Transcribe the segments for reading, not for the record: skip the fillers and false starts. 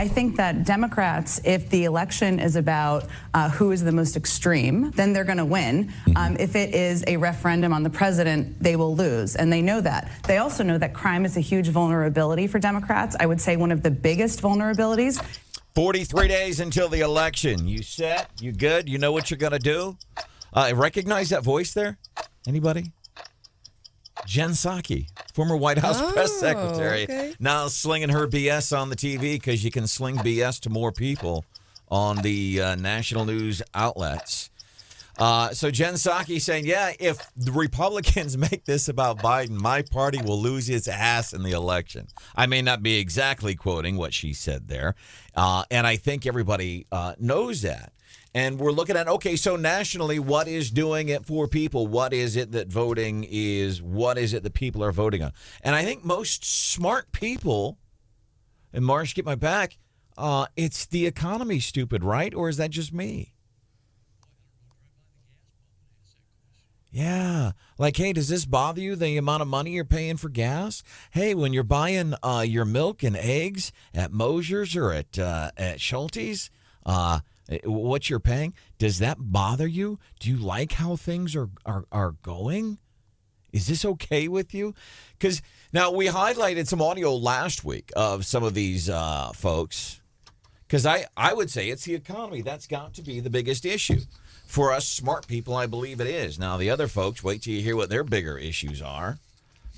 I think that Democrats, if the election is about who is the most extreme, then they're going to win. If it is a referendum on the president, they will lose, and they know that. They also know that crime is a huge vulnerability for Democrats. I would say one of the biggest vulnerabilities. 43 days until the election. You set? You good? You know what you're going to do? Recognize that voice there? Anybody? Jen Psaki, former White House press secretary, now slinging her BS on the TV because you can sling BS to more people on the national news outlets. So Jen Psaki saying, yeah, if the Republicans make this about Biden, my party will lose its ass in the election. I may not be exactly quoting what she said there. And I think everybody knows that. And we're looking at, okay, so nationally, what is doing it for people? What is it that voting is? What is it that people are voting on? And I think most smart people, and Marsh, get my back, it's the economy, stupid, right? Or is that just me? Yeah. Like, hey, does this bother you, the amount of money you're paying for gas? Hey, when you're buying your milk and eggs at Mosier's or at Schulte's, what you're paying, does that bother you? Do you like how things are going? Is this okay with you? Because now we highlighted some audio last week of some of these folks, because I would say it's the economy. That's got to be the biggest issue. For us smart people, I believe it is. Now, the other folks, wait till you hear what their bigger issues are.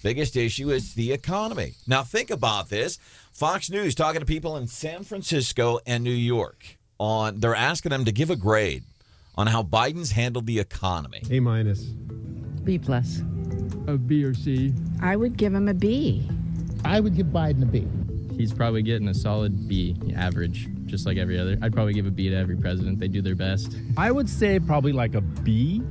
Biggest issue is the economy. Now, think about this. Fox News talking to people in San Francisco and New York. They're asking them to give a grade on how Biden's handled the economy. A-. B+. A B or C. I would give him a B. I would give Biden a B. He's probably getting a solid B, average, just like every other. I'd probably give a B to every president. They do their best. I would say probably like a B,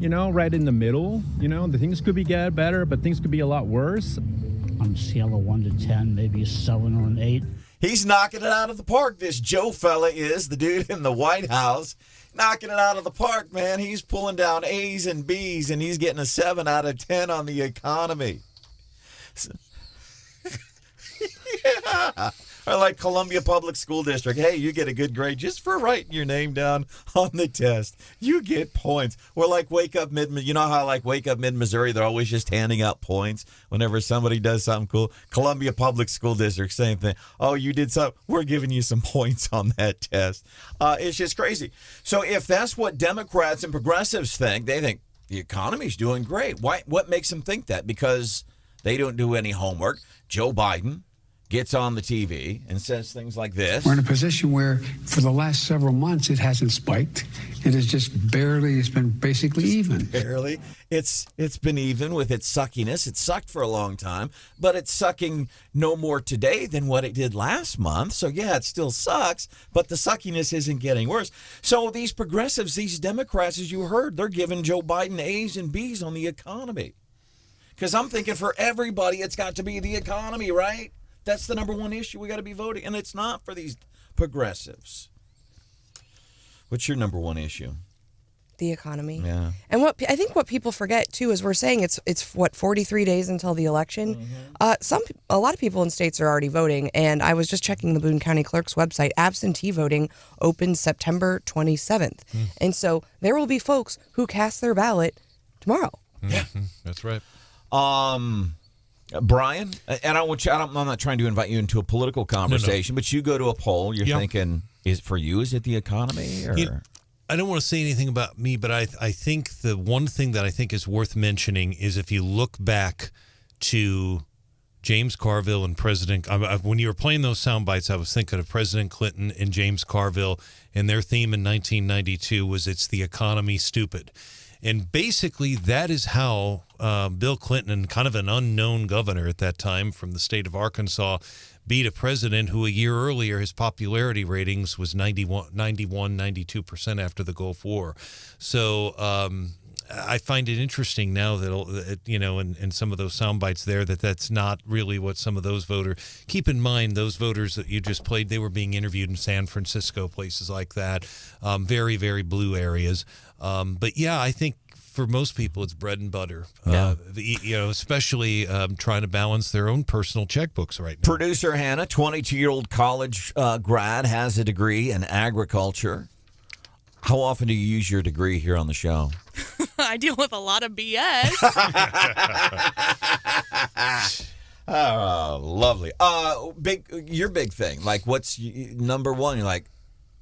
right in the middle. The things could be get better, but things could be a lot worse. On a scale of 1 to 10, maybe a 7 or an 8. He's knocking it out of the park. This Joe fella is, the dude in the White House, knocking it out of the park, man. He's pulling down A's and B's, and he's getting a 7 out of 10 on the economy. Yeah. Or like Columbia Public School District. Hey, you get a good grade just for writing your name down on the test. You get points. Or like Wake Up Mid, how like Wake Up Mid-Missouri, they're always just handing out points whenever somebody does something cool. Columbia Public School District, same thing. Oh, you did something. We're giving you some points on that test. It's just crazy. So if that's what Democrats and progressives think, they think the economy's doing great. Why? What makes them think that? Because they don't do any homework. Joe Biden gets on the TV and says things like this. We're in a position where for the last several months it hasn't spiked. It is just barely, it's been basically even. Barely. It's been even with its suckiness. It sucked for a long time, but it's sucking no more today than what it did last month. So yeah, it still sucks, but the suckiness isn't getting worse. So these progressives, these Democrats, as you heard, they're giving Joe Biden A's and B's on the economy. Because I'm thinking for everybody, it's got to be the economy, right? That's the number one issue we got to be voting, and it's not for these progressives. What's your number one issue? The economy. Yeah. And I think what people forget too is we're saying it's 43 days until the election. A lot of people in states are already voting, and I was just checking the Boone County Clerk's website. Absentee voting opens September 27th, and so there will be folks who cast their ballot tomorrow. Yeah, that's right. Brian, and I'm not trying to invite you into a political conversation, but you go to a poll, you're thinking, is it the economy? Or? I don't want to say anything about me, but I think the one thing that I think is worth mentioning is if you look back to James Carville and when you were playing those sound bites, I was thinking of President Clinton and James Carville, and their theme in 1992 was "It's the economy, stupid." And basically, that is how Bill Clinton, kind of an unknown governor at that time from the state of Arkansas, beat a president who a year earlier, his popularity ratings was 92% after the Gulf War. So I find it interesting now that, in some of those sound bites there, that's not really what some of those voters. Keep in mind, those voters that you just played, they were being interviewed in San Francisco, places like that, very, very blue areas. But yeah, I think for most people, it's bread and butter. Yeah. Especially trying to balance their own personal checkbooks right now. Producer Hannah, 22-year-old college grad, has a degree in agriculture. How often do you use your degree here on the show? I deal with a lot of BS. Oh, lovely. Your big thing. Like, what's number one? You're like,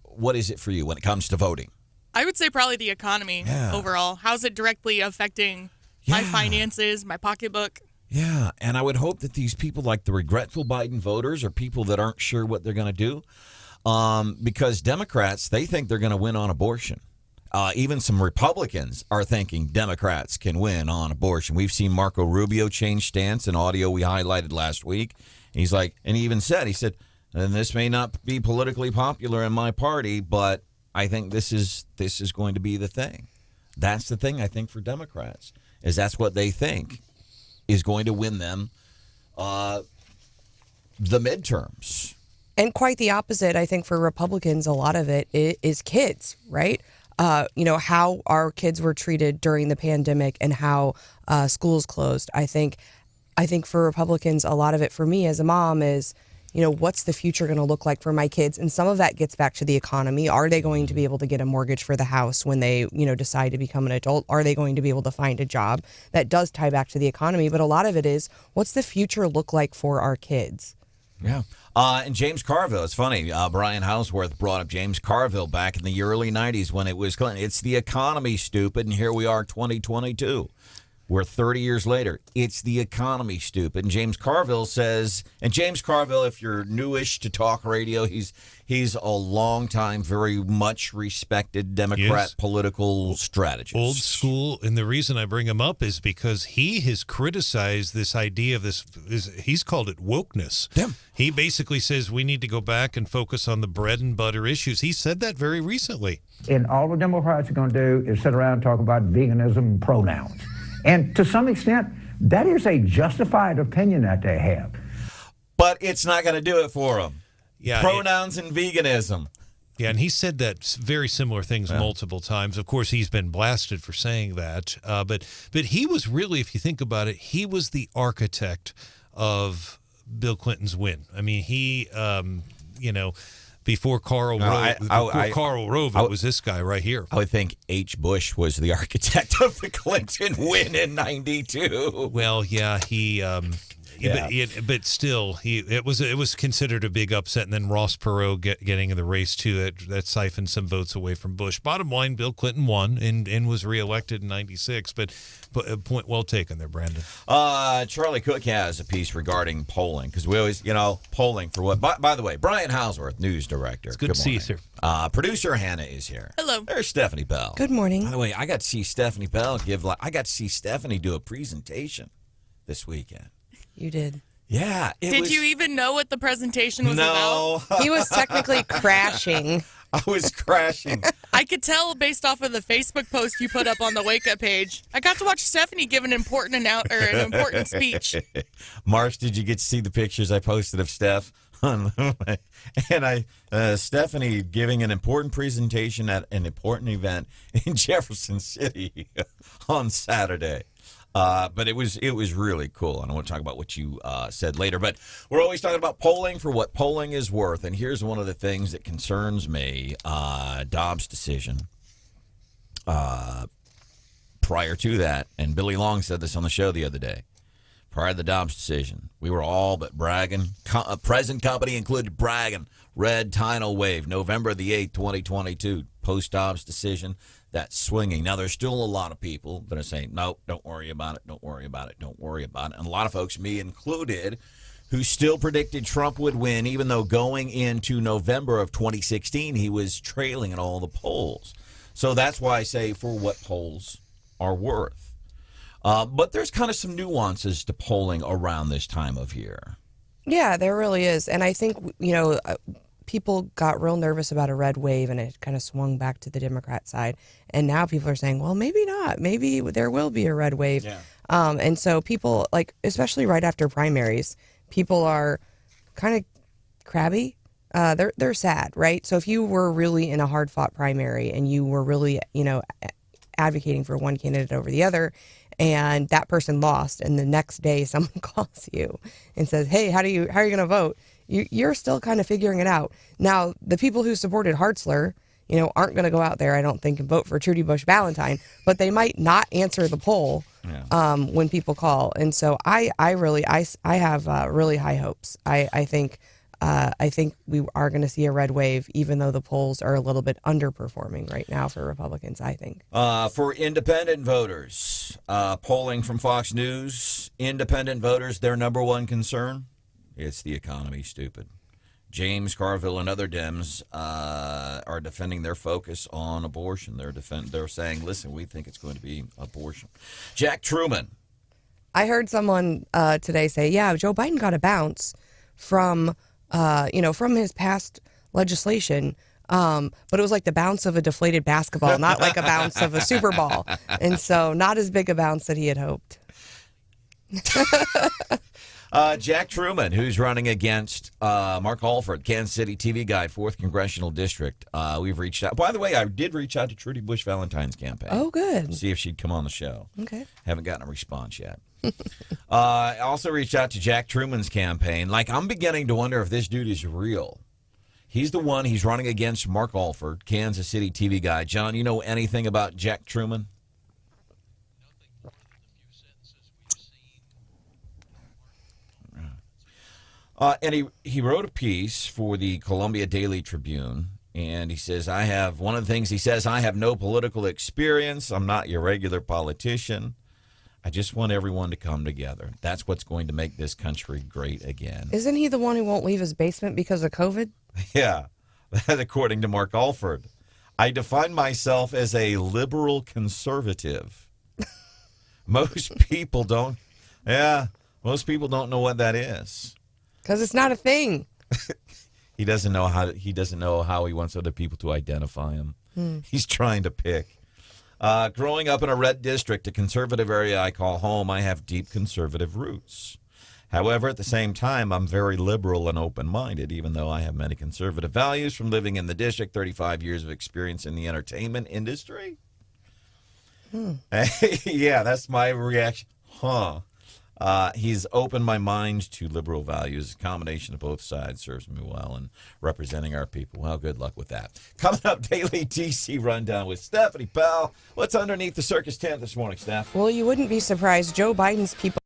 what is it for you when it comes to voting? I would say probably the economy overall. How's it directly affecting my finances, my pocketbook? Yeah, and I would hope that these people, like the regretful Biden voters, are people that aren't sure what they're going to do. Because Democrats, they think they're going to win on abortion. Even some Republicans are thinking Democrats can win on abortion. We've seen Marco Rubio change stance in audio we highlighted last week. He's like, and he even said, and this may not be politically popular in my party, but I think this is going to be the thing. That's the thing, I think, for Democrats, is that's what they think is going to win them the midterms. And quite the opposite, I think, for Republicans, a lot of it is kids, right? How our kids were treated during the pandemic and how schools closed. I think for Republicans, a lot of it for me as a mom is, what's the future going to look like for my kids? And some of that gets back to the economy. Are they going to be able to get a mortgage for the house when they, decide to become an adult? Are they going to be able to find a job? That does tie back to the economy. But a lot of it is, what's the future look like for our kids? Yeah. And James Carville, it's funny. Brian Houseworth brought up James Carville back in the early 90s when it was Clinton. It's the economy, stupid. And here we are, 2022. We're 30 years later. It's the economy, stupid. And James Carville says, and James Carville, if you're newish to talk radio, he's a long-time, very much respected Democrat political strategist. Old school. And the reason I bring him up is because he has criticized this idea of he's called it wokeness. Damn. He basically says we need to go back and focus on the bread and butter issues. He said that very recently. And all the Democrats are going to do is sit around and talk about veganism and pronouns. And to some extent, that is a justified opinion that they have. But it's not going to do it for them. Yeah, pronouns and veganism. Yeah, and he said that very similar things multiple times. Of course, he's been blasted for saying that. But he was really, if you think about it, he was the architect of Bill Clinton's win. I mean, he, before Karl Rove, it was this guy right here. I would think H. Bush was the architect of the Clinton win in '92. Well, yeah, he. But still, it was considered a big upset, and then Ross Perot getting in the race too. That siphoned some votes away from Bush. Bottom line, Bill Clinton won and was reelected in '96. But point well taken there, Brandon. Charlie Cook has a piece regarding polling because we always, polling for what. By the way, Brian Houseworth, news director. It's good to see you, sir. Producer Hannah is here. Hello. There's Stephanie Bell. Good morning. By the way, I got to see Stephanie Bell Stephanie do a presentation this weekend. You did. Yeah. Did you even know what the presentation was about? No. He was technically crashing. I was crashing. I could tell based off of the Facebook post you put up on the Wake Up page. I got to watch Stephanie give an important speech. Marsh, did you get to see the pictures I posted of Steph? And Stephanie giving an important presentation at an important event in Jefferson City on Saturday. But it was really cool. And I want to talk about what you said later. But we're always talking about polling for what polling is worth. And here's one of the things that concerns me. Dobbs' decision. Prior to that, and Billy Long said this on the show the other day, prior to the Dobbs decision, we were all but bragging. Present company included bragging. Red tidal wave, November the 8th, 2022, post-Dobbs decision. That's swinging. Now, there's still a lot of people that are saying, nope, don't worry about it, don't worry about it, don't worry about it. And a lot of folks, me included, who still predicted Trump would win, even though going into November of 2016, he was trailing in all the polls. So that's why I say for what polls are worth. But there's kind of some nuances to polling around this time of year. Yeah, there really is. And I think, people got real nervous about a red wave, and it kind of swung back to the Democrat side. And now people are saying, well, maybe not. Maybe there will be a red wave. Yeah. And so people, like, especially right after primaries, people are kind of crabby. They're sad, right? So if you were really in a hard-fought primary and you were really, advocating for one candidate over the other, and that person lost, and the next day someone calls you and says, hey, how are you going to vote? You're still kind of figuring it out. Now, the people who supported Hartzler, aren't going to go out there, I don't think, and vote for Trudy Bush Valentine, but they might not answer the poll when people call. And so I have really high hopes. I think we are going to see a red wave, even though the polls are a little bit underperforming right now for Republicans, I think. For independent voters, polling from Fox News, independent voters, their number one concern, it's the economy, stupid. James Carville and other Dems are defending their focus on abortion. They're saying, listen, we think it's going to be abortion. Jack Truman. I heard someone today say, yeah, Joe Biden got a bounce from his past legislation, but it was like the bounce of a deflated basketball, not like a bounce of a Super Bowl. And so not as big a bounce that he had hoped. Jack Truman, who's running against Mark Alford, Kansas City TV guy, 4th Congressional District. We've reached out. By the way, I did reach out to Trudy Bush Valentine's campaign. Oh, good. See if she'd come on the show. Okay. Haven't gotten a response yet. I also reached out to Jack Truman's campaign. I'm beginning to wonder if this dude is real. He's running against Mark Alford, Kansas City TV guy. John, you know anything about Jack Truman? And he wrote a piece for the Columbia Daily Tribune, and he says, I have no political experience. I'm not your regular politician. I just want everyone to come together. That's what's going to make this country great again. Isn't he the one who won't leave his basement because of COVID? Yeah, that according to Mark Alford. I define myself as a liberal conservative. Most people don't know what that is. Because it's not a thing. He doesn't know how he wants other people to identify him. He's trying to pick. Growing up in a red district, a conservative area I call home, I have deep conservative roots. However, at the same time, I'm very liberal and open-minded, even though I have many conservative values from living in the district, 35 years of experience in the entertainment industry. Yeah, that's my reaction. He's opened my mind to liberal values. A combination of both sides serves me well in representing our people. Well, good luck with that. Coming up, Daily DC Rundown with Stephanie Powell. What's underneath the circus tent this morning, Steph? Well, you wouldn't be surprised. Joe Biden's people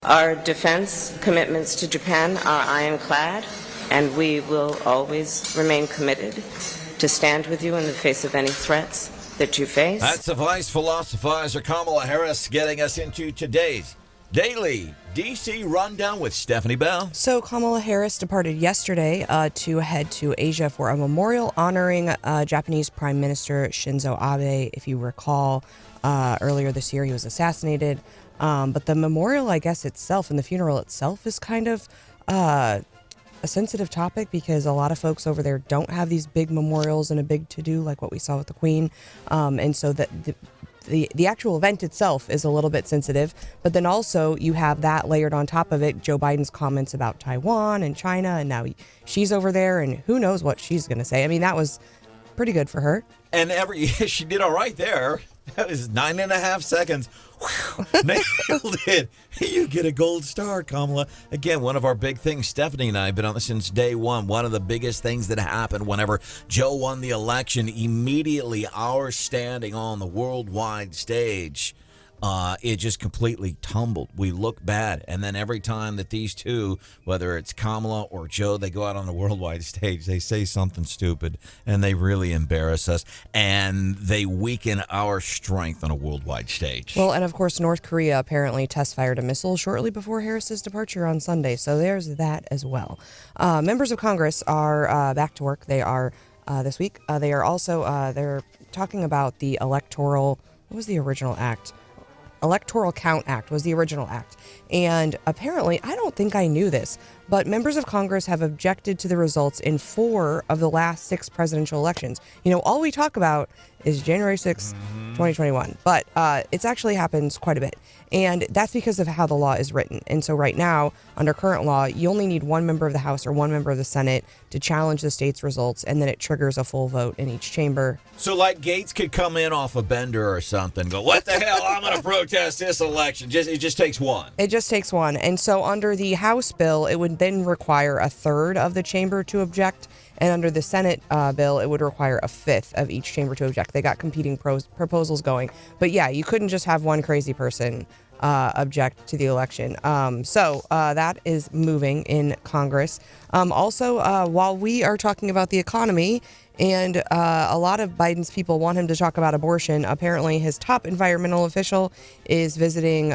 Our defense commitments to Japan are ironclad, and we will always remain committed to stand with you in the face of any threats that you face. That's the vice philosophizer Kamala Harris getting us into today's Daily DC Rundown with Stephanie Bell. So Kamala Harris departed yesterday to head to Asia for a memorial honoring Japanese Prime Minister Shinzo Abe. If you recall, earlier this year he was assassinated. But the memorial, I guess, itself and the funeral itself is kind of a sensitive topic because a lot of folks over there don't have these big memorials and a big to-do like what we saw with the Queen. And so that the actual event itself is a little bit sensitive. But then also you have that layered on top of it, Joe Biden's comments about Taiwan and China, and now she's over there and who knows what she's going to say. I mean, that was pretty good for her. And she did all right there. That was 9.5 seconds. Whew, nailed it. You get a gold star, Kamala. Again, one of our big things. Stephanie and I have been on this since day one. One of the biggest things that happened whenever Joe won the election, immediately our standing on the worldwide stage, it just completely tumbled. We look bad. And then every time that these two, whether it's Kamala or Joe, they go out on the worldwide stage, they say something stupid, and they really embarrass us, and they weaken our strength on a worldwide stage. Well, and of course, North Korea apparently test-fired a missile shortly before Harris's departure on Sunday, so there's that as well. Members of Congress are back to work. They are this week. They are also they're talking about the electoral. What was the original act? Electoral Count Act was the original act. And apparently, I don't think I knew this, but members of Congress have objected to the results in 4 of the last 6 presidential elections. You know, all we talk about is January 6th, 2021, but it's actually happens quite a bit. And that's because of how the law is written. And so right now, under current law, you only need 1 member of the House or 1 member of the Senate to challenge the state's results, and then it triggers a full vote in each chamber. So like Gates could come in off a bender or something, go, what the hell, I'm going to protest this election. It just takes 1. It just takes 1. And so under the House bill, it would then require a third of the chamber to object. And under the Senate bill, it would require a fifth of each chamber to object. They got competing proposals going. But yeah, you couldn't just have one crazy person object to the election. So that is moving in Congress. Also, while we are talking about the economy, and a lot of Biden's people want him to talk about abortion, apparently his top environmental official is visiting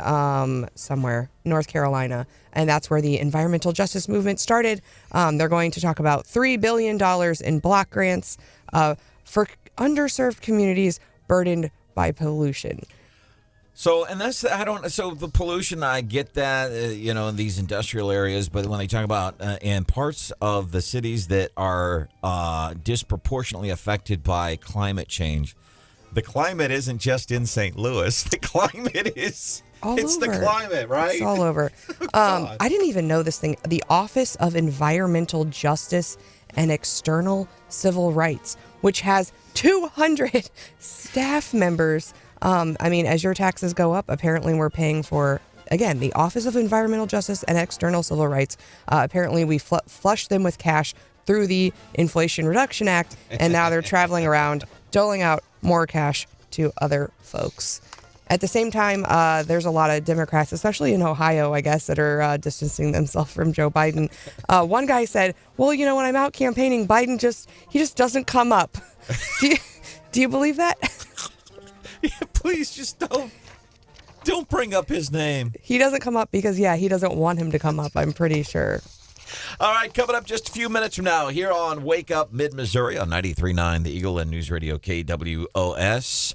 somewhere, North Carolina, and that's where the environmental justice movement started. They're going to talk about $3 billion in block grants for underserved communities burdened by pollution. So, and that's, so the pollution, I get that, in these industrial areas, but when they talk about in parts of the cities that are disproportionately affected by climate change, the climate isn't just in St. Louis. The climate is, it's over. the climate, right? It's all over. I didn't even know this thing. The Office of Environmental Justice and External Civil Rights, which has 200 staff members. As your taxes go up, apparently we're paying for, again, the Office of Environmental Justice and External Civil Rights. Apparently we flush them with cash through the Inflation Reduction Act, and now they're traveling around doling out more cash to other folks. At the same time, there's a lot of Democrats, especially in Ohio, I guess, that are distancing themselves from Joe Biden. One guy said, well, when I'm out campaigning, Biden he just doesn't come up. Do you believe that? Yeah, please just don't bring up his name. He doesn't come up because, he doesn't want him to come up, I'm pretty sure. All right, coming up just a few minutes from now here on Wake Up Mid-Missouri on 93.9 The Eagle and News Radio KWOS.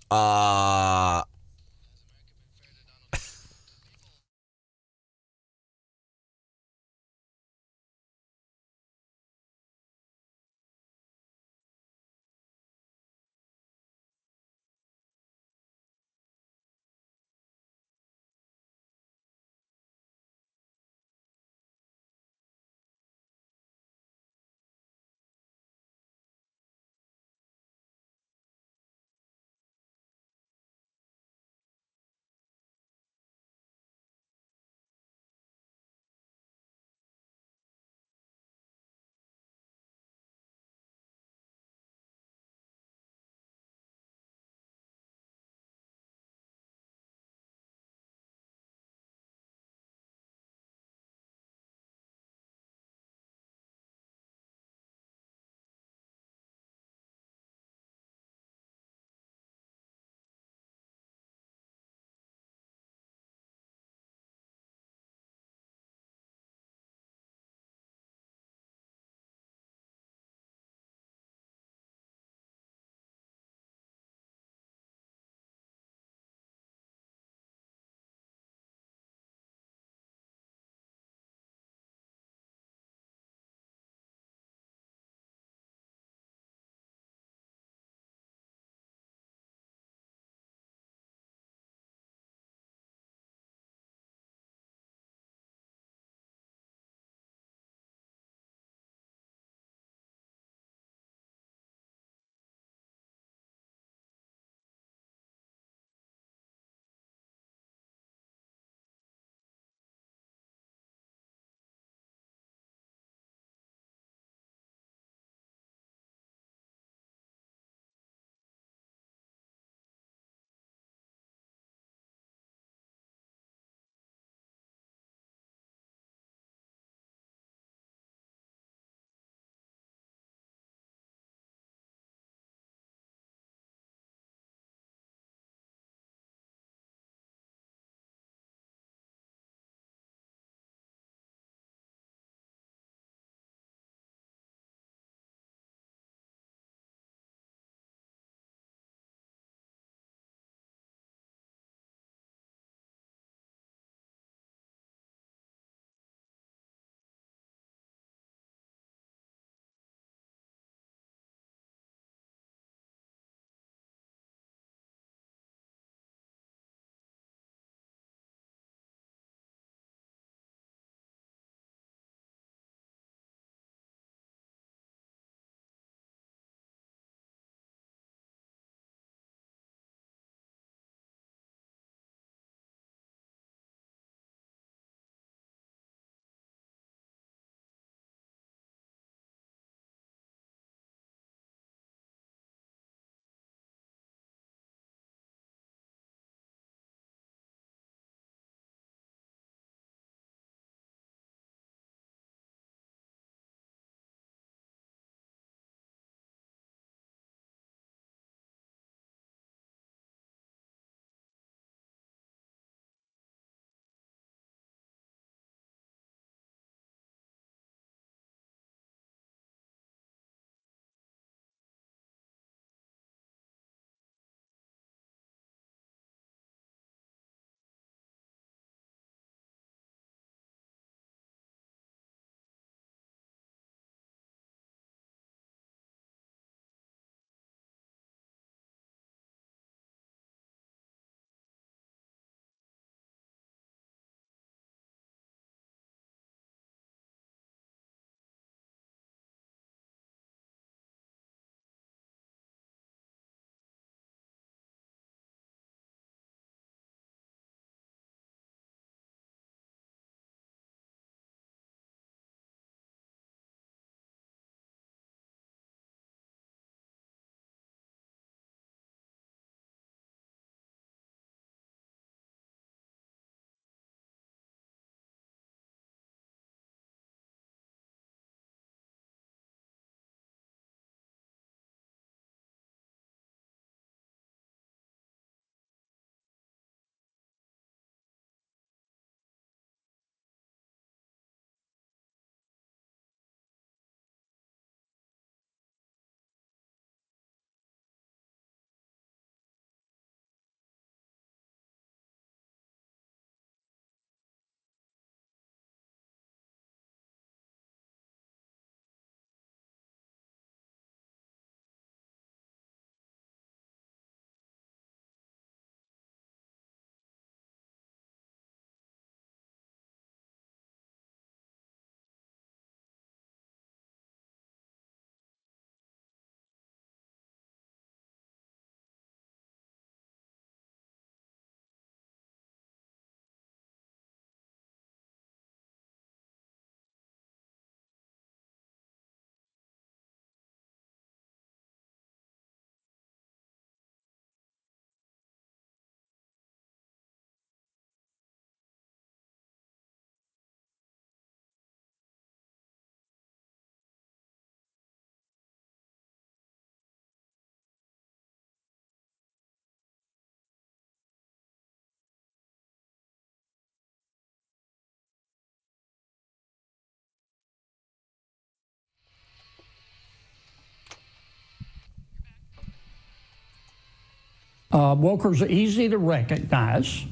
Wokers are easy to recognize.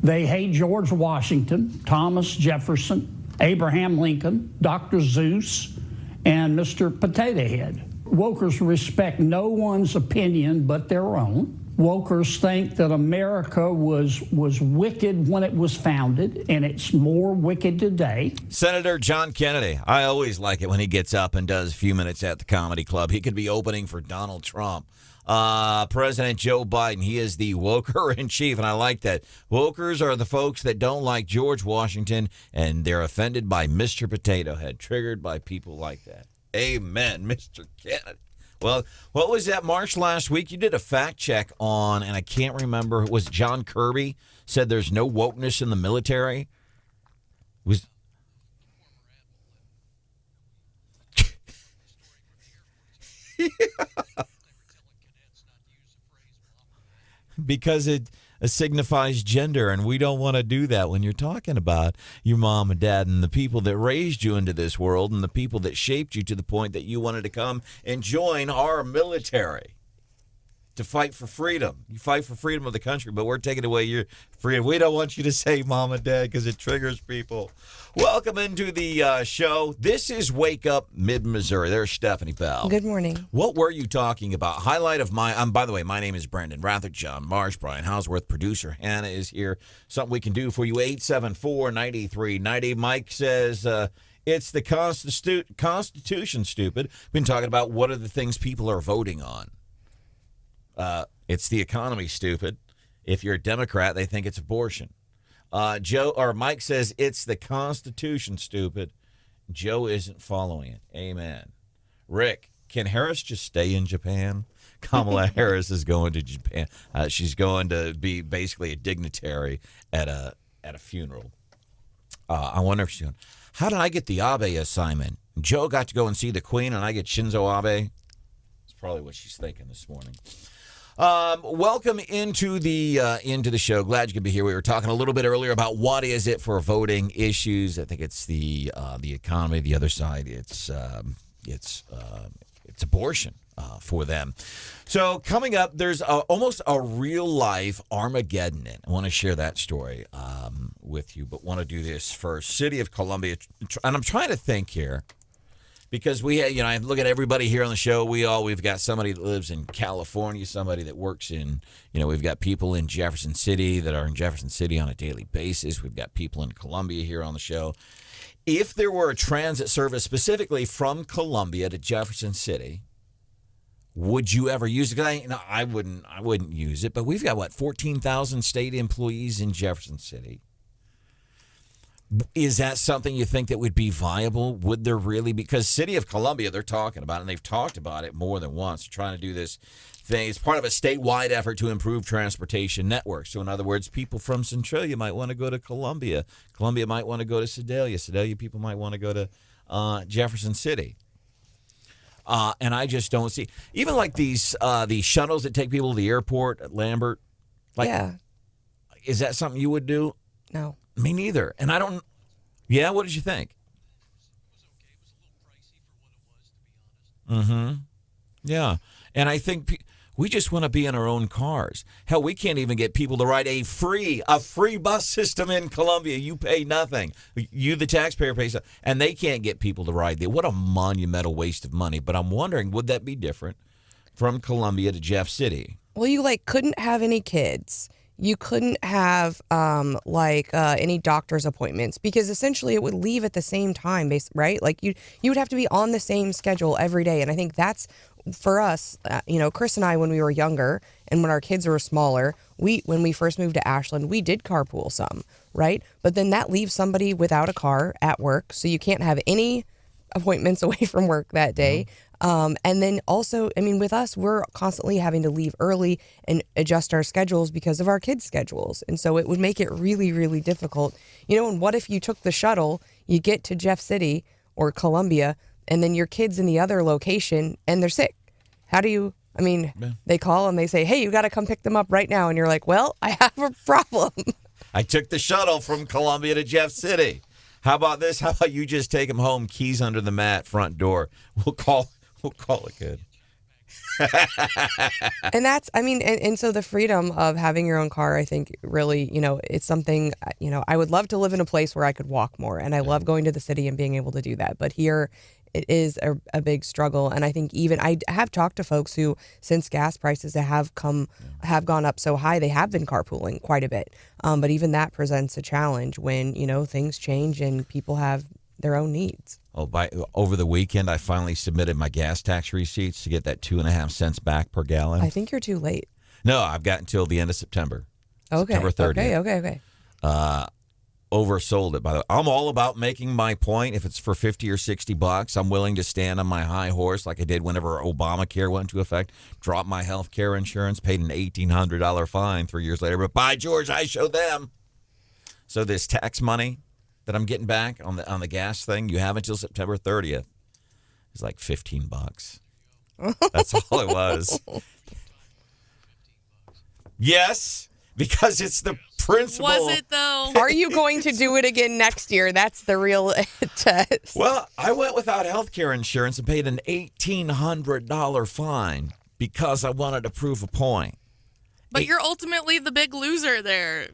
They hate George Washington, Thomas Jefferson, Abraham Lincoln, Dr. Seuss, and Mr. Potato Head. Wokers respect no one's opinion but their own. Wokers think that America was wicked when it was founded, and it's more wicked today. Senator John Kennedy. I always like it when he gets up and does a few minutes at the comedy club. He could be opening for Donald Trump. President Joe Biden, he is the woker in chief, and I like that. Wokers are the folks that don't like George Washington, and they're offended by Mr. Potato Head, triggered by people like that. Amen, Mr. Kennedy. Well, what was that march last week? You did a fact check on, and I can't remember, was John Kirby said there's no wokeness in the military? Was because it signifies gender, and we don't want to do that when you're talking about your mom and dad and the people that raised you into this world and the people that shaped you to the point that you wanted to come and join our military to fight for freedom. You fight for freedom of the country, but we're taking away your freedom. We don't want you to say mom and dad because it triggers people. Welcome into the show. This is Wake Up Mid-Missouri. There's Stephanie Bell. Good morning. What were you talking about? Highlight of my, by the way, my name is Branden Rathert, John Marsh, Brian Houseworth, producer. Hannah is here. Something we can do for you, 874-9390. Mike says, it's the Constitution, stupid. We've been talking about what are the things people are voting on. It's the economy, stupid. If you're a Democrat, they think it's abortion. Mike says it's the Constitution, stupid. Joe isn't following it. Amen. Rick, can Harris just stay in Japan? Kamala Harris is going to Japan. She's going to be basically a dignitary at a funeral. I wonder if she's going. How did I get the Abe assignment? Joe got to go and see the Queen, and I get Shinzo Abe. That's probably what she's thinking this morning. Welcome into the show. Glad you could be here. We were talking a little bit earlier about what is it for voting issues. I think it's the economy. The other side, it's abortion for them. So coming up, there's almost a real life Armageddon. I want to share that story with you, but want to do this first. City of Columbia, and I'm trying to think here. Because I look at everybody here on the show. We've got somebody that lives in California, somebody that works in, we've got people in Jefferson City that are in Jefferson City on a daily basis. We've got people in Columbia here on the show. If there were a transit service specifically from Columbia to Jefferson City, would you ever use it? Because I wouldn't use it. But we've got 14,000 state employees in Jefferson City. Is that something you think that would be viable? Would there really? Because City of Columbia, they're talking about it, and they've talked about it more than once. They're trying to do this thing. It's part of a statewide effort to improve transportation networks. So in other words, people from Centralia might want to go to Columbia. Columbia might want to go to Sedalia. Sedalia people might want to go to Jefferson City. And I just don't see, even like these shuttles that take people to the airport at Lambert. Yeah. Is that something you would do? No. Me neither. And I don't. Yeah, what did you think? Mm-hmm. Yeah. And I think we just want to be in our own cars. Hell, we can't even get people to ride a free bus system in Columbia. You pay nothing. You, the taxpayer, pay something. And they can't get people to ride there. What a monumental waste of money. But I'm wondering, would that be different from Columbia to Jeff City? Well, you couldn't have any kids. You couldn't have any doctor's appointments because essentially it would leave at the same time, right? You would have to be on the same schedule every day. And I think that's for us, Chris and I, when we were younger and when our kids were smaller, when we first moved to Ashland, we did carpool some, right? But then that leaves somebody without a car at work. So you can't have any appointments away from work that day. And then also, with us, we're constantly having to leave early and adjust our schedules because of our kids' schedules. And so it would make it really, really difficult. And what if you took the shuttle, you get to Jeff City or Columbia, and then your kid's in the other location and they're sick? How do you, they call and they say, hey, you got to come pick them up right now. And you're like, well, I have a problem. I took the shuttle from Columbia to Jeff City. How about this? How about you just take them home, keys under the mat, front door? We'll call it good. And that's, I mean, and so the freedom of having your own car, I think really, it's something, I would love to live in a place where I could walk more. And I love going to the city and being able to do that. But here it is a big struggle. And I think even I have talked to folks who, since gas prices have gone up so high, they have been carpooling quite a bit. But even that presents a challenge when, things change and people have their own needs. Over the weekend, I finally submitted my gas tax receipts to get that 2.5 cents back per gallon. I think you're too late. No, I've got until the end of September. Okay. September 30th. Okay. Oversold it, by the way. I'm all about making my point. If it's for $50 or $60, I'm willing to stand on my high horse like I did whenever Obamacare went into effect, drop my health care insurance, paid an $1,800 fine 3 years later. But by George, I showed them. So this tax money that I'm getting back on the gas thing, you have until September 30th. It's like $15. That's all it was. Yes, because it's the principle. Was it, though? Are you going to do it again next year? That's the real test. Well, I went without health care insurance and paid an $1,800 fine because I wanted to prove a point. But you're ultimately the big loser there.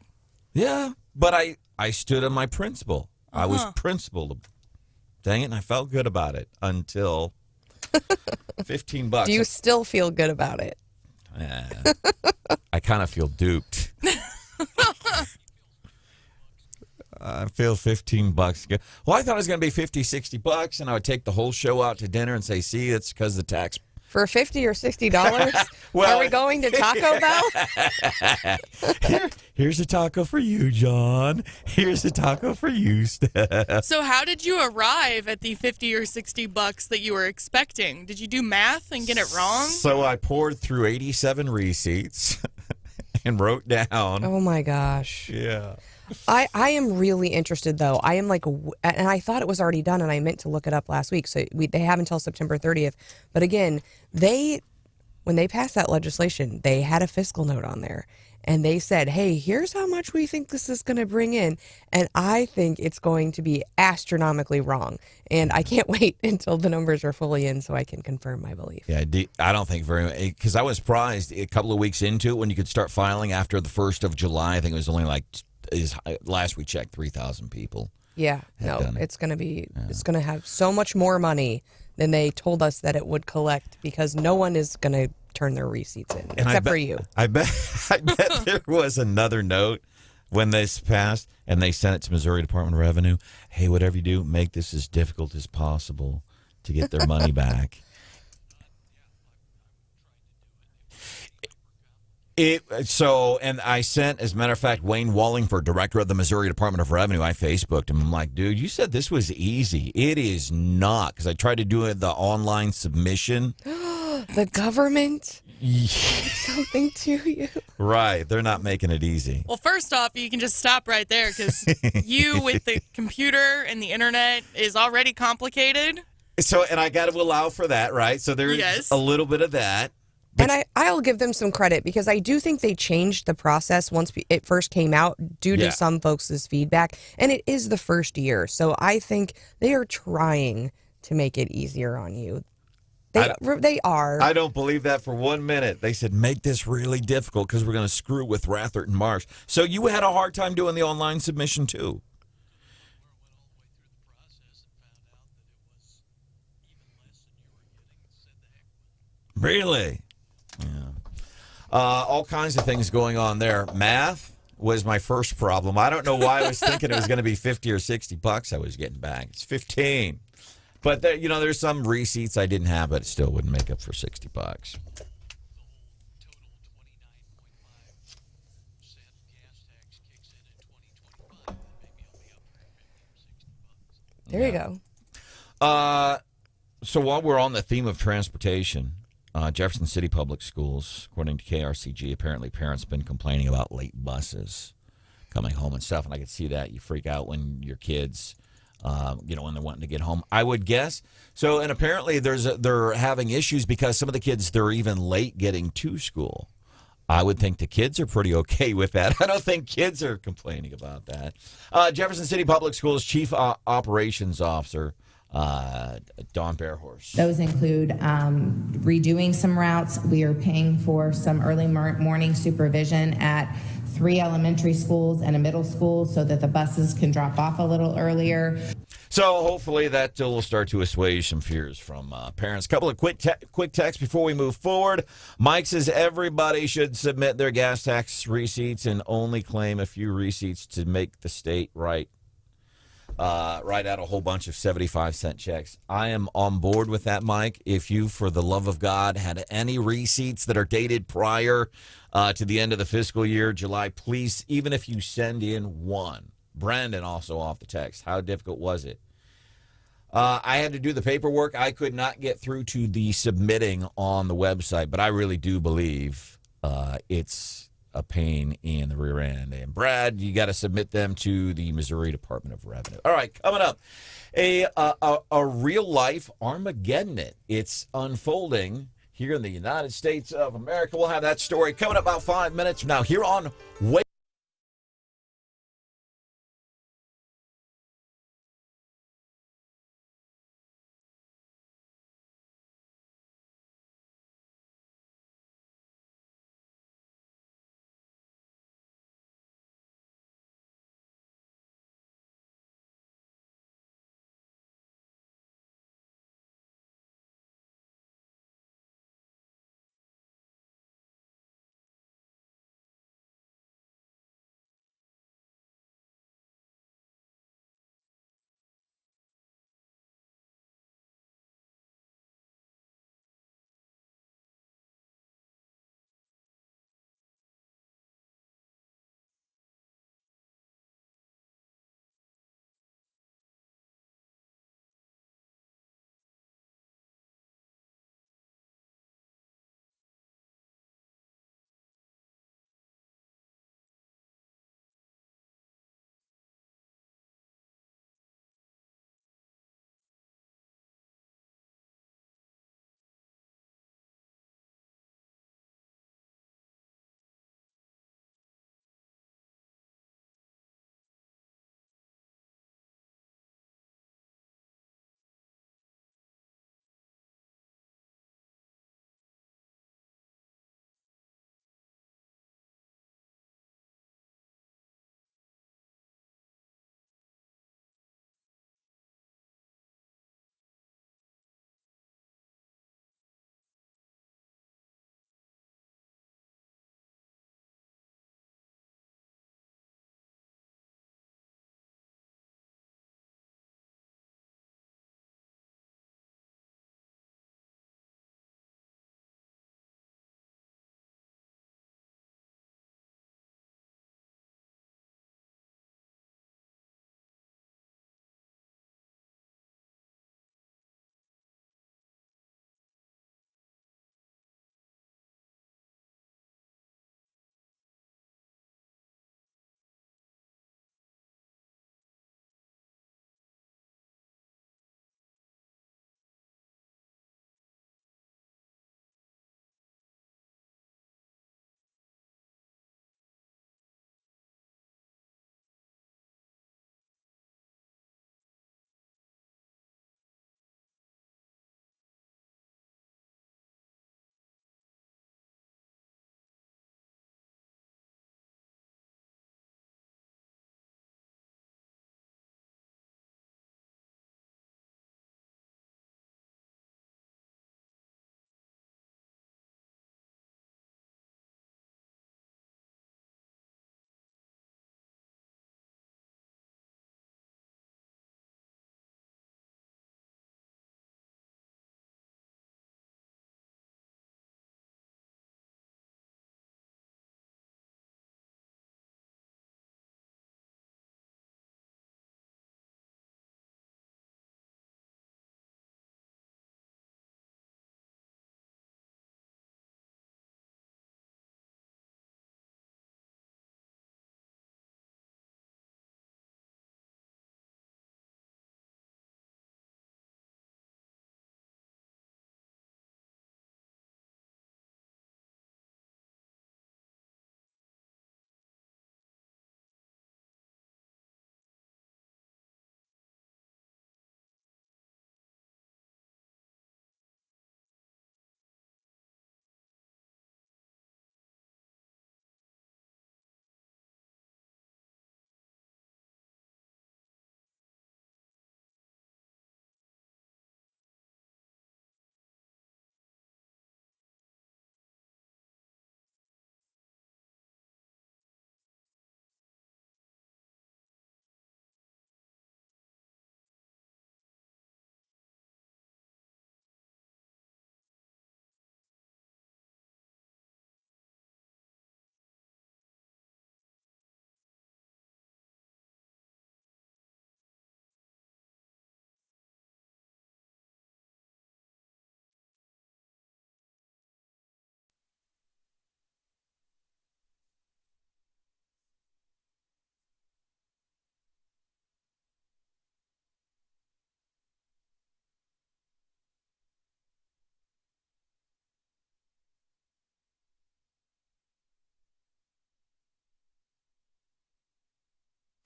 Yeah, but I stood on my principle. I was principled. Dang it, and I felt good about it until $15. Do you still feel good about it? I kind of feel duped. I feel $15. Well, I thought it was going to be $50, $60, and I would take the whole show out to dinner and say, see, it's because the tax. For $50 or $60? Well, are we going to Taco Bell? Here's a taco for you, John. Here's a taco for you, Steph. So how did you arrive at the $50 or $60 that you were expecting? Did you do math and get it wrong? So I poured through 87 receipts and wrote down. Oh, my gosh. Yeah. I am really interested, though. I am and I thought it was already done, and I meant to look it up last week. So they have until September 30th. But again, when they passed that legislation, they had a fiscal note on there. And they said, hey, here's how much we think this is going to bring in. And I think it's going to be astronomically wrong. And I can't wait until the numbers are fully in so I can confirm my belief. Yeah, I don't think very much. Because I was surprised a couple of weeks into it when you could start filing after the 1st of July. I think it was only last we checked, 3,000 people. Yeah, it's going to be, it's going to have so much more money than they told us that it would collect because no one is going to turn their receipts in, except for you. I bet there was another note when this passed and they sent it to Missouri Department of Revenue. Hey, whatever you do, make this as difficult as possible to get their money back. And I sent, as a matter of fact, Wayne Wallingford, director of the Missouri Department of Revenue, I Facebooked him. I'm like, dude, you said this was easy. It is not, because I tried to do the online submission. The government did something to you. Right. They're not making it easy. Well, first off, you can just stop right there because you with the computer and the internet is already complicated. So, and I got to allow for that, right? So there's a little bit of that. And I'll give them some credit because I do think they changed the process once it first came out due to some folks' feedback. And it is the first year. So I think they are trying to make it easier on you. They are. I don't believe that for 1 minute. They said, make this really difficult because we're going to screw with Rathert and Marsh. So you had a hard time doing the online submission, too. Really? Yeah. All kinds of things going on there. Math was my first problem. I don't know why I was thinking it was going to be $50 or $60 I was getting back. It's 15. But there's some receipts I didn't have, but it still wouldn't make up for $60. There you go. So while we're on the theme of transportation, Jefferson City Public Schools, according to KRCG, apparently parents have been complaining about late buses coming home and stuff, and I could see that. You freak out when your kids, when they're wanting to get home, I would guess. So, and apparently they're having issues because some of the kids, they're even late getting to school. I would think the kids are pretty okay with that. I don't think kids are complaining about that. Jefferson City Public Schools Chief Operations Officer Dawn Bearhorse. Those include redoing some routes. We are paying for some early morning supervision at 3 elementary schools and a middle school so that the buses can drop off a little earlier. So hopefully that will start to assuage some fears from parents. Couple of quick texts before we move forward. Mike says everybody should submit their gas tax receipts and only claim a few receipts to make the state write out a whole bunch of 75-cent checks. I am on board with that, Mike. If you, for the love of God, had any receipts that are dated prior to the end of the fiscal year, July, please, even if you send in one. Brandon also off the text. How difficult was it? I had to do the paperwork. I could not get through to the submitting on the website, but I really do believe it's a pain in the rear end. And Brad, you got to submit them to the Missouri Department of Revenue. All right, coming up, a real life Armageddon. It's unfolding here in the United States of America. We'll have that story coming up about 5 minutes from now here on Wake.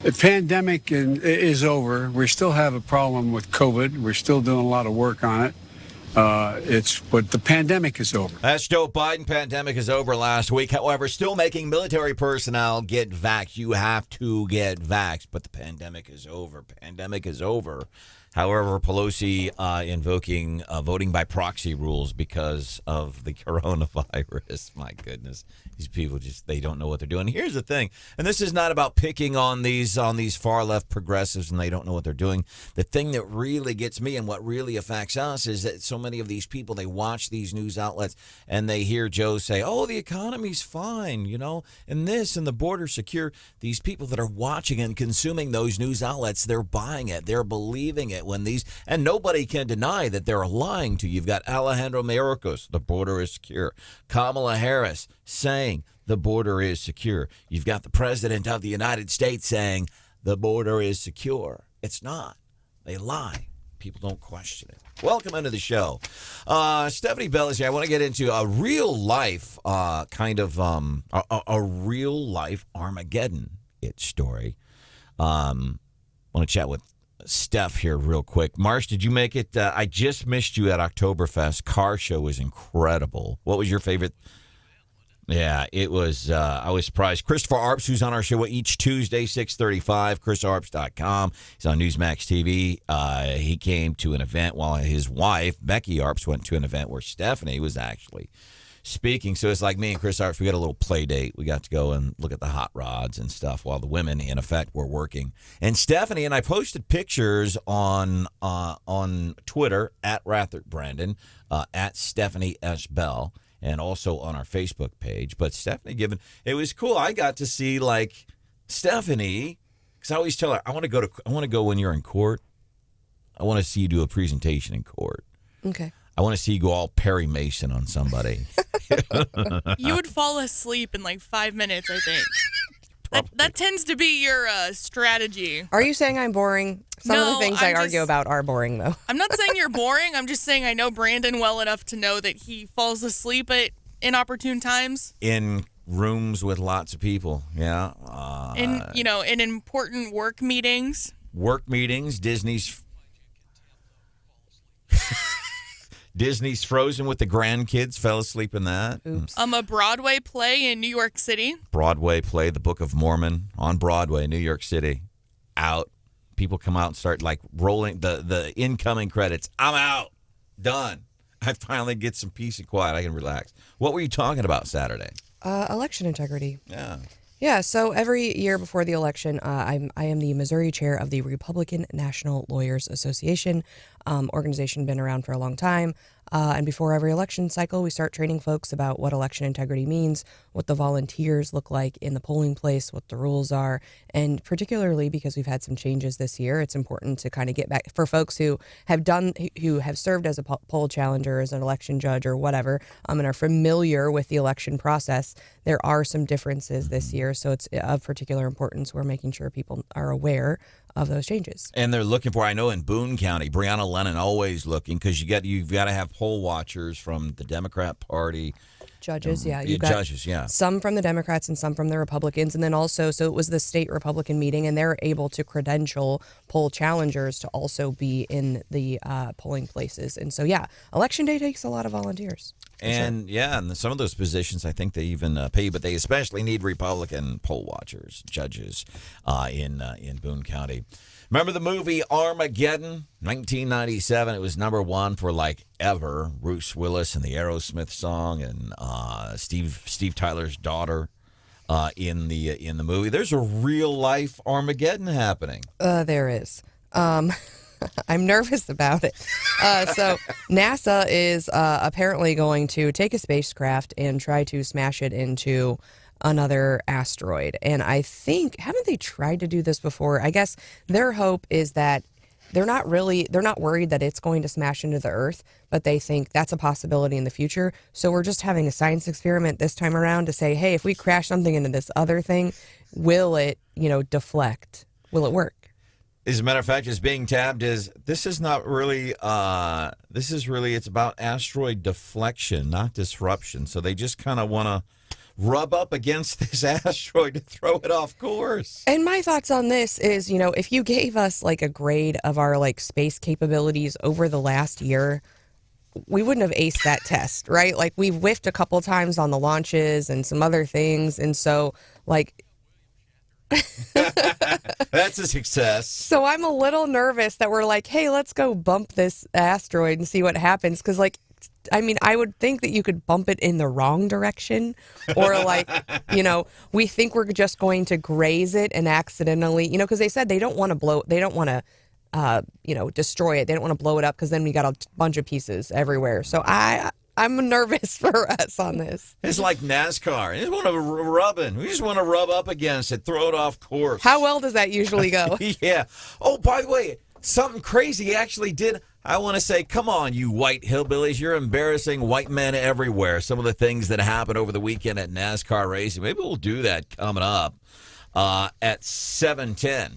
The pandemic is over. We still have a problem with COVID. We're still doing a lot of work on it. But the pandemic is over. That's Joe Biden. Pandemic is over last week. However, still making military personnel get vaxxed. You have to get vaxxed, but the pandemic is over. Pandemic is over. However, Pelosi invoking voting by proxy rules because of the coronavirus. My goodness, these people they don't know what they're doing. Here's the thing, and this is not about picking on these far left progressives and they don't know what they're doing. The thing that really gets me and what really affects us is that so many of these people, they watch these news outlets and they hear Joe say, "Oh, the economy's fine, and this and the border's secure." These people that are watching and consuming those news outlets, they're buying it, they're believing it. And nobody can deny that they're lying to you. You've got Alejandro Mayorkas, the border is secure. Kamala Harris saying the border is secure. You've got the president of the United States saying the border is secure. It's not. They lie. People don't question it. Welcome into the show. Stephanie Bell is here. I want to get into a real life a real life Armageddon story. I want to chat with Steph here real quick. Marsh, did you make it? I just missed you at Oktoberfest. Car show was incredible. What was your favorite? Yeah, it was. I was surprised. Christopher Arps, who's on our show each Tuesday, 6:35, chrisarps.com. He's on Newsmax TV. He came to an event while his wife, Becky Arps, went to an event where Stephanie was actually speaking. So it's like me and Chris Arps, we got a little play date. We got to go and look at the hot rods and stuff while the women, in effect, were working. And Stephanie and I posted pictures on Twitter, at Rathert Branden, at Stephanie S. Bell, and also on our Facebook page. But Stephanie it was cool. I got to see Stephanie, because I always tell her, I want to go when you're in court. I want to see you do a presentation in court. Okay. I want to see you go all Perry Mason on somebody. You would fall asleep in 5 minutes, I think. That tends to be your strategy. Are you saying I'm boring? Some of the things I argue about are boring, though. I'm not saying you're boring. I'm just saying I know Branden well enough to know that he falls asleep at inopportune times. In rooms with lots of people, yeah. In important work meetings. Disney's Frozen with the grandkids, fell asleep in that. Oops. A Broadway play in New York City. Broadway play, The Book of Mormon, on Broadway, New York City. Out. People come out and start rolling the incoming credits. I'm out. Done. I finally get some peace and quiet. I can relax. What were you talking about Saturday? Election integrity. Yeah. Yeah, so every year before the election, I am the Missouri chair of the Republican National Lawyers Association, organization been around for a long time. And before every election cycle, we start training folks about what election integrity means, what the volunteers look like in the polling place, what the rules are. And particularly because we've had some changes this year, it's important to kind of get back for folks who have served as a poll challenger, as an election judge or whatever, and are familiar with the election process. There are some differences this year, so it's of particular importance. We're making sure people are aware of those changes. And they're looking for, I know in Boone County, Breonna Lennon always looking, because you've got to have poll watchers from the Democrat Party. Judges, yeah. You've got judges, yeah. Some from the Democrats and some from the Republicans. And then also, so it was the state Republican meeting, and they're able to credential poll challengers to also be in the polling places. And so, yeah, Election Day takes a lot of volunteers. And, yeah, and some of those positions, I think they even pay, but they especially need Republican poll watchers, judges in Boone County. Remember the movie Armageddon, 1997? It was number one for ever. Bruce Willis and the Aerosmith song, and Steve Tyler's daughter in the movie. There's a real life Armageddon happening. There is. I'm nervous about it. So NASA is apparently going to take a spacecraft and try to smash it into another asteroid. And I think, haven't they tried to do this before? I guess their hope is that they're not worried that it's going to smash into the Earth, but they think that's a possibility in the future. So we're just having a science experiment this time around to say, hey, if we crash something into this other thing, will it, deflect? Will it work? As a matter of fact, it's being tabbed as, this is really, it's about asteroid deflection, not disruption. So they just kind of want to rub up against this asteroid to throw it off course. And my thoughts on this is, you know, if you gave us like a grade of our like space capabilities over the last year, we wouldn't have aced that test, right? Like we've whiffed a couple times on the launches and some other things. And so like, that's a success. So I'm a little nervous that we're like, hey, let's go bump this asteroid and see what happens. Because, like, I mean, I would think that you could bump it in the wrong direction, or like, you know, we think we're just going to graze it and accidentally, you know, because they said they don't want to you know, destroy it. They don't want to blow it up because then we got a bunch of pieces everywhere. So I'm nervous for us on this. It's like NASCAR. We just want to We just want to rub up against it, throw it off course. How well does that usually go? Yeah. Oh, by the way, something crazy actually did. I want to say, come on, you white hillbillies. You're embarrassing white men everywhere. Some of the things that happened over the weekend at NASCAR racing. Maybe we'll do that coming up at 7:10.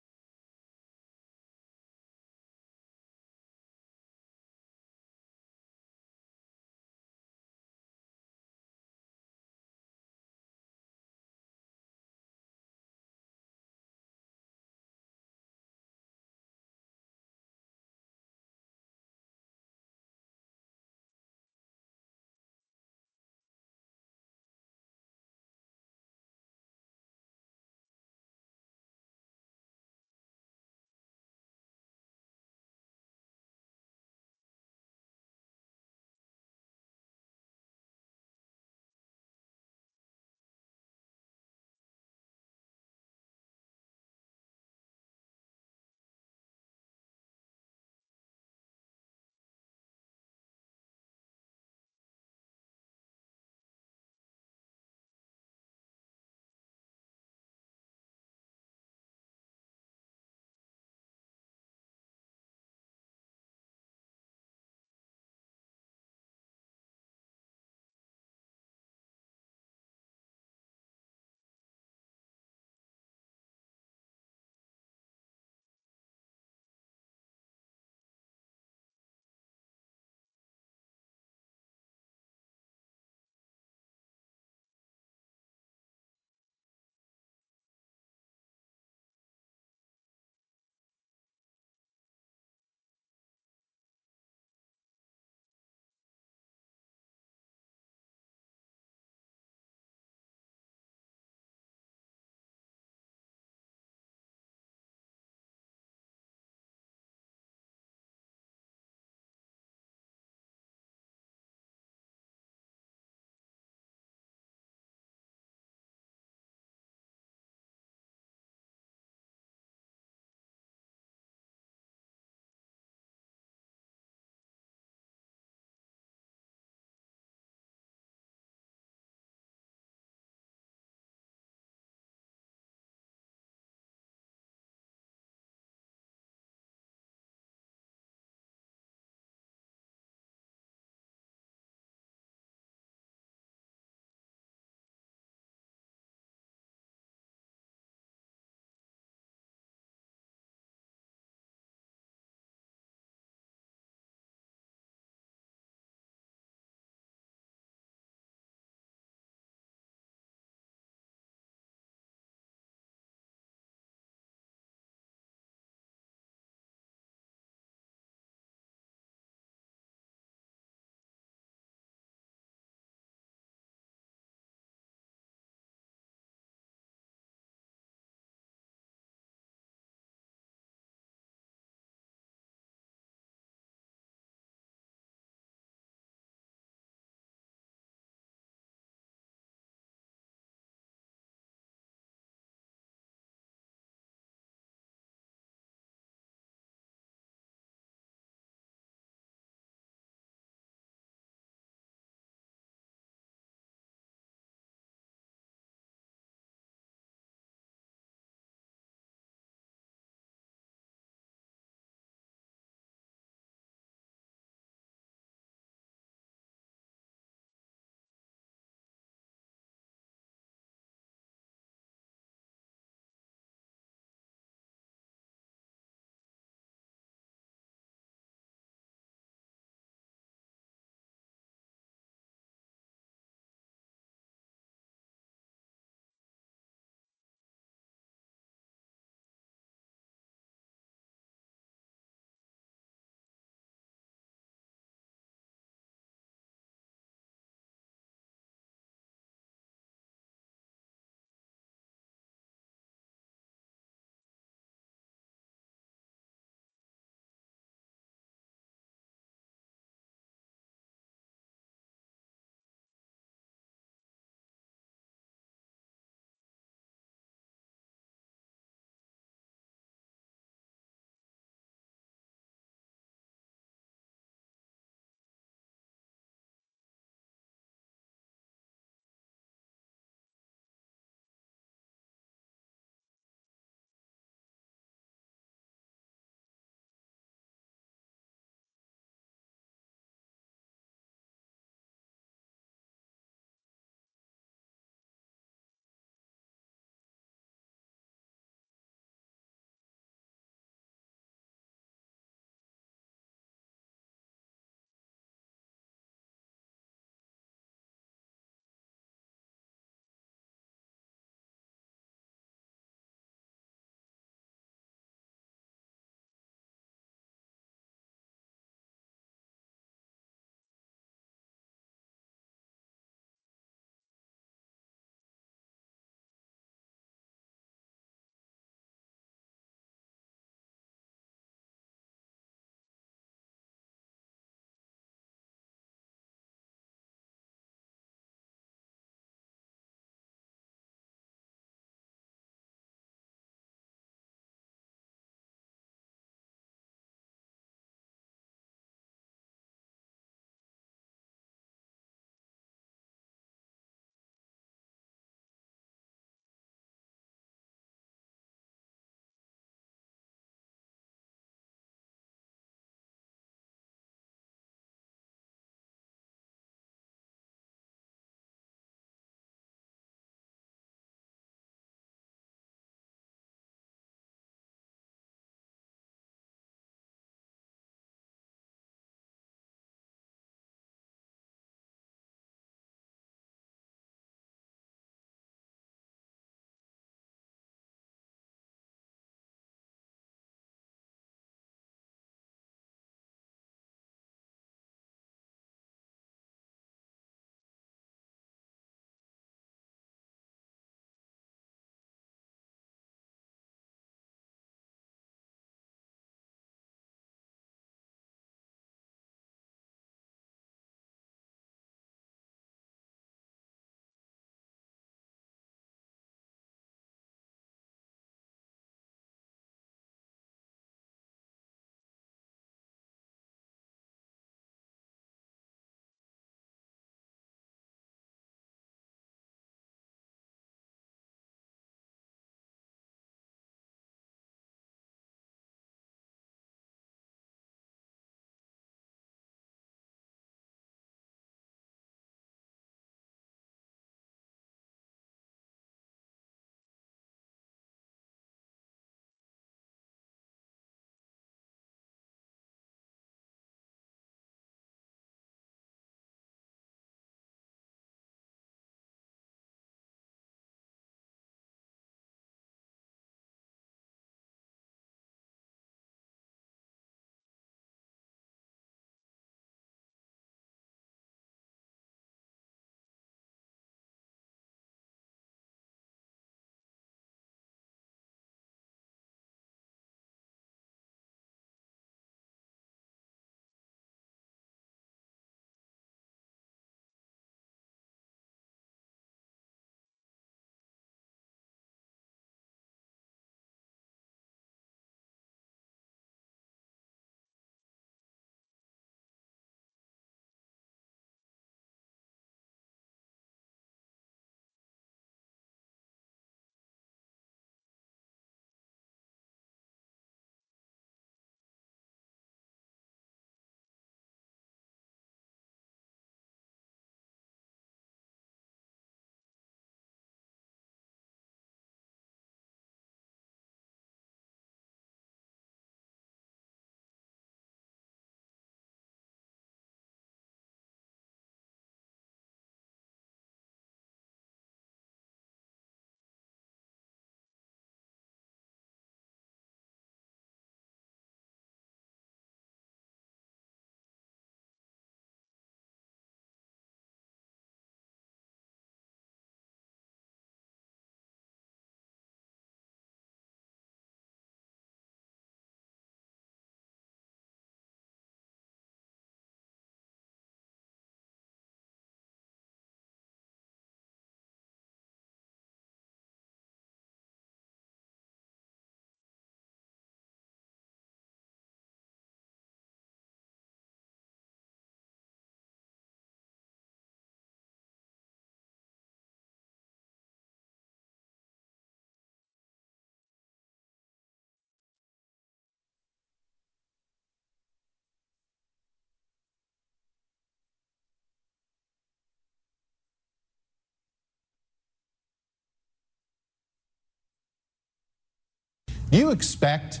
You expect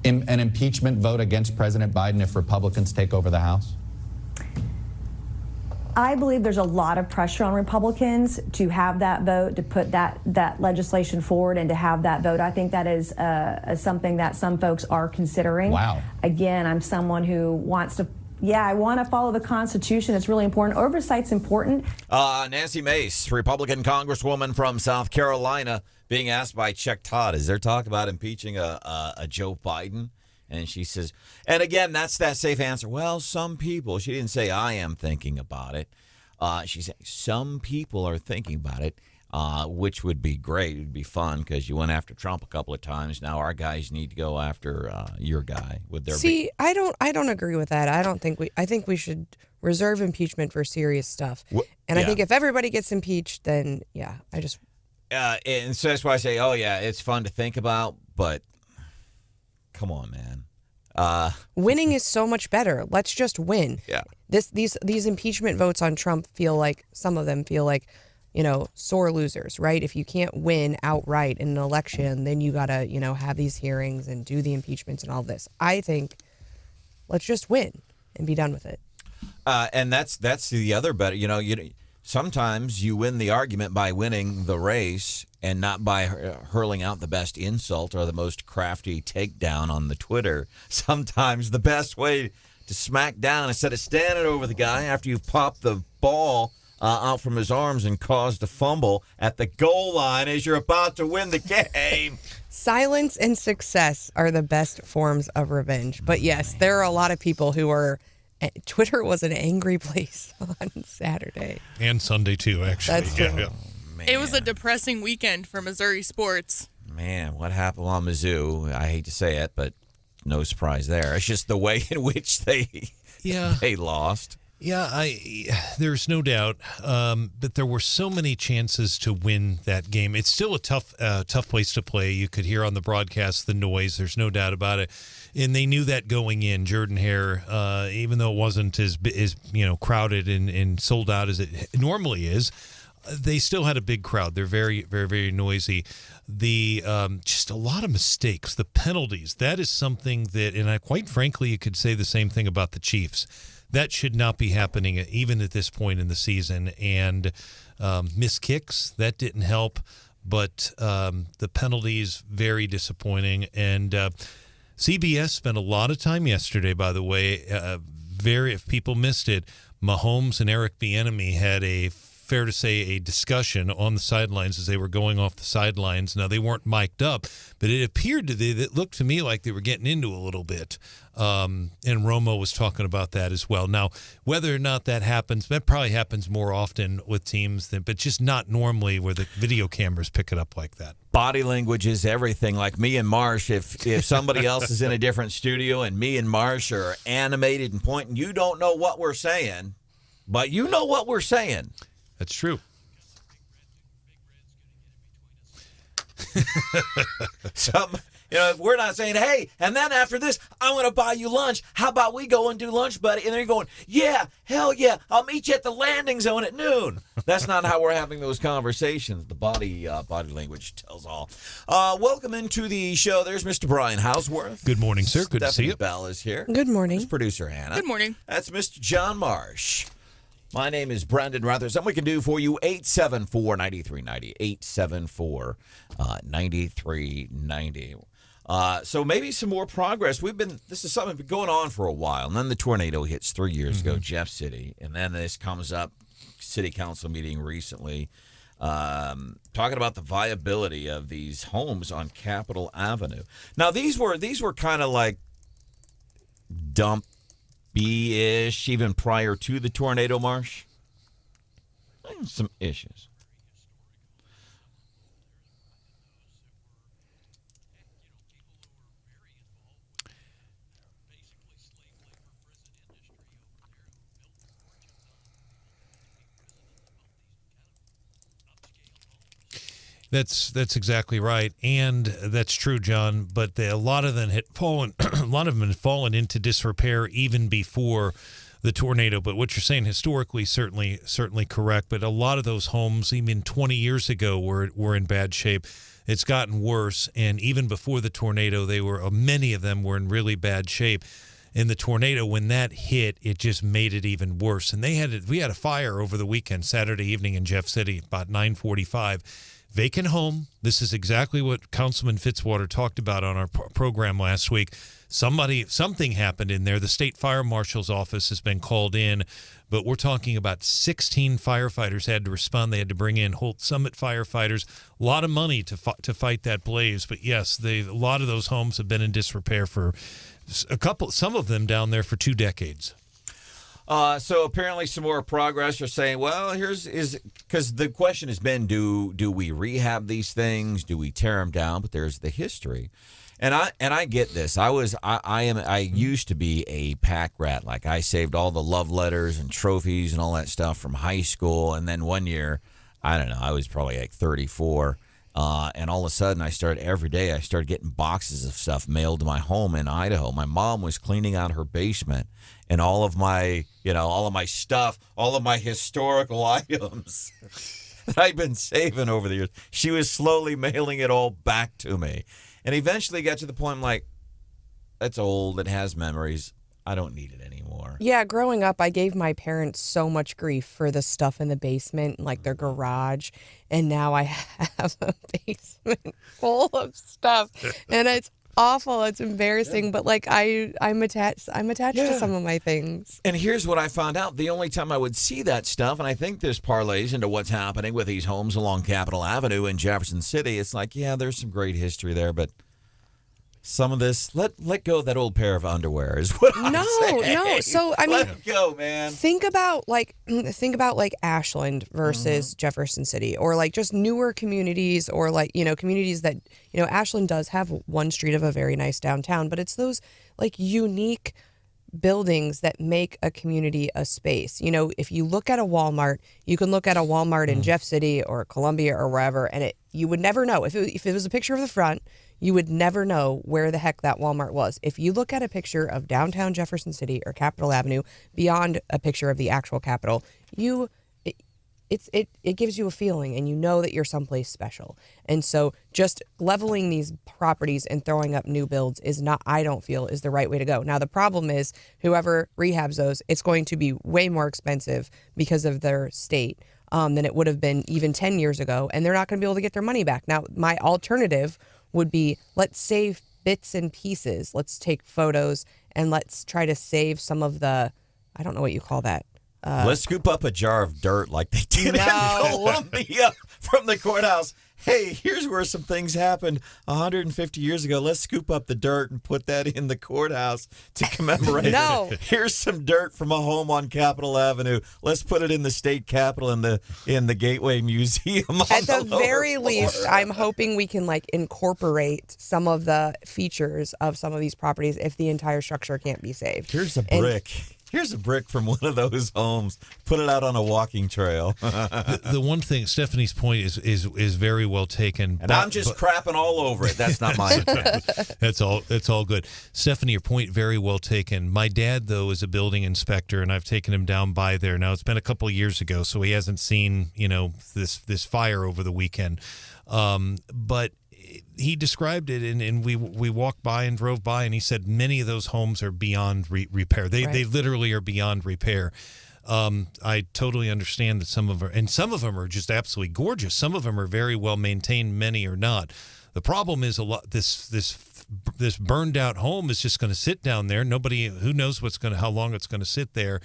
an impeachment vote against President Biden if Republicans take over the House? I believe there's a lot of pressure on Republicans to have that vote, to put that legislation forward and to have that vote. I think that is something that some folks are considering. Wow. Again, I'm someone who wants to, I want to follow the Constitution. It's really important. Oversight's important. Nancy Mace, Republican Congresswoman from South Carolina, being asked by Chuck Todd, is there talk about impeaching a Joe Biden? And she says, and again, that's that safe answer. Well, some people, she didn't say I am thinking about it. She said some people are thinking about it, which would be great. It would be fun because you went after Trump a couple of times. Now our guys need to go after your guy with their. See, I don't agree with that. I think we should reserve impeachment for serious stuff. And I think if everybody gets impeached, then and so that's why I say, it's fun to think about, but. Come on, man. Winning is so much better. Let's just win. Yeah. These impeachment votes on Trump some of them feel like, sore losers, right? If you can't win outright in an election, then you gotta, have these hearings and do the impeachments and all this. I think let's just win and be done with it. And that's the other better. Sometimes you win the argument by winning the race and not by hurling out the best insult or the most crafty takedown on the Twitter. Sometimes the best way to smack down instead of standing over the guy after you've popped the ball out from his arms and caused a fumble at the goal line as you're about to win the game. Silence and success are the best forms of revenge. But yes, there are a lot of people who are. Twitter was an angry place on Saturday. And Sunday, too, actually. That's true. It was a depressing weekend for Missouri sports. Man, what happened on Mizzou? I hate to say it, but no surprise there. It's just the way in which they lost. Yeah, there's no doubt that there were so many chances to win that game. It's still a tough place to play. You could hear on the broadcast the noise. There's no doubt about it. And they knew that going in. Jordan Hare, even though it wasn't as crowded and sold out as it normally is, they still had a big crowd. They're very, very, very noisy. The just a lot of mistakes. The penalties. That is something that, and quite frankly, you could say the same thing about the Chiefs. That should not be happening even at this point in the season. And missed kicks, that didn't help. But the penalties, very disappointing. And CBS spent a lot of time yesterday, by the way. If people missed it, Mahomes and Eric Bieniemy had fair to say, a discussion on the sidelines as they were going off the sidelines. Now, they weren't mic'd up, but it appeared it looked to me like they were getting into a little bit. And Romo was talking about that as well. Now, whether or not that happens, that probably happens more often with teams, but just not normally where the video cameras pick it up like that. Body language is everything. Like me and Marsh, if somebody else is in a different studio and me and Marsh are animated and pointing, you don't know what we're saying, but you know what we're saying. That's true. If we're not saying, hey, and then after this, I'm going to buy you lunch. How about we go and do lunch, buddy? And they're going, yeah, hell yeah, I'll meet you at the landing zone at noon. That's not how we're having those conversations. The body language tells all. Welcome into the show. There's Mr. Brian Houseworth. Good morning, sir. Good to see you. Bell is here. Good morning. There's producer Hannah. Good morning. That's Mr. John Marsh. My name is Branden Rathert. Something we can do for you, 874-9390, 874-9390. So maybe some more progress. This is something that's been going on for a while. And then the tornado hits 3 years ago, Jeff City. And then this comes up, city council meeting recently, talking about the viability of these homes on Capitol Avenue. Now, these were kind of like dump B-ish, even prior to the tornado, Marsh. Some issues. That's exactly right, and that's true, John. But a lot of them had fallen. A lot of them had fallen into disrepair even before the tornado. But what you're saying historically, certainly correct. But a lot of those homes, even 20 years ago, were in bad shape. It's gotten worse, and even before the tornado, many of them were in really bad shape. In the tornado, when that hit, it just made it even worse. And we had a fire over the weekend, Saturday evening in Jeff City, about 9:45. Vacant home. This is exactly what Councilman Fitzwater talked about on our program last week. Something happened in there. The state fire marshal's office has been called in, but we're talking about 16 firefighters had to respond. They had to bring in Holt Summit firefighters. A lot of money to fight that blaze. But yes, a lot of those homes have been in disrepair for some of them down there for 2 decades. So apparently some more progress. You're saying, well, because the question has been, do we rehab these things? Do we tear them down? But there's the history. And I get this. I used to be a pack rat. Like, I saved all the love letters and trophies and all that stuff from high school. And then one year, I don't know, I was probably like 34. And all of a sudden, every day I started getting boxes of stuff mailed to my home in Idaho. My mom was cleaning out her basement, and all of my stuff, all of my historical items that I'd been saving over the years, she was slowly mailing it all back to me. And eventually got to the point I'm like, that's old. It has memories. I don't need it anymore. Yeah, growing up, I gave my parents so much grief for the stuff in the basement, like their garage. And now I have a basement full of stuff. And it's awful. It's embarrassing. But like I'm attached to some of my things. And here's what I found out. The only time I would see that stuff, and I think this parlays into what's happening with these homes along Capitol Avenue in Jefferson City. It's like, yeah, there's some great history there, but some of this, let go of that old pair of underwear is what I'm saying. No. So I mean, let it go, man. Think about like Ashland versus Jefferson City, or like just newer communities, or like communities that Ashland does have one street of a very nice downtown, but it's those like unique buildings that make a community a space. If you look at a Walmart, you can look at a Walmart in Jeff City or Columbia or wherever, and you would never know if it was a picture of the front. You would never know where the heck that Walmart was. If you look at a picture of downtown Jefferson City or Capitol Avenue beyond a picture of the actual Capitol, it gives you a feeling, and you know that you're someplace special. And so just leveling these properties and throwing up new builds I don't feel is the right way to go. Now, the problem is whoever rehabs those, it's going to be way more expensive because of their state than it would have been even 10 years ago, and they're not going to be able to get their money back. Now, my alternative would be, let's save bits and pieces. Let's take photos and let's try to save some of the, I don't know what you call that. Let's scoop up a jar of dirt like they did in Columbia from the courthouse. Hey, here's where some things happened 150 years ago. Let's scoop up the dirt and put that in the courthouse to commemorate it. Here's some dirt from a home on Capitol Avenue. Let's put it in the state capitol in the Gateway Museum. At the very least, I'm hoping we can like incorporate some of the features of some of these properties if the entire structure can't be saved. Here's a brick. Here's a brick from one of those homes. Put it out on a walking trail. The one thing, Stephanie's point is very well taken. And I'm just crapping all over it. That's not my intent. It's all good. Stephanie, your point very well taken. My dad, though, is a building inspector, and I've taken him down by there. Now, it's been a couple of years ago, so he hasn't seen, this fire over the weekend. But he described it, and we walked by and drove by, and he said many of those homes are beyond repair. They literally are beyond repair. I totally understand that some of them are just absolutely gorgeous. Some of them are very well maintained. Many are not. The problem is this burned out home is just going to sit down there. Who knows how long it's going to sit there.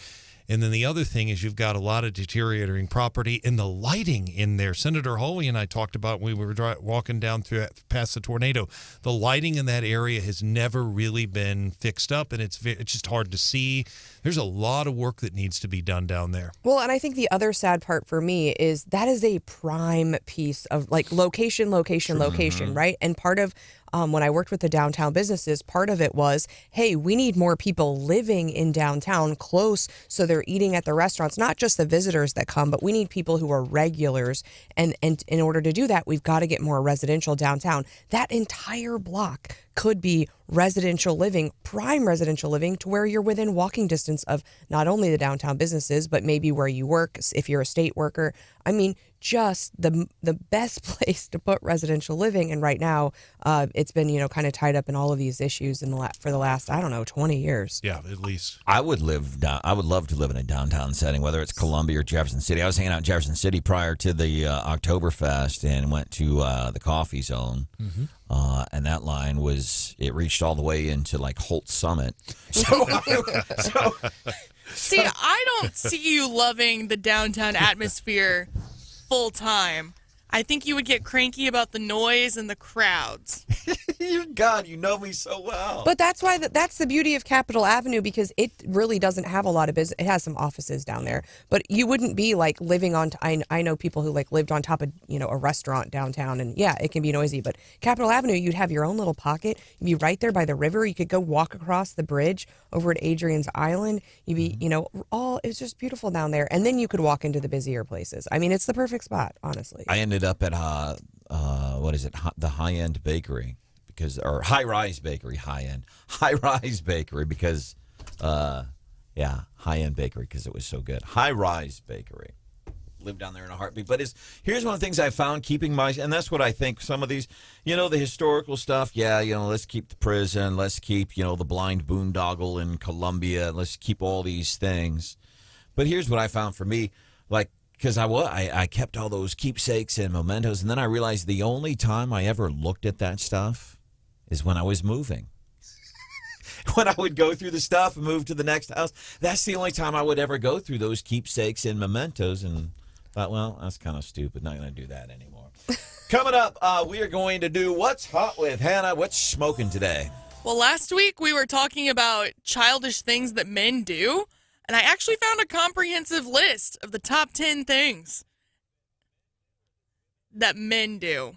And then the other thing is you've got a lot of deteriorating property, and the lighting in there. Senator Hawley and I talked about when we were walking down past the tornado. The lighting in that area has never really been fixed up, and it's just hard to see. There's a lot of work that needs to be done down there. Well, and I think the other sad part for me is that is a prime piece of like location, right? And part of when I worked with the downtown businesses, part of it was, hey, we need more people living in downtown close so they're eating at the restaurants, not just the visitors that come, but we need people who are regulars. And in order to do that, we've got to get more residential downtown. That entire block could be residential living, prime residential living, to where you're within walking distance of not only the downtown businesses, but maybe where you work if you're a state worker. I mean, just the best place to put residential living. And right now, it's been, kind of tied up in all of these issues for the last, 20 years. Yeah, at least. I would love to live in a downtown setting, whether it's Columbia or Jefferson City. I was hanging out in Jefferson City prior to the Oktoberfest and went to the Coffee Zone. And that line reached all the way into like Holt Summit. See, I don't see you loving the downtown atmosphere full time. I think you would get cranky about the noise and the crowds. God, you know me so well. But that's why that's the beauty of Capitol Avenue, because it really doesn't have a lot of business. It has some offices down there, but you wouldn't be like living on. I know people who like lived on top of a restaurant downtown, and yeah, it can be noisy. But Capitol Avenue, you'd have your own little pocket. You'd be right there by the river. You could go walk across the bridge over at Adrian's Island. You'd be it's just beautiful down there, and then you could walk into the busier places. I mean, it's the perfect spot, honestly. I ended up at the high-end bakery or high-rise bakery, high-rise bakery because high-end bakery because it was so good. High-rise bakery. Live down there in a heartbeat. But here's one of the things I found and that's what I think some of these, the historical stuff. Yeah, let's keep the prison. Let's keep, the blind boondoggle in Columbia. Let's keep all these things. But here's what I found for me, like, because I kept all those keepsakes and mementos, and then I realized the only time I ever looked at that stuff is when I was moving. When I would go through the stuff and move to the next house, that's the only time I would ever go through those keepsakes and mementos, and thought, well, that's kind of stupid. Not going to do that anymore. Coming up, we are going to do What's Hot with Hannah. What's smoking today? Well, last week we were talking about childish things that men do. And I actually found a comprehensive list of the top 10 things that men do.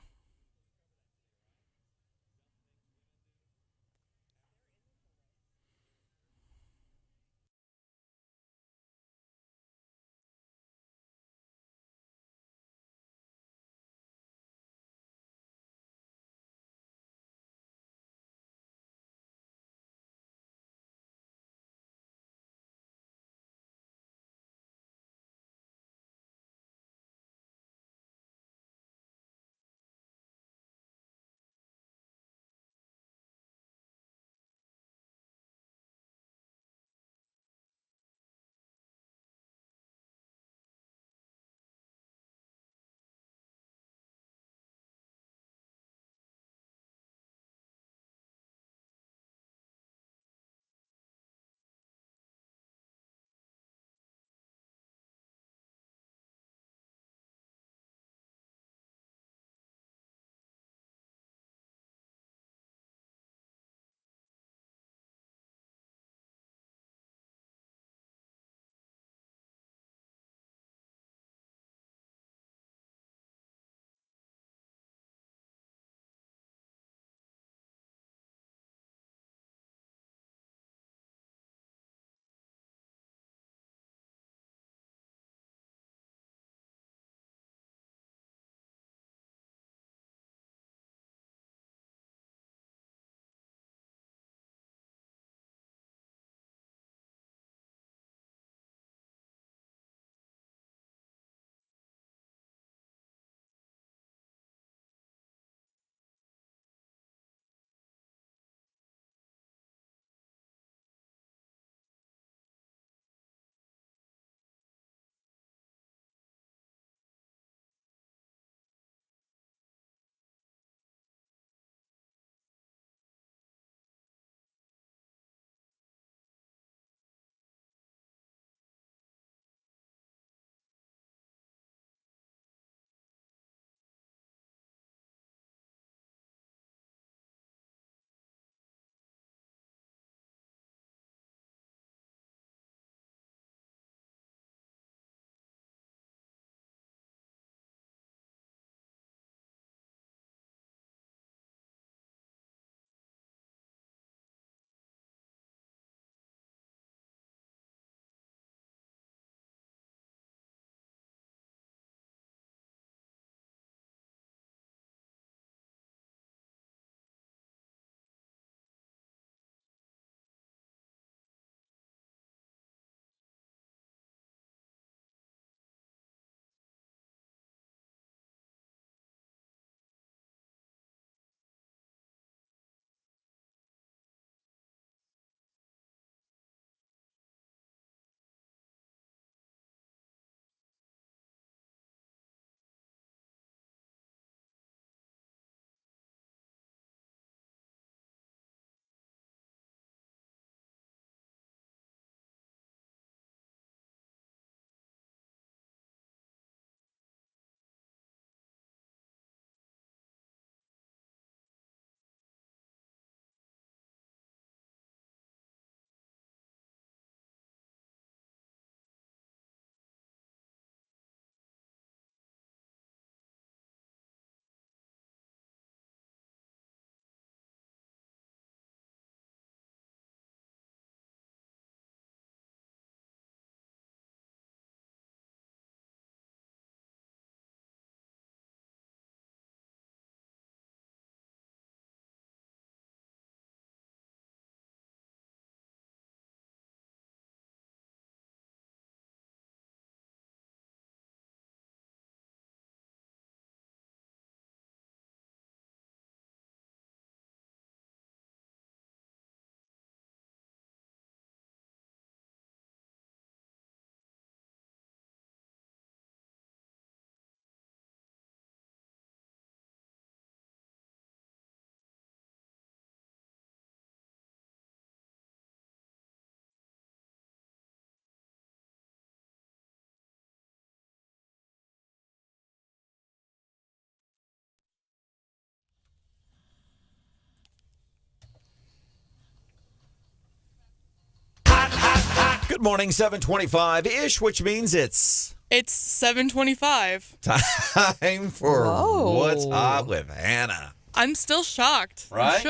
Good morning, 7:25-ish, which means it's 7:25. time for Whoa. What's Hot with Hannah. I'm still shocked. Right?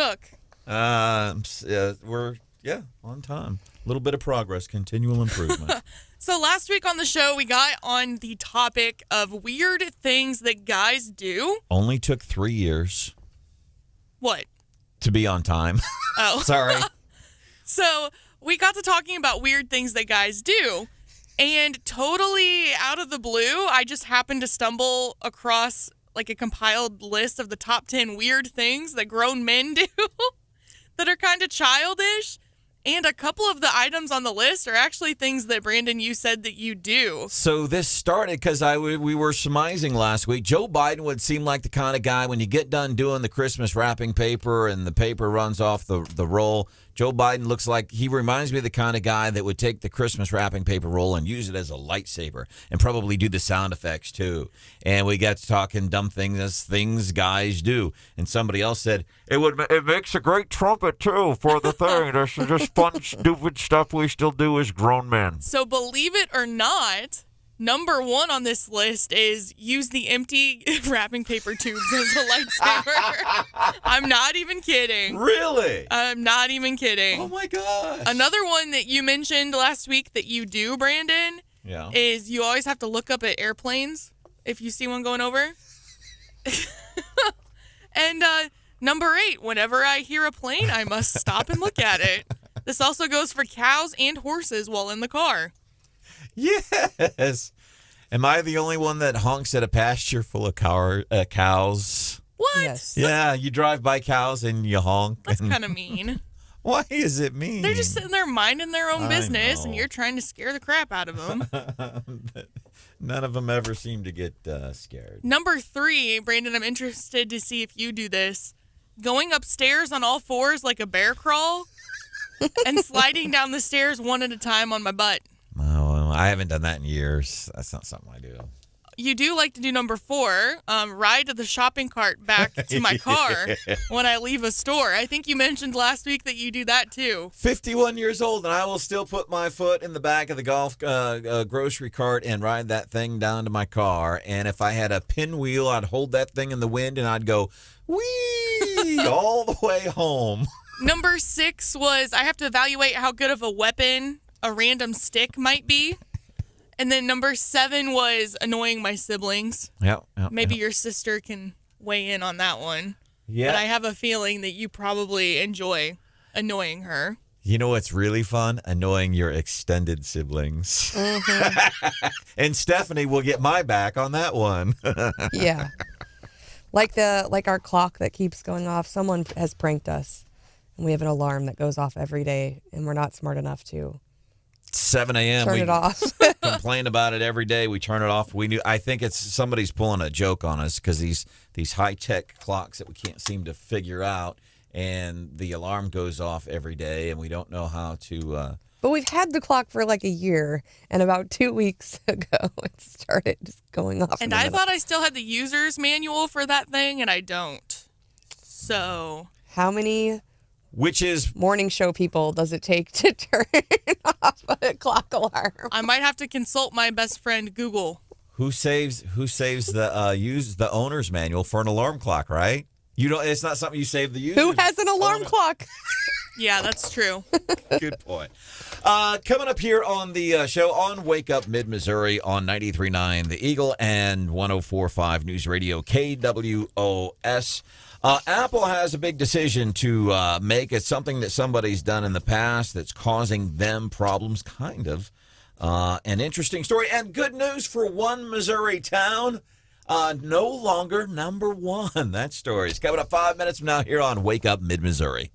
I'm shook. We're on time. A little bit of progress, continual improvement. So last week on the show, we got on the topic of weird things that guys do. Only took 3 years What? to be on time. Oh. Sorry. So we got to talking about weird things that guys do. And totally out of the blue, I just happened to stumble across like a compiled list of the top 10 weird things that grown men do that are kind of childish. And a couple of the items on the list are actually things that, Branden, you said that you do. So this started because we were surmising last week. Joe Biden would seem like the kind of guy, when you get done doing the Christmas wrapping paper and the paper runs off the roll, Joe Biden looks like, he reminds me of the kind of guy that would take the Christmas wrapping paper roll and use it as a lightsaber and probably do the sound effects too. And we got to talking dumb things as things guys do. And somebody else said, it makes a great trumpet too for the thing. There's just fun, stupid stuff we still do as grown men. So believe it or not, number one on this list is use the empty wrapping paper tubes as a lightsaber. I'm not even kidding. Really? I'm not even kidding. Oh my gosh. Another one that you mentioned last week that you do, Branden, is you always have to look up at airplanes if you see one going over. And number 8, whenever I hear a plane, I must stop and look at it. This also goes for cows and horses while in the car. Yes. Am I the only one that honks at a pasture full of cows? What? Yes. Yeah, you drive by cows and you honk. That's kind of mean. Why is it mean? They're just sitting there minding their own business, and know. you're trying to scare the crap out of them. None of them ever seem to get scared. Number 3, Branden, I'm interested to see if you do this. Going upstairs on all fours like a bear crawl and sliding down the stairs one at a time on my butt. Oh, I haven't done that in years. That's not something I do. You do like to do number 4, ride the shopping cart back to my car when I leave a store. I think you mentioned last week that you do that too. 51 years old, and I will still put my foot in the back of the grocery cart and ride that thing down to my car. And if I had a pinwheel, I'd hold that thing in the wind and I'd go, whee, all the way home. Number 6 was I have to evaluate how good of a weapon a random stick might be. And then number 7 was annoying my siblings. Yeah. Maybe your sister can weigh in on that one. Yeah. But I have a feeling that you probably enjoy annoying her. You know what's really fun? Annoying your extended siblings. Mm-hmm. And Stephanie will get my back on that one. Yeah. Like our clock that keeps going off. Someone has pranked us. And we have an alarm that goes off every day, and we're not smart enough to 7 a.m. turn it off. Complain about it every day. We turn it off. I think it's somebody's pulling a joke on us because these high-tech clocks that we can't seem to figure out, and the alarm goes off every day, and we don't know how to... But we've had the clock for like a year, and about 2 weeks ago, it started just going off. And I thought I still had the user's manual for that thing, and I don't. So... How many... Which is morning show people does it take to turn off a clock alarm? I might have to consult my best friend Google. Who saves the owner's manual for an alarm clock, right? You don't. It's not something you save the user. Who has an alarm clock? Yeah, that's true. Good point. Coming up here on the show on Wake Up Mid-Missouri on 93.9 The Eagle and 104.5 News Radio KWOS. Apple has a big decision to make. It's something that somebody's done in the past that's causing them problems, kind of. An interesting story. And good news for one Missouri town. No longer number 1. That story is coming up 5 minutes from now here on Wake Up Mid-Missouri.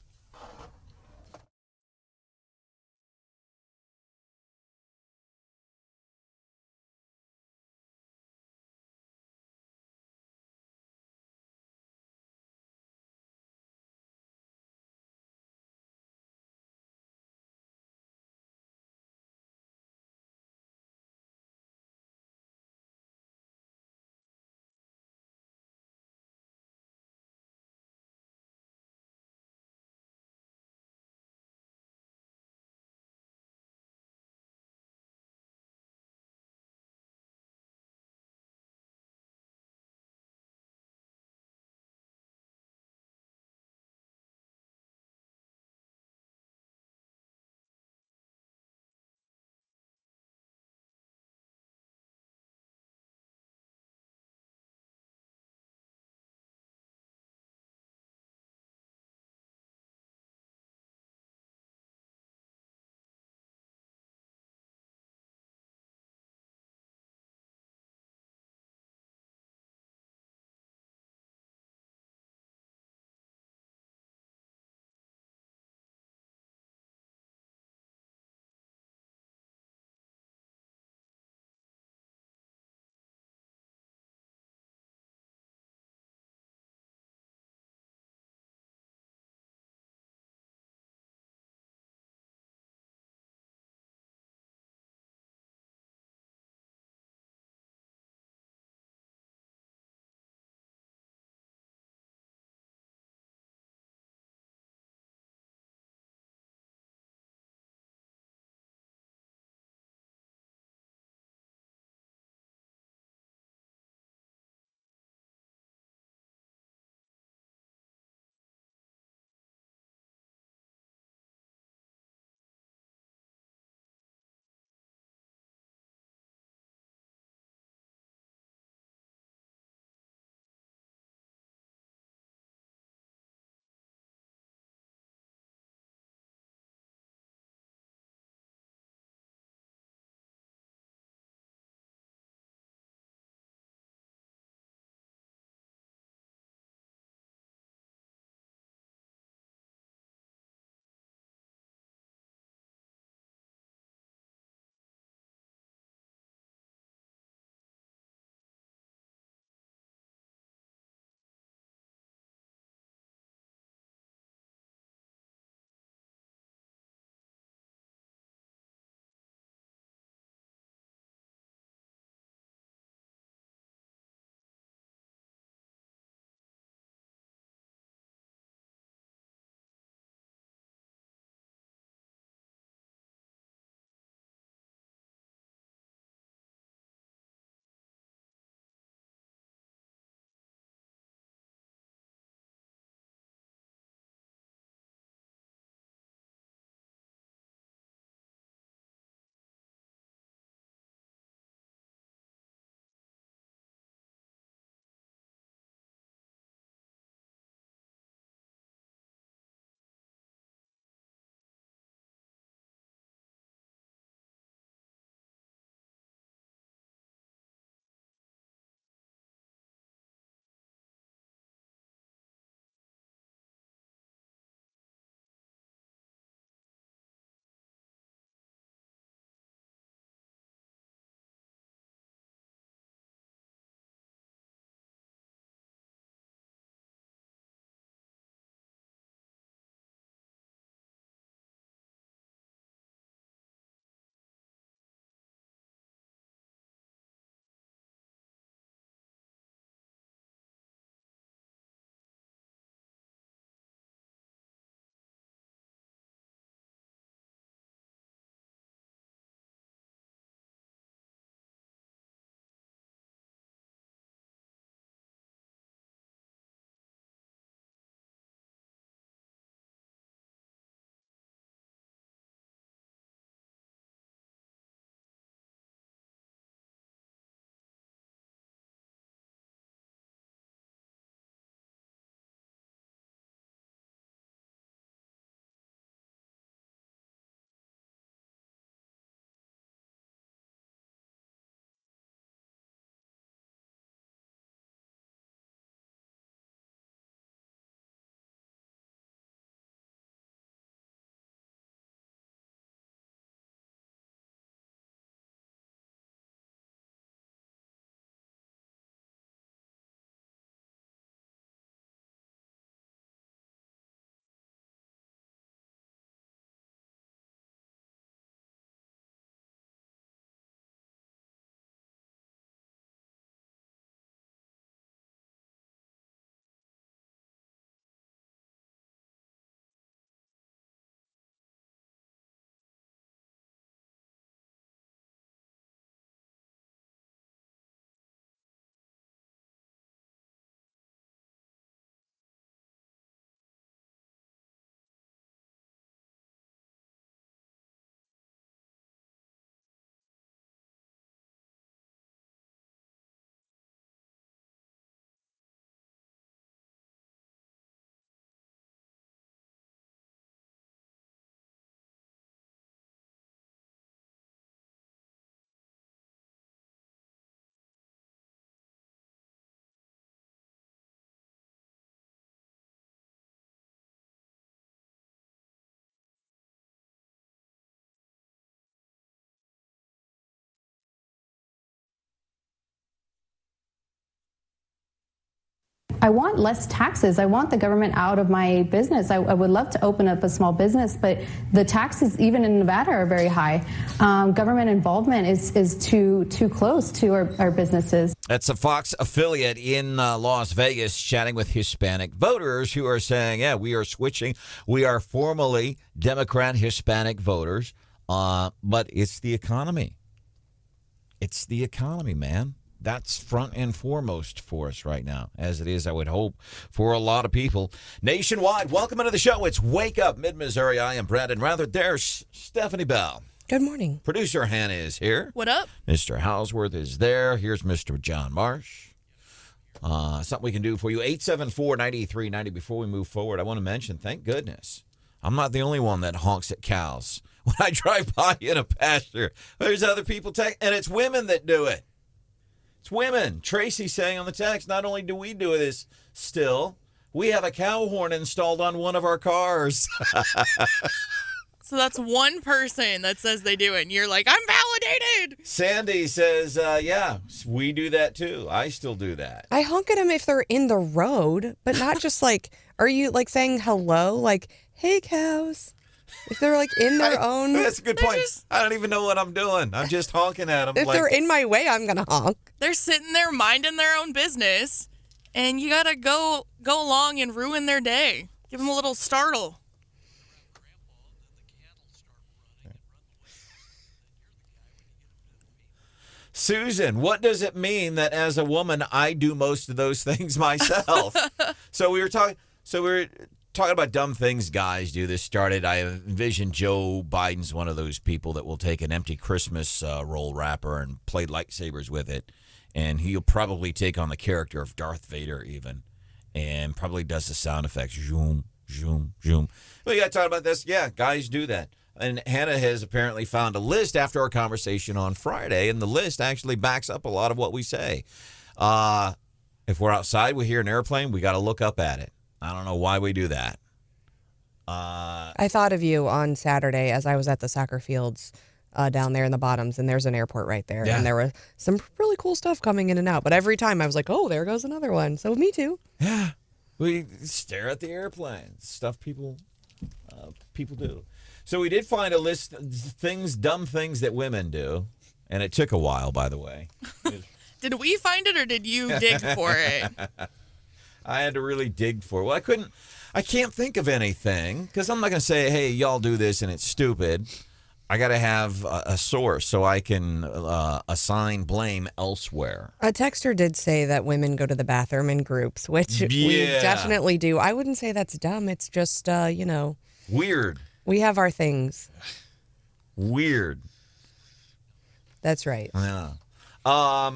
I want less taxes. I want the government out of my business. I would love to open up a small business, but the taxes, even in Nevada, are very high. Government involvement is too close to our businesses. That's a Fox affiliate in Las Vegas chatting with Hispanic voters who are saying, yeah, we are switching. We are formally Democrat Hispanic voters, but it's the economy. It's the economy, man. That's front and foremost for us right now, as it is, I would hope, for a lot of people. Nationwide, welcome into the show. It's Wake Up Mid-Missouri. I am Branden Rathert. There's Stephanie Bell. Good morning. Producer Hannah is here. What up? Mr. Houseworth is there. Here's Mr. John Marsh. Something we can do for you. 874-9390. Before we move forward, I want to mention, thank goodness, I'm not the only one that honks at cows when I drive by in a pasture. There's other people, and it's women that do it. It's women. Tracy saying on the text, not only do we do this still, we have a cow horn installed on one of our cars. So that's one person that says they do it, and you're like, I'm validated. Sandy says, yeah, we do that too. I still do that. I honk at them if they're in the road, but not just like, are you like saying hello? Like, hey, cows. If they're like in their own. That's a good point. I don't even know what I'm doing. I'm just honking at them. If they're in my way, I'm going to honk. They're sitting there minding their own business, and you got to go along and ruin their day. Give them a little startle. Susan, what does it mean that as a woman, I do most of those things myself? So we were talking about dumb things guys do. This started, I envision Joe Biden's one of those people that will take an empty Christmas roll wrapper and play lightsabers with it. And he'll probably take on the character of Darth Vader even. And probably does the sound effects. Zoom, zoom, zoom. Well, you got to talk about this. Yeah, guys do that. And Hannah has apparently found a list after our conversation on Friday. And the list actually backs up a lot of what we say. If we're outside, we hear an airplane, we got to look up at it. I don't know why we do that. I thought of you on Saturday as I was at the soccer fields down there in the bottoms, and there's an airport right there. Yeah. And there was some really cool stuff coming in and out. But every time I was like, oh, there goes another one. So me too. Yeah. We stare at the airplane. Stuff people do. So we did find a list of things, dumb things that women do. And it took a while, by the way. Did we find it or did you dig for it? I had to really dig for it. Well, I can't think of anything because I'm not going to say, hey, y'all do this and it's stupid. I got to have a source so I can assign blame elsewhere. A texter did say that women go to the bathroom in groups, which we definitely do. I wouldn't say that's dumb. It's just, weird. We have our things. Weird. That's right. Yeah.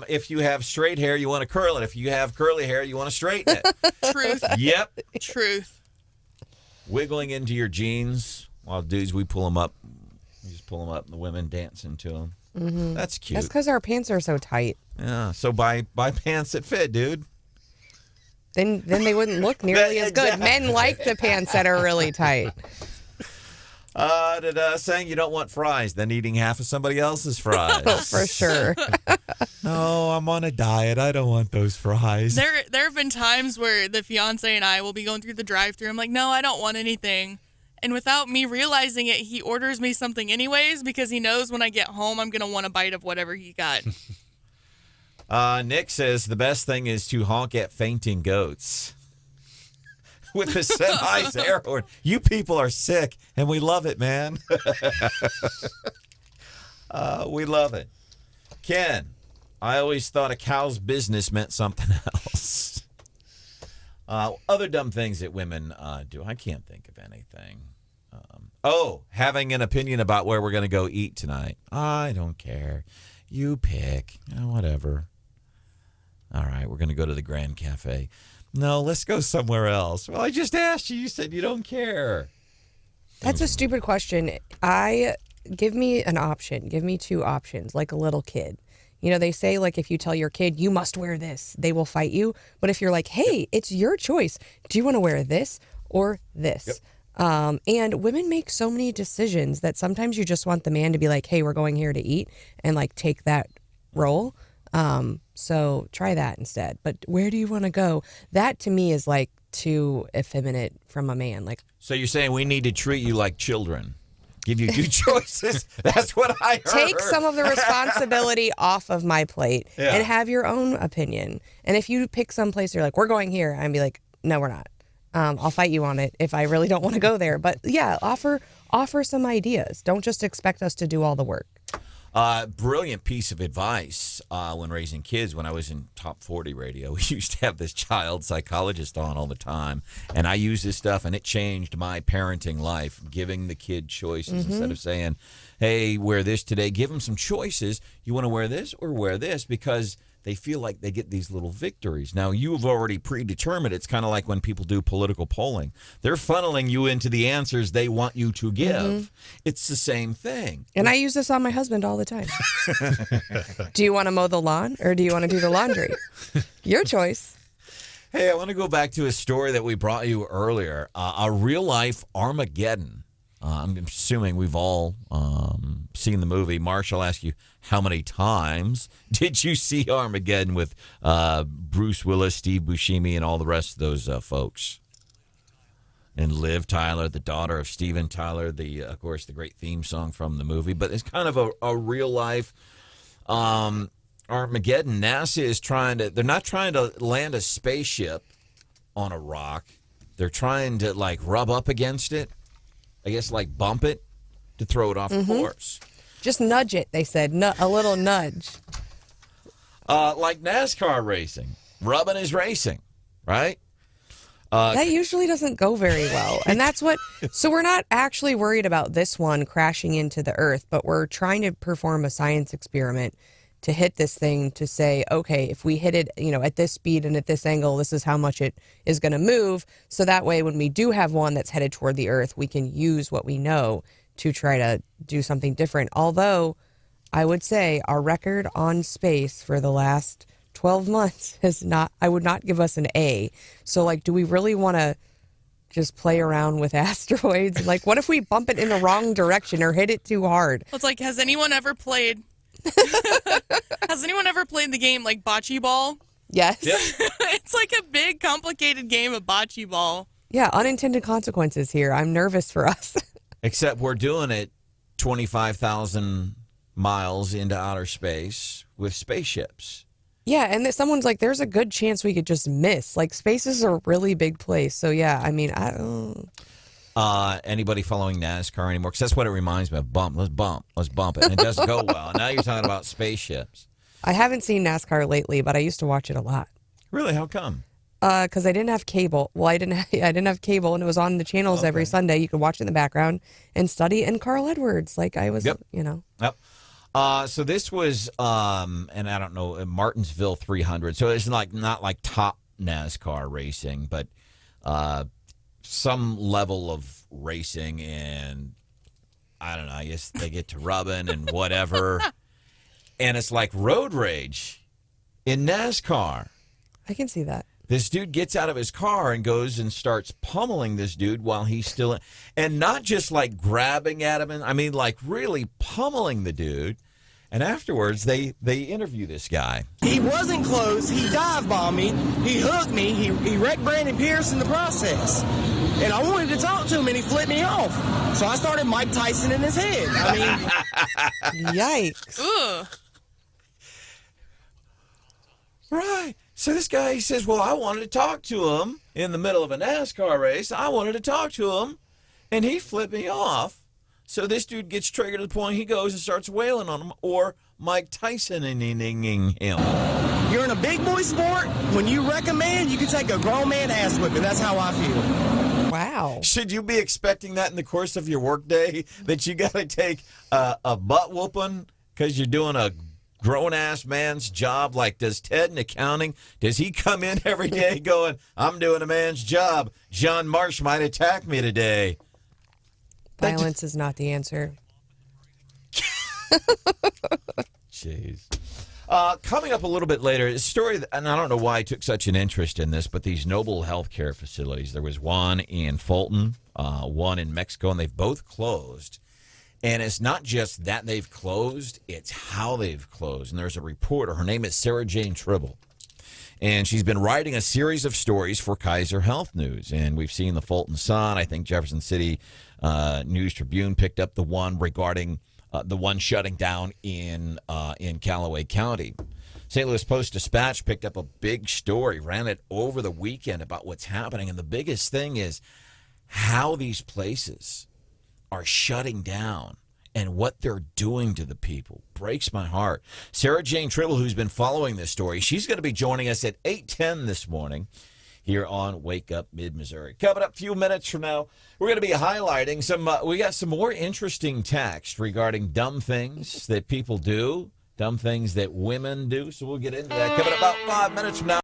If you have straight hair, you want to curl it. If you have curly hair, you want to straighten it. Truth. Yep. Truth. Wiggling into your jeans. While dudes, we pull them up. We just pull them up and the women dancing to them. Mm-hmm. That's cute. That's because our pants are so tight. Yeah. So buy pants that fit, dude. Then they wouldn't look nearly as good. Men like the pants that are really tight. Saying you don't want fries, then eating half of somebody else's fries. Oh, for sure. No, I'm on a diet. I don't want those fries. There have been times where the fiance and I will be going through the drive-thru. I'm like, no, I don't want anything. And without me realizing it, he orders me something anyways because he knows when I get home I'm going to want a bite of whatever he got. Nick says the best thing is to honk at fainting goats. With the semi's air horn. You people are sick, and we love it, man. We love it. Ken, I always thought a cow's business meant something else. Other dumb things that women do. I can't think of anything. Having an opinion about where we're going to go eat tonight. I don't care. You pick. Whatever. All right, we're going to go to the Grand Cafe. No, let's go somewhere else. Well, I just asked you. You said you don't care. That's a stupid question. Give me an option. Give me two options, like a little kid. You know, they say, like, if you tell your kid, you must wear this, they will fight you. But if you're like, hey, it's your choice. Do you want to wear this or this? Yep. And women make so many decisions that sometimes you just want the man to be like, hey, we're going here to eat and, like, take that role. So try that instead. But where do you want to go? That to me is like too effeminate from a man. Like, so you're saying we need to treat you like children, give you two choices. That's what I heard. take some of the responsibility off of my plate Yeah. and have your own opinion. And if you pick some place, you're like, we're going here, I'd be like, no, we're not. I'll fight you on it if I really don't want to go there. But yeah, offer some ideas. Don't just expect us to do all the work. Brilliant piece of advice when raising kids. When I was in Top 40 radio, we used to have this child psychologist on all the time, and I used this stuff, and it changed my parenting life, giving the kid choices instead of saying, hey, wear this today. Give them some choices. You want to wear this or wear this, because they feel like they get these little victories. Now, you've already predetermined. It's kind of like when people do political polling. They're funneling you into the answers they want you to give. It's the same thing. And I use this on my husband all the time. Do you want to mow the lawn or do you want to do the laundry? Your choice. Hey, I want to go back to a story that we brought you earlier, a real-life Armageddon. I'm assuming we've all seen the movie. Marsh, I'll ask you, how many times did you see Armageddon with Bruce Willis, Steve Buscemi, and all the rest of those folks? And Liv Tyler, the daughter of Steven Tyler, of course, the great theme song from the movie. But it's kind of a real-life Armageddon. NASA is they're not trying to land a spaceship on a rock. They're trying to, like, rub up against it. I guess, like, bump it to throw it off course. Just nudge it, they said. A little nudge. Like NASCAR racing. Rubbing is racing, right? That usually doesn't go very well. And that's what... So we're not actually worried about this one crashing into the Earth, but we're trying to perform a science experiment to hit this thing to say, okay, if we hit it, at this speed and at this angle, this is how much it is going to move. So that way, when we do have one that's headed toward the Earth, we can use what we know to try to do something different. Although I would say our record on space for the last 12 months I would not give us an A. So, like, do we really want to just play around with asteroids? Like, what if we bump it in the wrong direction or hit it too hard? It's like, has anyone ever played the game like bocce ball? Yes. Yep. It's like a big, complicated game of bocce ball. Yeah, unintended consequences here. I'm nervous for us. Except we're doing it 25,000 miles into outer space with spaceships. Yeah, and someone's like, there's a good chance we could just miss. Like, space is a really big place. So, yeah, I mean, I don't... Anybody following NASCAR anymore? Because that's what it reminds me of. Let's bump it. And it doesn't go well. Now you're talking about spaceships. I haven't seen NASCAR lately, but I used to watch it a lot. Really? How come? Because I didn't have cable. Well, I didn't have cable, and it was on the channels every Sunday. You could watch it in the background and study. And Carl Edwards, like I was, Yep. So this was, and I don't know, Martinsville 300. So it's not like top NASCAR racing, but some level of racing, and I don't know, I guess they get to rubbing and whatever. And it's like road rage in NASCAR. I can see that. This dude gets out of his car and goes and starts pummeling this dude while he's still in, and not just like grabbing at him, I mean like really pummeling the dude. And afterwards, they interview this guy. He wasn't close. He dive bombed me. He hooked me. He wrecked Brandon Pierce in the process. And I wanted to talk to him, and he flipped me off. So I started Mike Tyson in his head. I mean, yikes. Ugh. Right. So this guy, he says, well, I wanted to talk to him in the middle of a NASCAR race. I wanted to talk to him, and he flipped me off. So this dude gets triggered to the point he goes and starts wailing on him, or Mike Tyson-ing him. You're in a big boy sport. When you wreck a man, you can take a grown man ass whipping. That's how I feel. Wow. Should you be expecting that in the course of your workday, that you got to take a butt whooping because you're doing a grown-ass man's job? Like, does Ted in accounting, does he come in every day going, I'm doing a man's job. John Marsh might attack me today. Violence is not the answer. Jeez. Coming up a little bit later, a story, and I don't know why I took such an interest in this, but these Noble healthcare facilities. There was one in Fulton, one in Mexico, and they've both closed. And it's not just that they've closed, it's how they've closed. And there's a reporter. Her name is Jane Tribble. And she's been writing a series of stories for Kaiser Health News. And we've seen the Fulton Sun. I think Jefferson City News Tribune picked up the one regarding the one shutting down in Callaway County. St. Louis Post-Dispatch picked up a big story, ran it over the weekend about what's happening. And the biggest thing is how these places are shutting down and what they're doing to the people. Breaks my heart. Jane Tribble, who's been following this story, she's going to be joining us at 8:10 this morning here on Wake Up Mid-Missouri. Coming up a few minutes from now, we're going to be highlighting we got some more interesting text regarding dumb things that people do, dumb things that women do. So we'll get into that coming up about 5 minutes from now.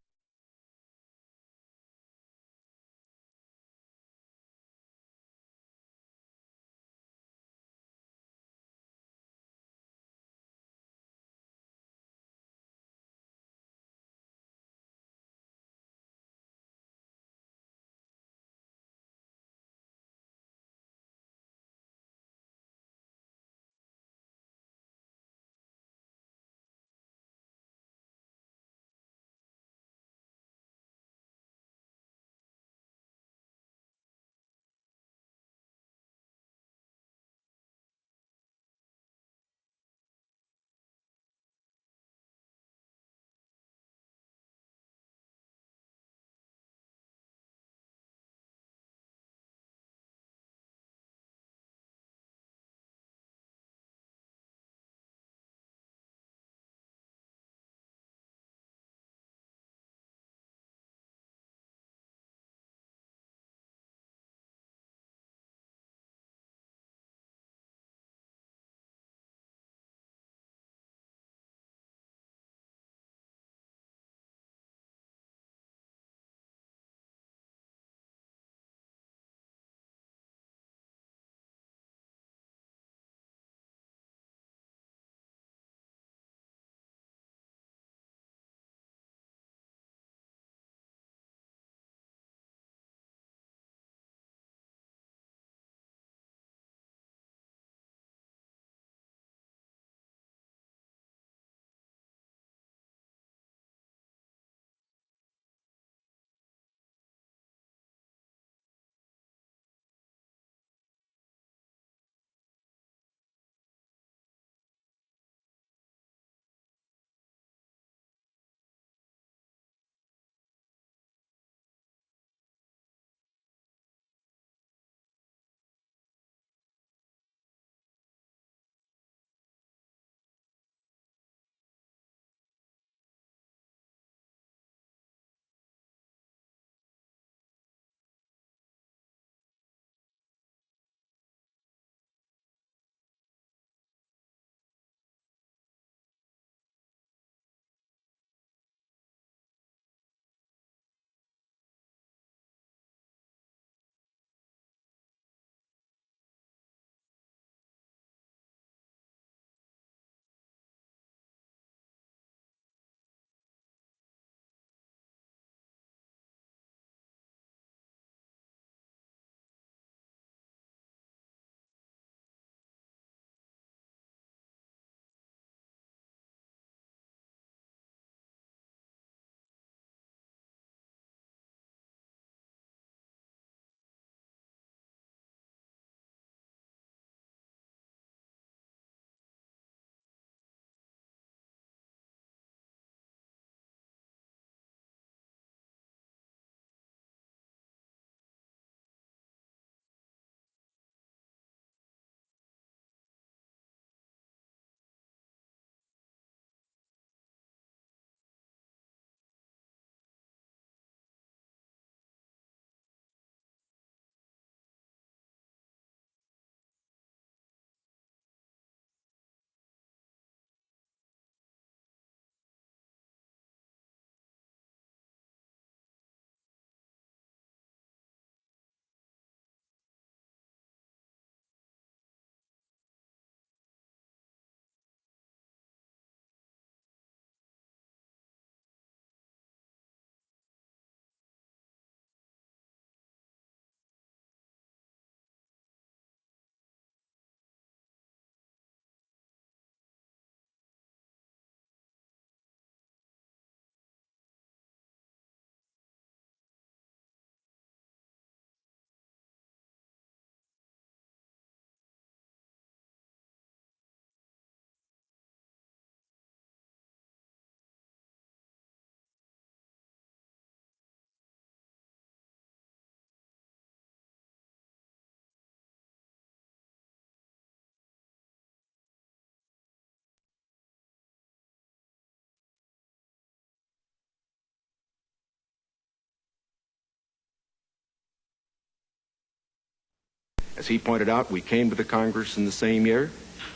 As he pointed out, we came to the Congress in the same year.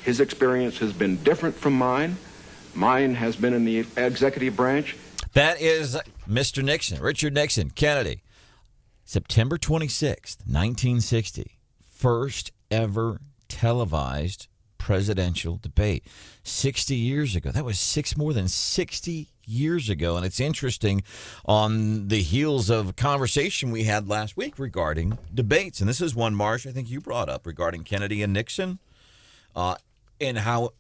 His experience has been different from mine. Mine has been in the executive branch. That is Mr. Nixon, Richard Nixon, Kennedy. September 26th, 1960, first ever televised presidential debate. 60 years ago. That was more than 60 years ago. And it's interesting on the heels of a conversation we had last week regarding debates. And this is one, Marsh, I think you brought up regarding Kennedy and Nixon and how...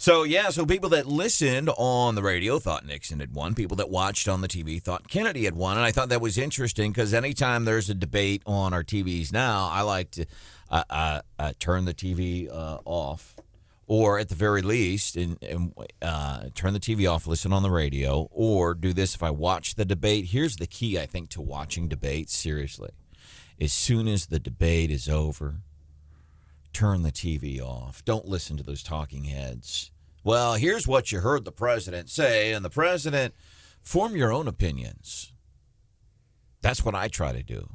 So people that listened on the radio thought Nixon had won. People that watched on the TV thought Kennedy had won. And I thought that was interesting because anytime there's a debate on our TVs now, I like to turn the TV off, or at the very least, and turn the TV off, listen on the radio, or do this if I watch the debate. Here's the key, I think, to watching debates, seriously. As soon as the debate is over, turn the TV off. Don't listen to those talking heads. Well, here's what you heard the president say, and the president, form your own opinions. That's what I try to do,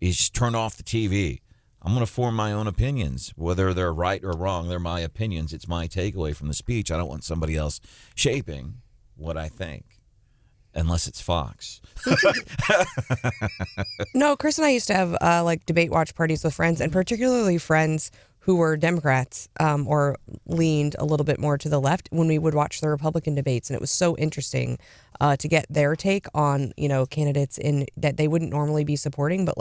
is turn off the TV. I'm going to form my own opinions, whether they're right or wrong. They're my opinions. It's my takeaway from the speech. I don't want somebody else shaping what I think, unless it's Fox. No, Chris and I used to have like debate watch parties with friends, and particularly friends who were Democrats or leaned a little bit more to the left when we would watch the Republican debates. And it was so interesting to get their take on, candidates that they wouldn't normally be supporting. But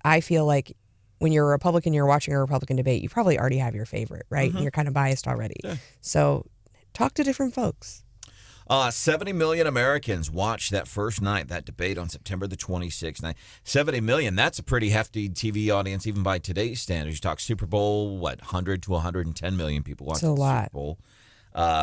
I feel like when you're a Republican, you're watching a Republican debate, you probably already have your favorite, right? And you're kind of biased already. Yeah. So talk to different folks. 70 million Americans watched that first night, that debate on September the 26th. 70 million, that's a pretty hefty TV audience, even by today's standards. You talk Super Bowl, 100 to 110 million people watch the Super Bowl.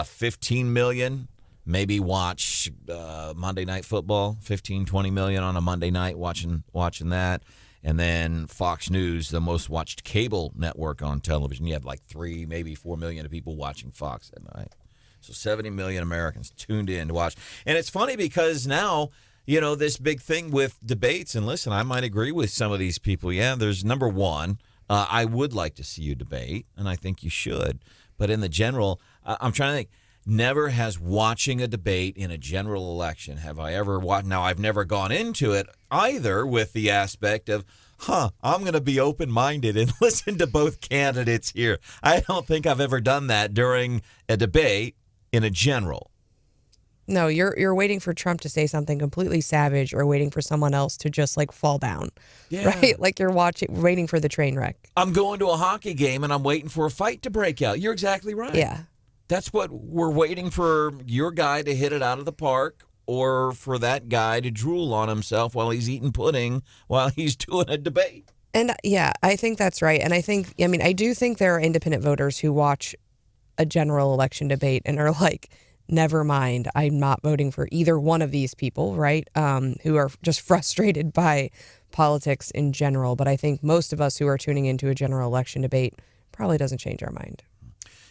15 million maybe watch Monday Night Football, 15, 20 million on a Monday night watching that. And then Fox News, the most watched cable network on television. You have 3, maybe 4 million of people watching Fox at night. So 70 million Americans tuned in to watch. And it's funny because now, this big thing with debates, and listen, I might agree with some of these people. Yeah, there's number one, I would like to see you debate, and I think you should. But in the general, I'm trying to think, never has watching a debate in a general election have I ever watched. Now, I've never gone into it either with the aspect of, I'm going to be open-minded and listen to both candidates here. I don't think I've ever done that during a debate in a general. No, you're waiting for Trump to say something completely savage or waiting for someone else to just fall down. Yeah. Right? Like you're waiting for the train wreck. I'm going to a hockey game and I'm waiting for a fight to break out. You're exactly right. Yeah. That's what we're waiting for, your guy to hit it out of the park or for that guy to drool on himself while he's eating pudding while he's doing a debate. And yeah, I think that's right. And I do think there are independent voters who watch a general election debate and are like, never mind, I'm not voting for either one of these people, right? Who are just frustrated by politics in general. But I think most of us who are tuning into a general election debate probably doesn't change our mind.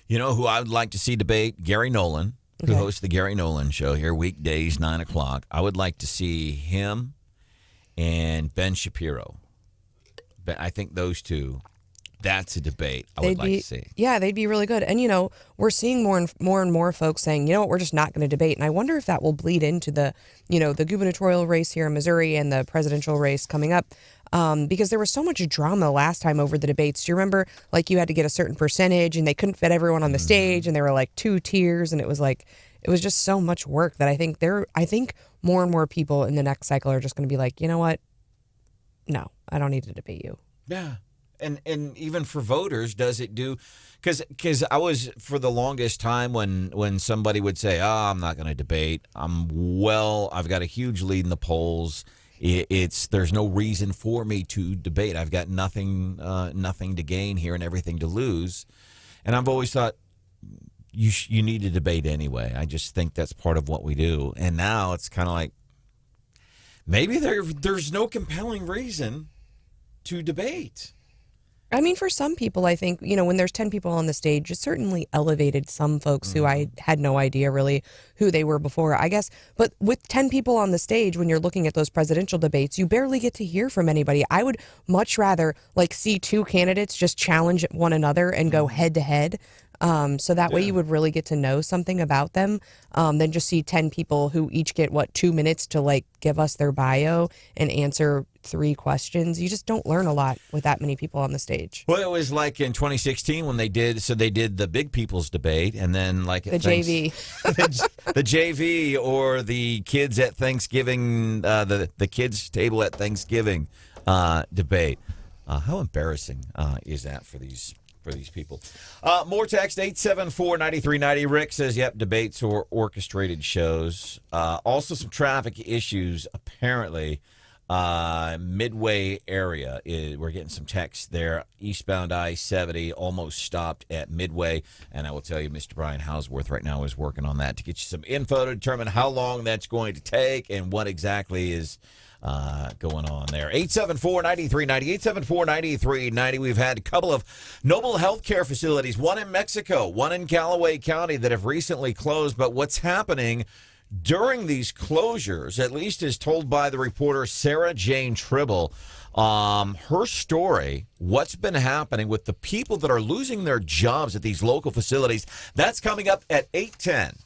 You know who I would like to see debate? Gary Nolan, who hosts the Gary Nolan Show here, weekdays, 9 o'clock. I would like to see him and Ben Shapiro. I think those two, that's a debate I would like to see. Yeah, they'd be really good. And, we're seeing more and more folks saying, we're just not going to debate. And I wonder if that will bleed into the gubernatorial race here in Missouri and the presidential race coming up. Because there was so much drama last time over the debates. Do you remember, you had to get a certain percentage and they couldn't fit everyone on the stage and there were 2 tiers and it was just so much work that I think more and more people in the next cycle are just going to be like, you know what? No, I don't need to debate you. Yeah. And even for voters, does it do? Because I was, for the longest time, when somebody would say, I'm not going to debate. I've got a huge lead in the polls. There's no reason for me to debate. I've got nothing to gain here and everything to lose. And I've always thought you need to debate anyway. I just think that's part of what we do. And now it's kind of like maybe there's no compelling reason to debate. I mean, for some people, I think, when there's 10 people on the stage, it certainly elevated some folks who I had no idea really who they were before, I guess. But with 10 people on the stage, when you're looking at those presidential debates, you barely get to hear from anybody. I would much rather see two candidates just challenge one another and go head to head. So that way you would really get to know something about them than just see 10 people who each get, 2 minutes to give us their bio and answer 3 questions. You just don't learn a lot with that many people on the stage. Well, it was like in 2016 when they did the big people's debate, and then the JV. the JV or the kids at Thanksgiving, the kids table at Thanksgiving debate. How embarrassing is that for these people? More text, 874-9390. Rick says, yep, debates or orchestrated shows. Also some traffic issues, apparently. Midway area. We're getting some text there. Eastbound I-70 almost stopped at Midway. And I will tell you, Mr. Brian Hausworth right now is working on that to get you some info to determine how long that's going to take and what exactly is going on there. 874-9390, 874-9390. We've had a couple of Noble healthcare facilities, one in Mexico, one in Callaway County, that have recently closed. But what's happening during these closures, at least as told by the reporter Sarah Jane Tribble, her story, what's been happening with the people that are losing their jobs at these local facilities, that's coming up at 8:10.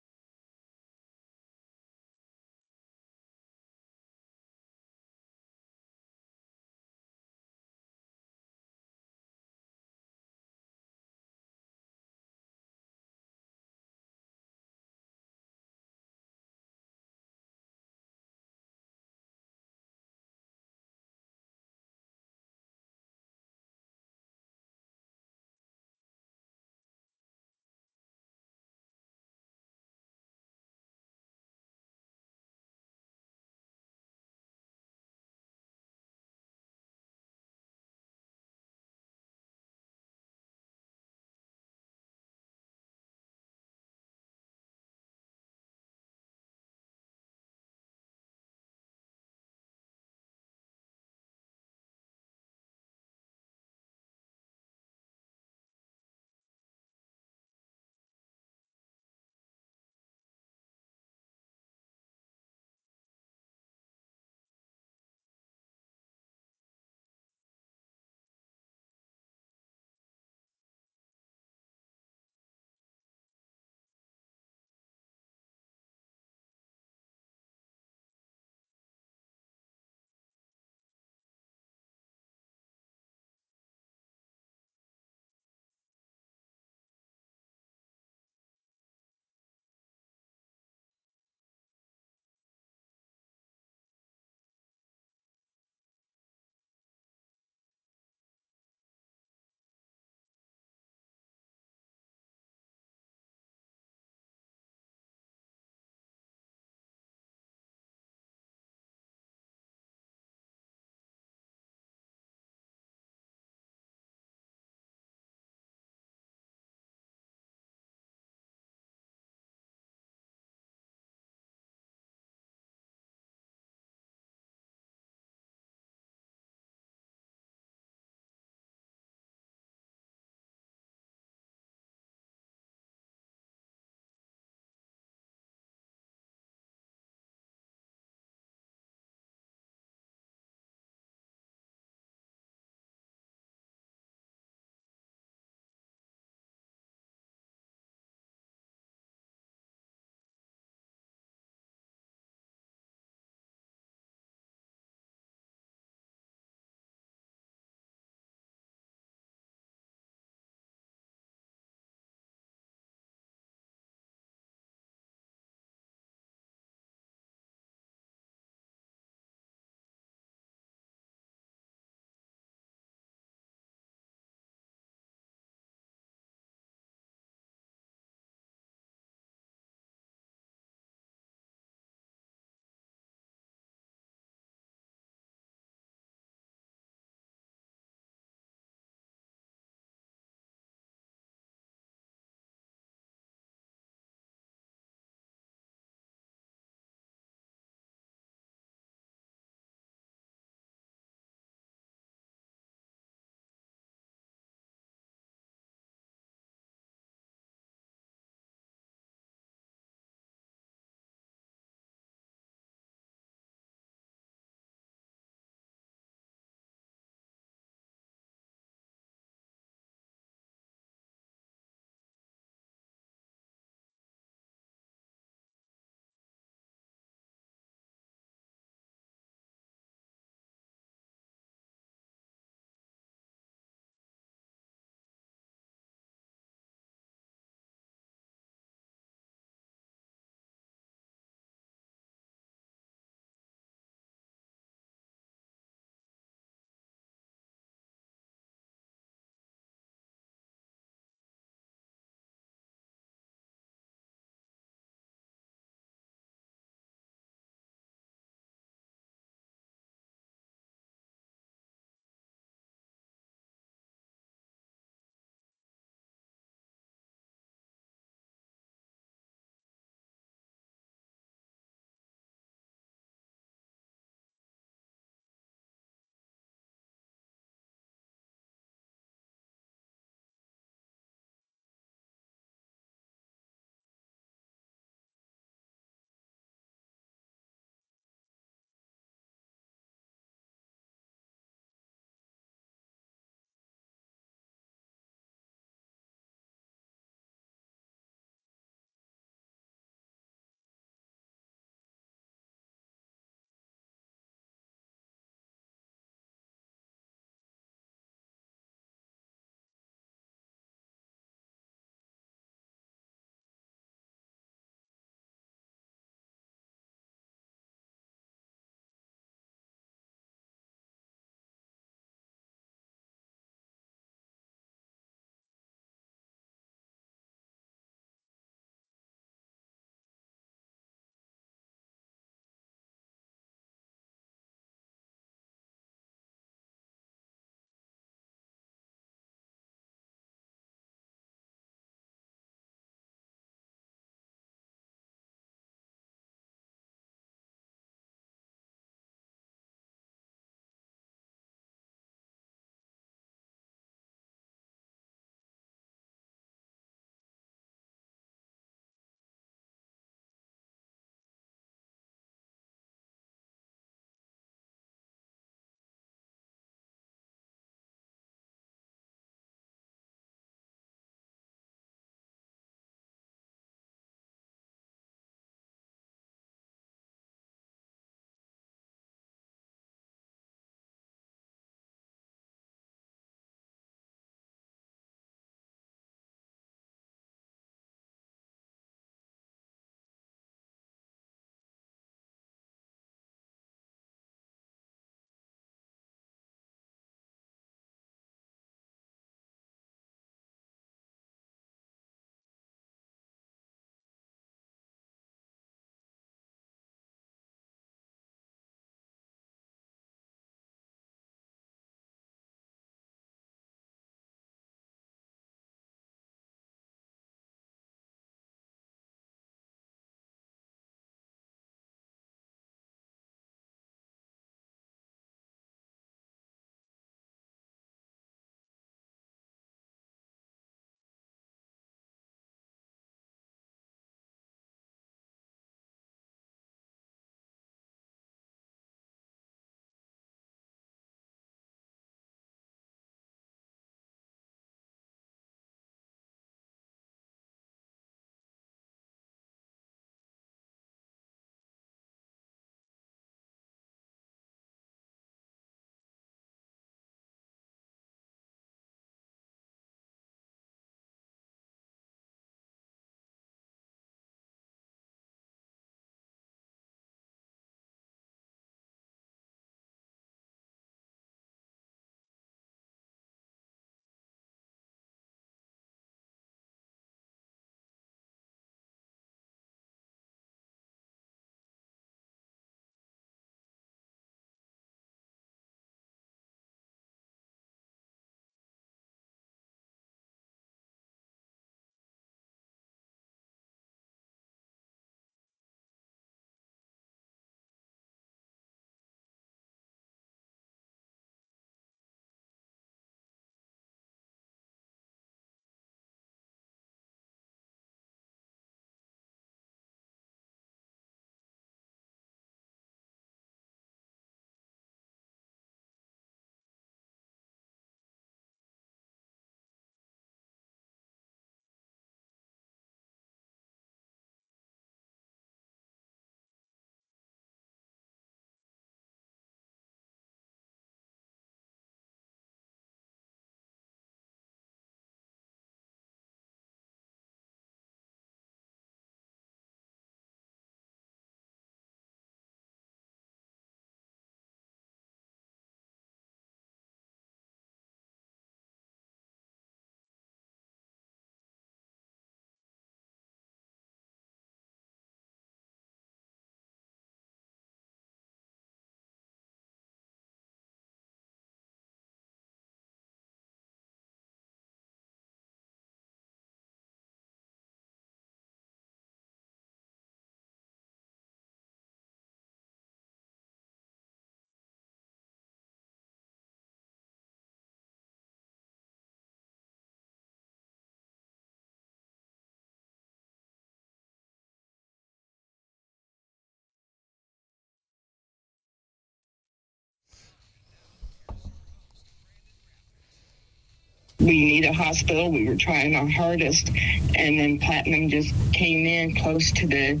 we need a hospital. We were trying our hardest, and then Platinum just came in close to the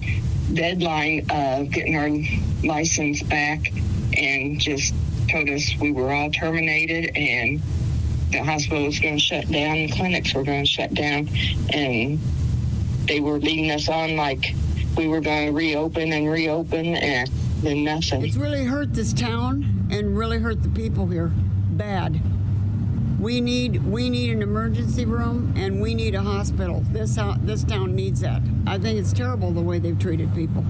deadline of getting our license back and just told us we were all terminated and the hospital was going to shut down, the clinics were going to shut down, and they were leading us on like we were going to reopen, and then nothing. It's really hurt this town and really hurt the people here bad. We need an emergency room and we need a hospital. This town needs that. I think it's terrible the way they've treated people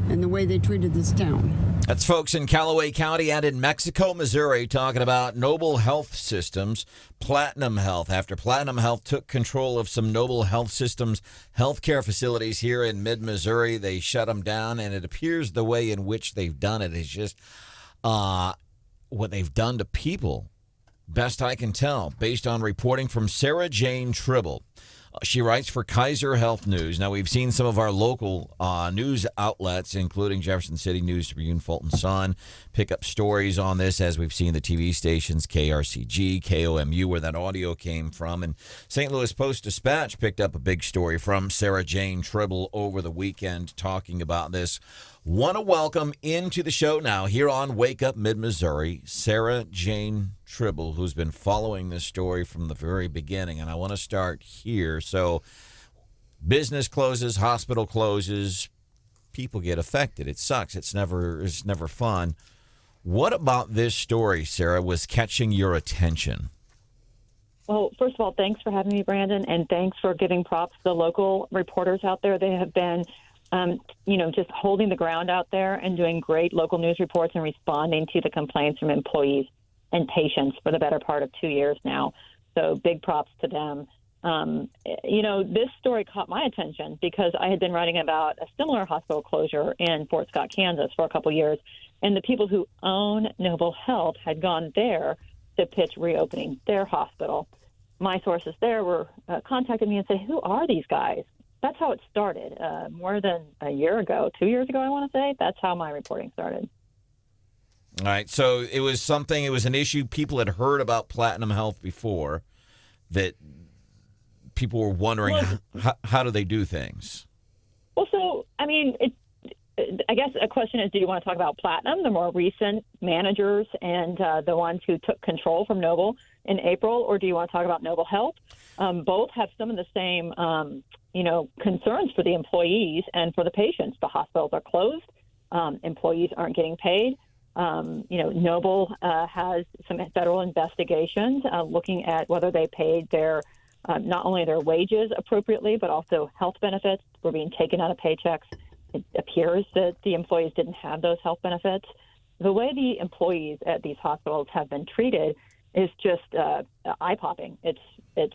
and the way they treated this town. That's folks in Callaway County and in Mexico, Missouri, talking about Noble Health Systems, Platinum Health. After Platinum Health took control of some Noble Health Systems healthcare facilities here in mid-Missouri, they shut them down, and it appears the way in which they've done it is just what they've done to people, best I can tell, based on reporting from Sarah Jane Tribble. She writes for Kaiser Health News. Now, we've seen some of our local news outlets, including Jefferson City News Tribune, Fulton Sun, pick up stories on this, as we've seen the TV stations, KRCG, KOMU, where that audio came from. And St. Louis Post-Dispatch picked up a big story from Sarah Jane Tribble over the weekend talking about this. Want to welcome into the show now, here on Wake Up Mid-Missouri, Sarah Jane Tribble, who's been following this story from the very beginning. And I want to start here. So business closes, hospital closes, people get affected. It sucks. It's never fun. What about this story, Sarah, was catching your attention? Well, first of all, thanks for having me, Brandon, and thanks for giving props to the local reporters out there. They have been just holding the ground out there and doing great local news reports and responding to the complaints from employees and patients for the better part of 2 years now. So big props to them. This story caught my attention because I had been writing about a similar hospital closure in Fort Scott, Kansas for a couple years. And the people who own Noble Health had gone there to pitch reopening their hospital. My sources there were contacted me and said, who are these guys? That's how it started more than a year ago, 2 years ago, I want to say. That's how my reporting started. All right. So it was an issue. People had heard about Platinum Health before, that people were wondering, how do they do things? Well, so, I guess a question is, do you want to talk about Platinum, the more recent managers and the ones who took control from Noble in April, or do you want to talk about Noble Health? Both have some of the same, concerns for the employees and for the patients. The hospitals are closed. Employees aren't getting paid. Noble has some federal investigations looking at whether they paid their not only their wages appropriately, but also health benefits were being taken out of paychecks. It appears that the employees didn't have those health benefits. The way the employees at these hospitals have been treated is just eye-popping. It's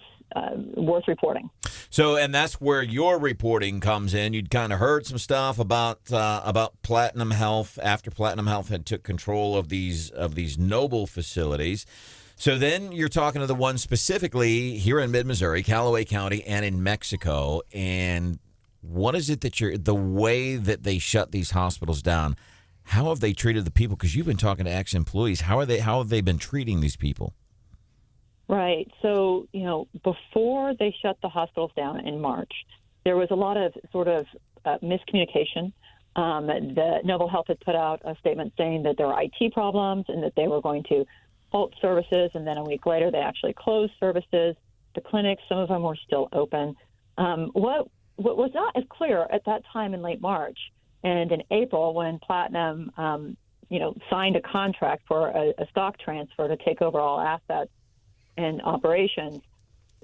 worth reporting. So, and that's where your reporting comes in. You'd kind of heard some stuff about Platinum Health after Platinum Health had took control of these Noble facilities. So then you're talking to the ones specifically here in mid-Missouri, Callaway County, and in Mexico. And what is it that the way that they shut these hospitals down? How have they treated the people? Because you've been talking to ex-employees. How have they been treating these people? Right. So, before they shut the hospitals down in March, there was a lot of sort of miscommunication. The Noble Health had put out a statement saying that there were IT problems and that they were going to halt services. And then a week later, they actually closed services. The clinics, some of them were still open. What was not as clear at that time in late March and in April when Platinum, signed a contract for a stock transfer to take over all assets and operations,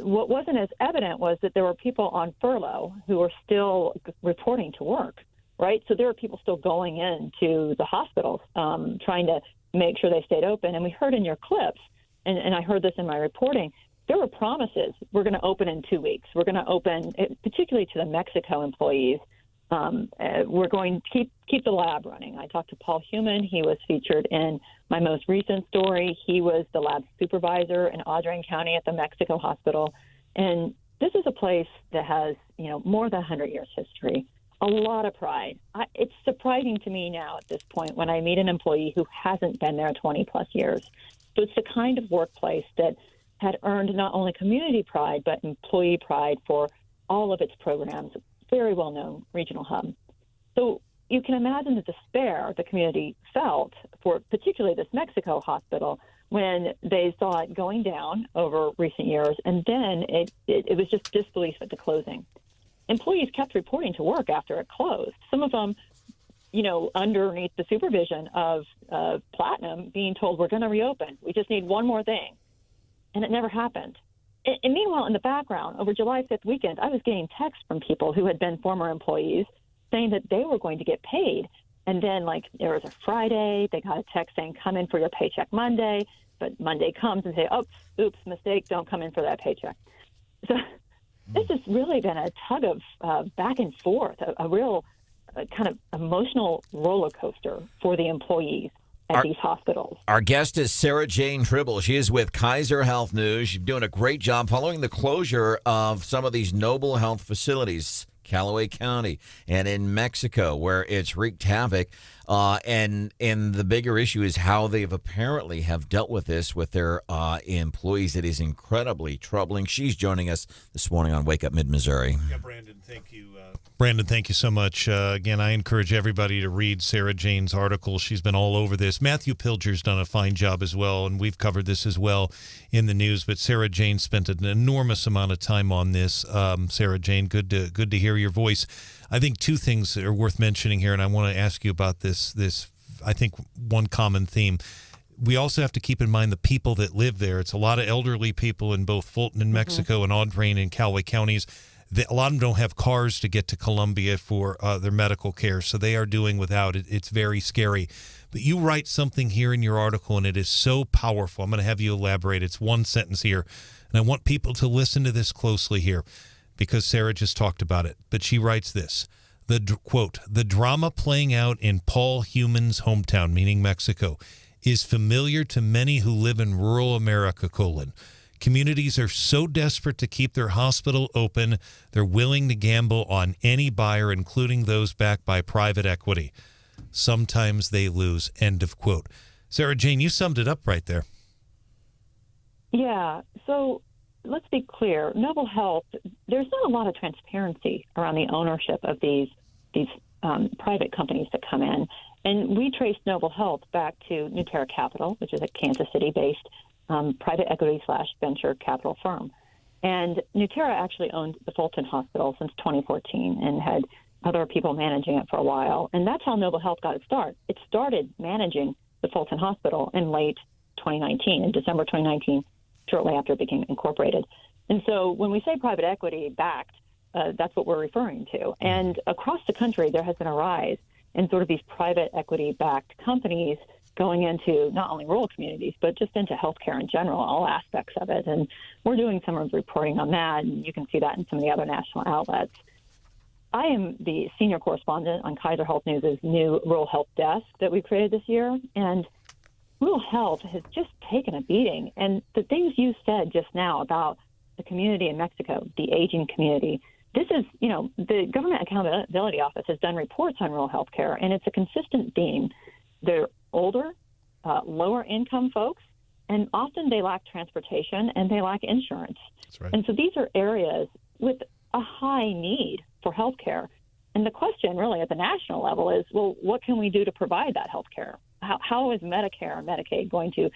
what wasn't as evident was that there were people on furlough who were still reporting to work, right? So there were people still going into the hospitals trying to make sure they stayed open. And we heard in your clips, and I heard this in my reporting, there were promises. We're going to open in 2 weeks. We're going to open, particularly to the Mexico employees. We're going to keep the lab running. I talked to Paul Heumann. He was featured in my most recent story. He was the lab supervisor in Audrain County at the Mexico hospital. And this is a place that has, more than 100 years history, a lot of pride. It's surprising to me now at this point when I meet an employee who hasn't been there 20 plus years. So it's the kind of workplace that had earned not only community pride, but employee pride for all of its programs, very well-known regional hub. So you can imagine the despair the community felt for particularly this Mexico hospital when they saw it going down over recent years, and then it was just disbelief at the closing. Employees kept reporting to work after it closed. Some of them, underneath the supervision of Platinum, being told, we're going to reopen. We just need one more thing. And it never happened. And meanwhile, in the background, over July 5th weekend, I was getting texts from people who had been former employees saying that they were going to get paid. And then, there was a Friday, they got a text saying, come in for your paycheck Monday. But Monday comes and say, oh, oops, mistake, don't come in for that paycheck. So this has really been a tug of back and forth, a real kind of emotional roller coaster for the employees at these hospitals. Our guest is Sarah Jane Tribble. She is with Kaiser Health News. She's doing a great job following the closure of some of these noble health facilities, Callaway County and in Mexico, where it's wreaked havoc. And the bigger issue is how they've apparently have dealt with this with their employees. It is incredibly troubling. She's joining us this morning on Wake Up Mid-Missouri. Yeah, Branden, thank you. Branden, thank you so much. Again, I encourage everybody to read Sarah Jane's article. She's been all over this. Matthew Pilger's done a fine job as well, and we've covered this as well in the news. But Sarah Jane spent an enormous amount of time on this. Sarah Jane, good to hear your voice. I think two things are worth mentioning here, and I want to ask you about this. I think one common theme. We also have to keep in mind the people that live there. It's a lot of elderly people in both Fulton and Mexico and Audrain and Callaway counties. A lot of them don't have cars to get to Columbia for their medical care, so they are doing without it. It's very scary. But you write something here in your article, and it is so powerful. I'm going to have you elaborate. It's one sentence here, and I want people to listen to this closely here because Sarah just talked about it. But she writes this, quote, the drama playing out in Paul Heuman's hometown, meaning Mexico, is familiar to many who live in rural America, Communities are so desperate to keep their hospital open, they're willing to gamble on any buyer, including those backed by private equity. Sometimes they lose, end of quote. Sarah Jane, you summed it up right there. Yeah, so let's be clear. Noble Health, there's not a lot of transparency around the ownership of these private companies that come in. And we traced Noble Health back to Nuterra Capital, which is a Kansas City-based private equity/venture capital firm. And Nuterra actually owned the Fulton Hospital since 2014 and had other people managing it for a while. And that's how Noble Health got its start. It started managing the Fulton Hospital in late 2019, in December 2019, shortly after it became incorporated. And so when we say private equity backed, that's what we're referring to. And across the country, there has been a rise in sort of these private equity backed companies going into not only rural communities, but just into healthcare in general, all aspects of it. And we're doing some of the reporting on that, and you can see that in some of the other national outlets. I am the senior correspondent on Kaiser Health News' new rural health desk that we created this year, and rural health has just taken a beating. And the things you said just now about the community in Mexico, the aging community, this is, the Government Accountability Office has done reports on rural health care, and it's a consistent theme. They're older, lower income folks, and often they lack transportation and they lack insurance. That's right. And so these are areas with a high need for health care. And the question really at the national level is, well, what can we do to provide that health care? How is Medicare and Medicaid going to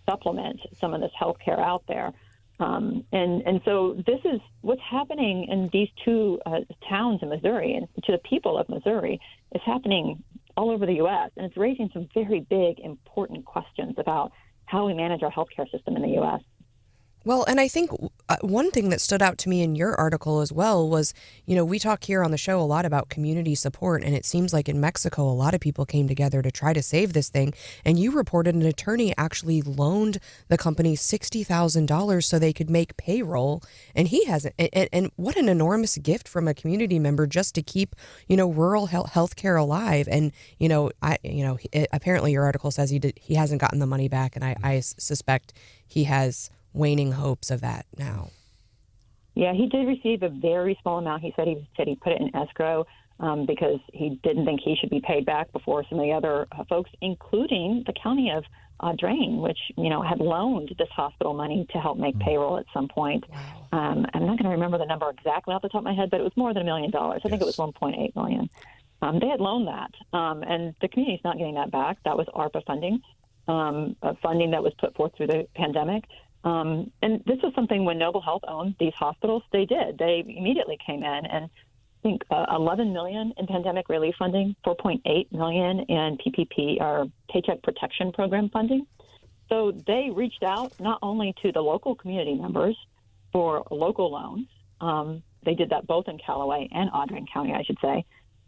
supplement some of this health care out there? And so this is what's happening in these two towns in Missouri, and to the people of Missouri, is happening all over the U.S., and it's raising some very big, important questions about how we manage our healthcare system in the U.S. Well, and I think one thing that stood out to me in your article as well was, we talk here on the show a lot about community support, and it seems like in Mexico, a lot of people came together to try to save this thing. And you reported an attorney actually loaned the company $60,000 so they could make payroll. And he hasn't. And what an enormous gift from a community member just to keep, rural health care alive. And, apparently your article says he hasn't gotten the money back. And I suspect he has waning hopes of that now. Yeah, he did receive a very small amount. He said he put it in escrow. because he didn't think he should be paid back before some of the other folks, including the county of Drain, which, had loaned this hospital money to help make payroll at some point. I'm not going to remember the number exactly off the top of my head, but it was more than $1 million. I think it was $1.8 million. They had loaned that, and the community's not getting that back. That was ARPA funding, funding that was put forth through the pandemic. And this was something when Noble Health owned these hospitals, they did. They immediately came in and I think $11 million in pandemic relief funding, $4.8 million in PPP or Paycheck Protection Program funding. So they reached out not only to the local community members for local loans. They did that both in Callaway and Audrain County, I should say.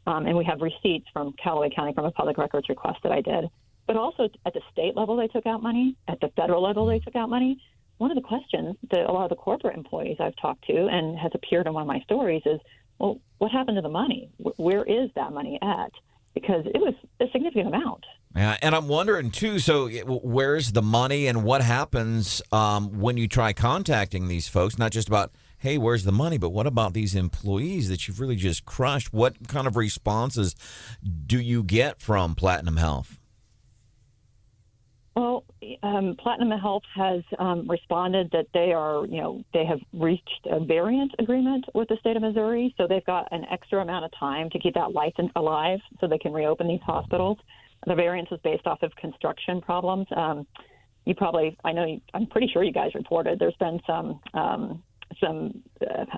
And we have receipts from Callaway County from a public records request that I did. But also at the state level, they took out money. At the federal level, they took out money. One of the questions that a lot of the corporate employees I've talked to and has appeared in one of my stories is, well, what happened to the money? Where is that money at? Because it was a significant amount. Yeah, and I'm wondering, too, so where's the money and what happens when you try contacting these folks? Not just about, hey, where's the money, but what about these employees that you've really just crushed? What kind of responses do you get from Platinum Health? Well, Platinum Health has responded that they are, they have reached a variant agreement with the state of Missouri, so they've got an extra amount of time to keep that license alive so they can reopen these hospitals. The variance was based off of construction problems. I'm pretty sure you guys reported there's been some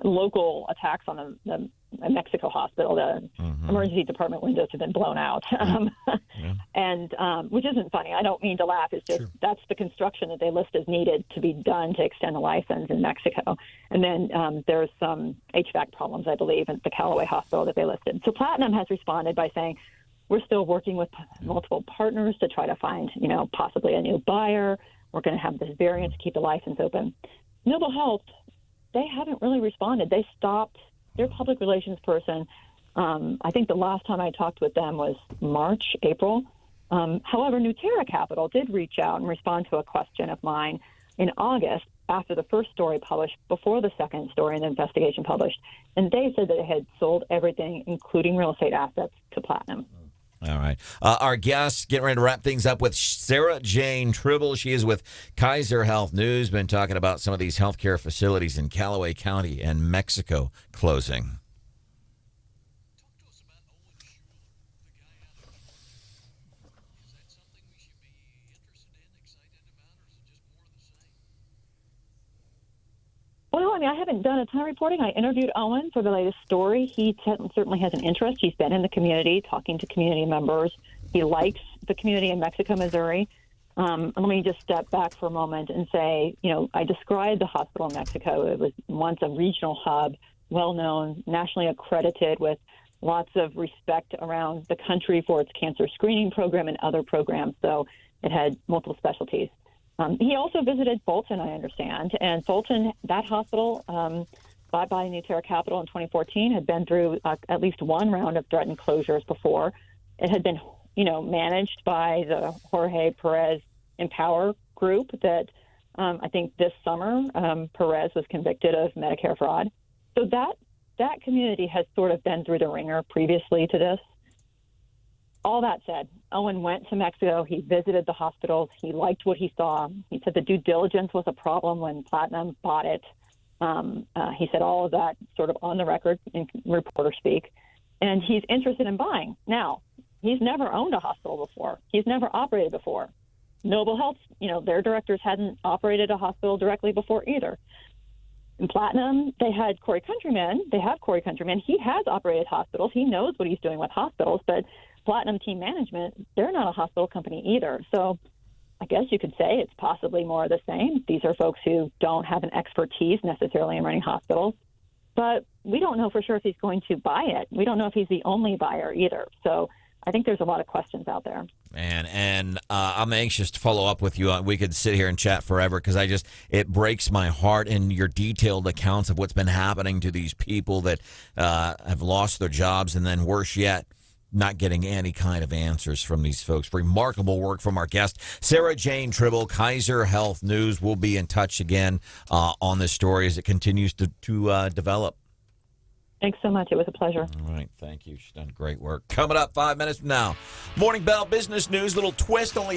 local attacks on the Mexico hospital. The emergency department windows have been blown out, and which isn't funny. I don't mean to laugh. It's just that's the construction that they list as needed to be done to extend the license in Mexico. And then there's some HVAC problems, I believe, at the Callaway Hospital that they listed. So Platinum has responded by saying, we're still working with multiple partners to try to find, possibly a new buyer. We're going to have this variance to keep the license open. Noble Health, they haven't really responded. They stopped their public relations person. I think the last time I talked with them was March, April. However, Nuterra Capital did reach out and respond to a question of mine in August after the first story published, before the second story in the investigation published. And they said that they had sold everything, including real estate assets, to Platinum. All right. Our guest, getting ready to wrap things up with Sarah Jane Tribble. She is with Kaiser Health News, been talking about some of these healthcare facilities in Callaway County and Mexico closing. Well, I haven't done a ton of reporting. I interviewed Owen for the latest story. He certainly has an interest. He's been in the community, talking to community members. He likes the community in Mexico, Missouri. Let me just step back for a moment and say, I described the hospital in Mexico. It was once a regional hub, well-known, nationally accredited, with lots of respect around the country for its cancer screening program and other programs. So it had multiple specialties. He also visited Fulton, I understand, and Fulton, that hospital, bought by Nuterra Capital in 2014, had been through at least one round of threatened closures before. It had been, managed by the Jorge Perez Empower group that I think this summer Perez was convicted of Medicare fraud. So that community has sort of been through the ringer previously to this. All that said, Owen went to Mexico. He visited the hospitals. He liked what he saw. He said the due diligence was a problem when Platinum bought it. He said all of that sort of on the record in reporter speak. And he's interested in buying. Now, he's never owned a hospital before. He's never operated before. Noble Health, their directors hadn't operated a hospital directly before either. In Platinum, they had Corey Countryman. They have Corey Countryman. He has operated hospitals. He knows what he's doing with hospitals, but Platinum Team Management, they're not a hospital company either. So I guess you could say it's possibly more of the same. These are folks who don't have an expertise necessarily in running hospitals. But we don't know for sure if he's going to buy it. We don't know if he's the only buyer either. So I think there's a lot of questions out there. And I'm anxious to follow up with you. We could sit here and chat forever because it breaks my heart in your detailed accounts of what's been happening to these people that have lost their jobs, and then worse yet, not getting any kind of answers from these folks. Remarkable work from our guest, Sarah Jane Tribble, Kaiser Health News. We'll be in touch again on this story as it continues to develop. Thanks so much. It was a pleasure. All right. Thank you. She's done great work. Coming up 5 minutes from now. Morning Bell Business News. Little twist. Only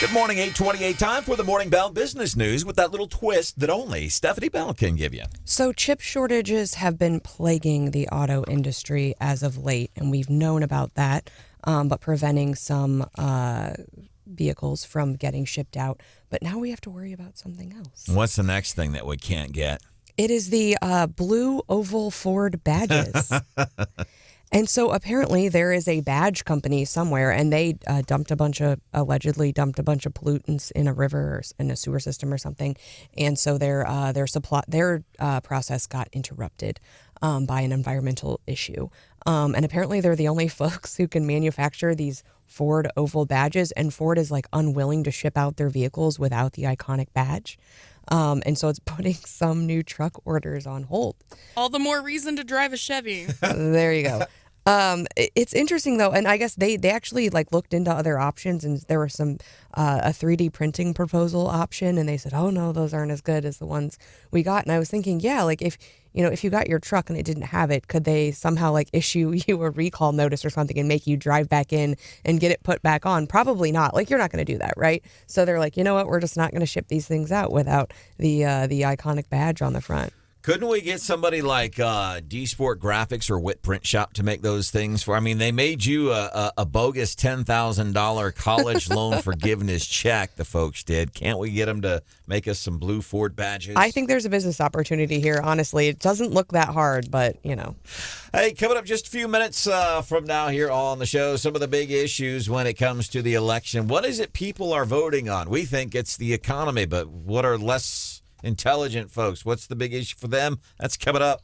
Good morning, 8:28. Time for the Morning Bell business news with that little twist that only Stephanie Bell can give you. So chip shortages have been plaguing the auto industry as of late, and we've known about that, but preventing some vehicles from getting shipped out. But now we have to worry about something else. What's the next thing that we can't get? It is the blue oval Ford badges. And so apparently there is a badge company somewhere, and they allegedly dumped a bunch of pollutants in a river or in a sewer system or something. And so their process got interrupted by an environmental issue. And apparently they're the only folks who can manufacture these Ford oval badges, and Ford is like unwilling to ship out their vehicles without the iconic badge. And so it's putting some new truck orders on hold. All the more reason to drive a Chevy. There you go. It's interesting though, and I guess they actually like looked into other options, and there was some a 3D printing proposal option, and they said, oh no, those aren't as good as the ones we got. And I was thinking, yeah, like if you got your truck and it didn't have it, could they somehow like issue you a recall notice or something and make you drive back in and get it put back on? Probably not. Like, you're not going to do that, right? So they're like, you know what, we're just not going to ship these things out without the iconic badge on the front. Couldn't we get somebody like D Sport Graphics or Wit Print Shop to make those things for? I mean, they made you a bogus $10,000 college loan forgiveness check, the folks did. Can't we get them to make us some blue Ford badges? I think there's a business opportunity here, honestly. It doesn't look that hard, but, Hey, coming up just a few minutes from now here on the show, some of the big issues when it comes to the election. What is it people are voting on? We think it's the economy, but what are less intelligent folks? What's the big issue for them? That's coming up.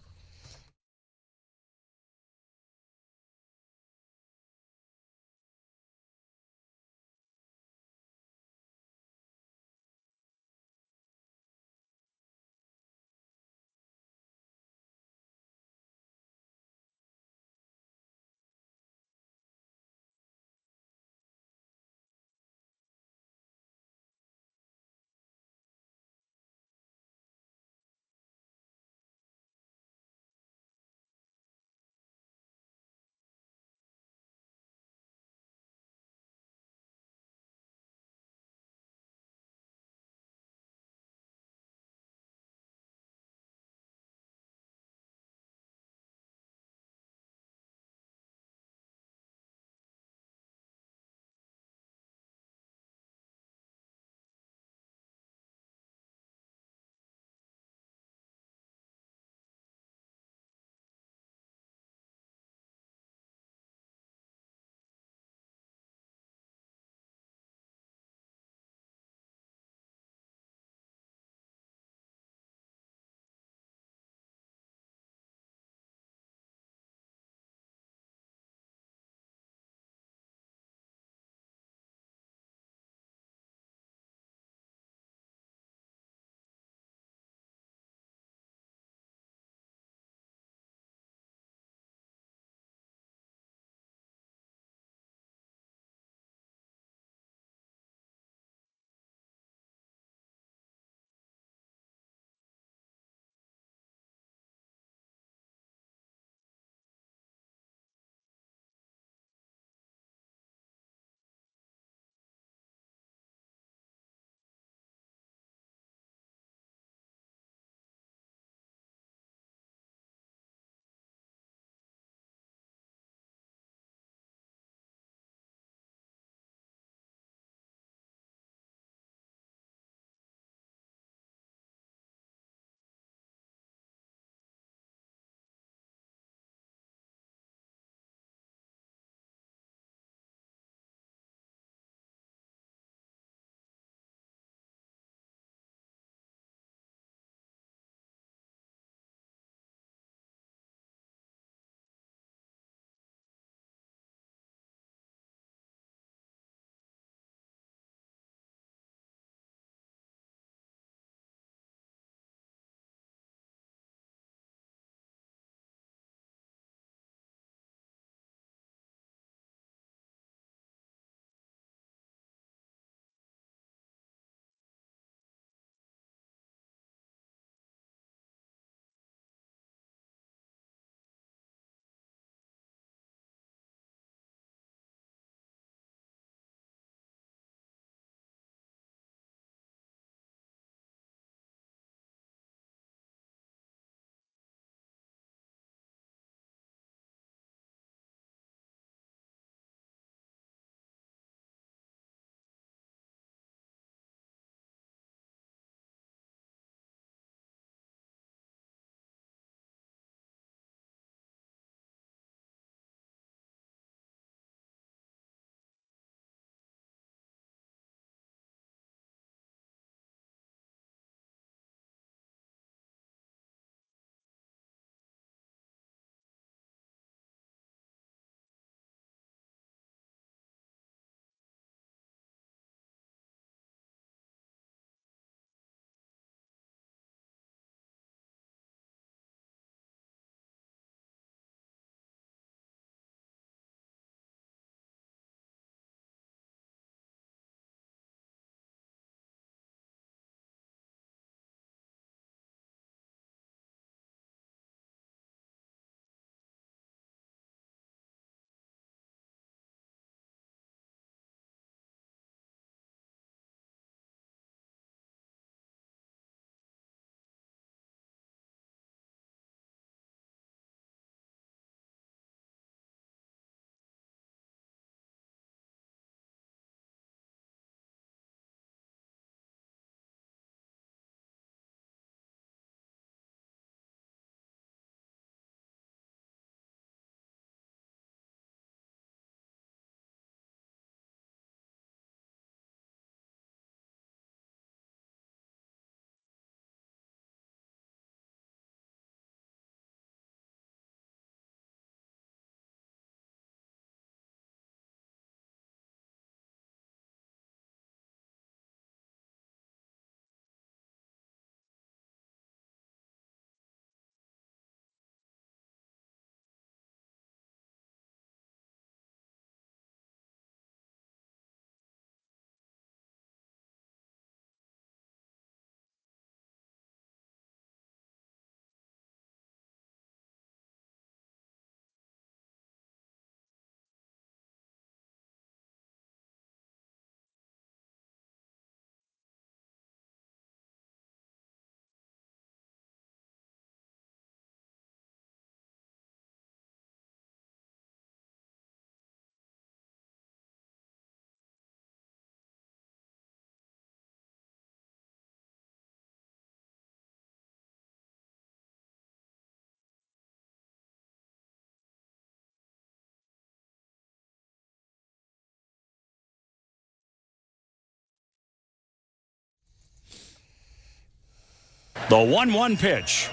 The 1-1 pitch.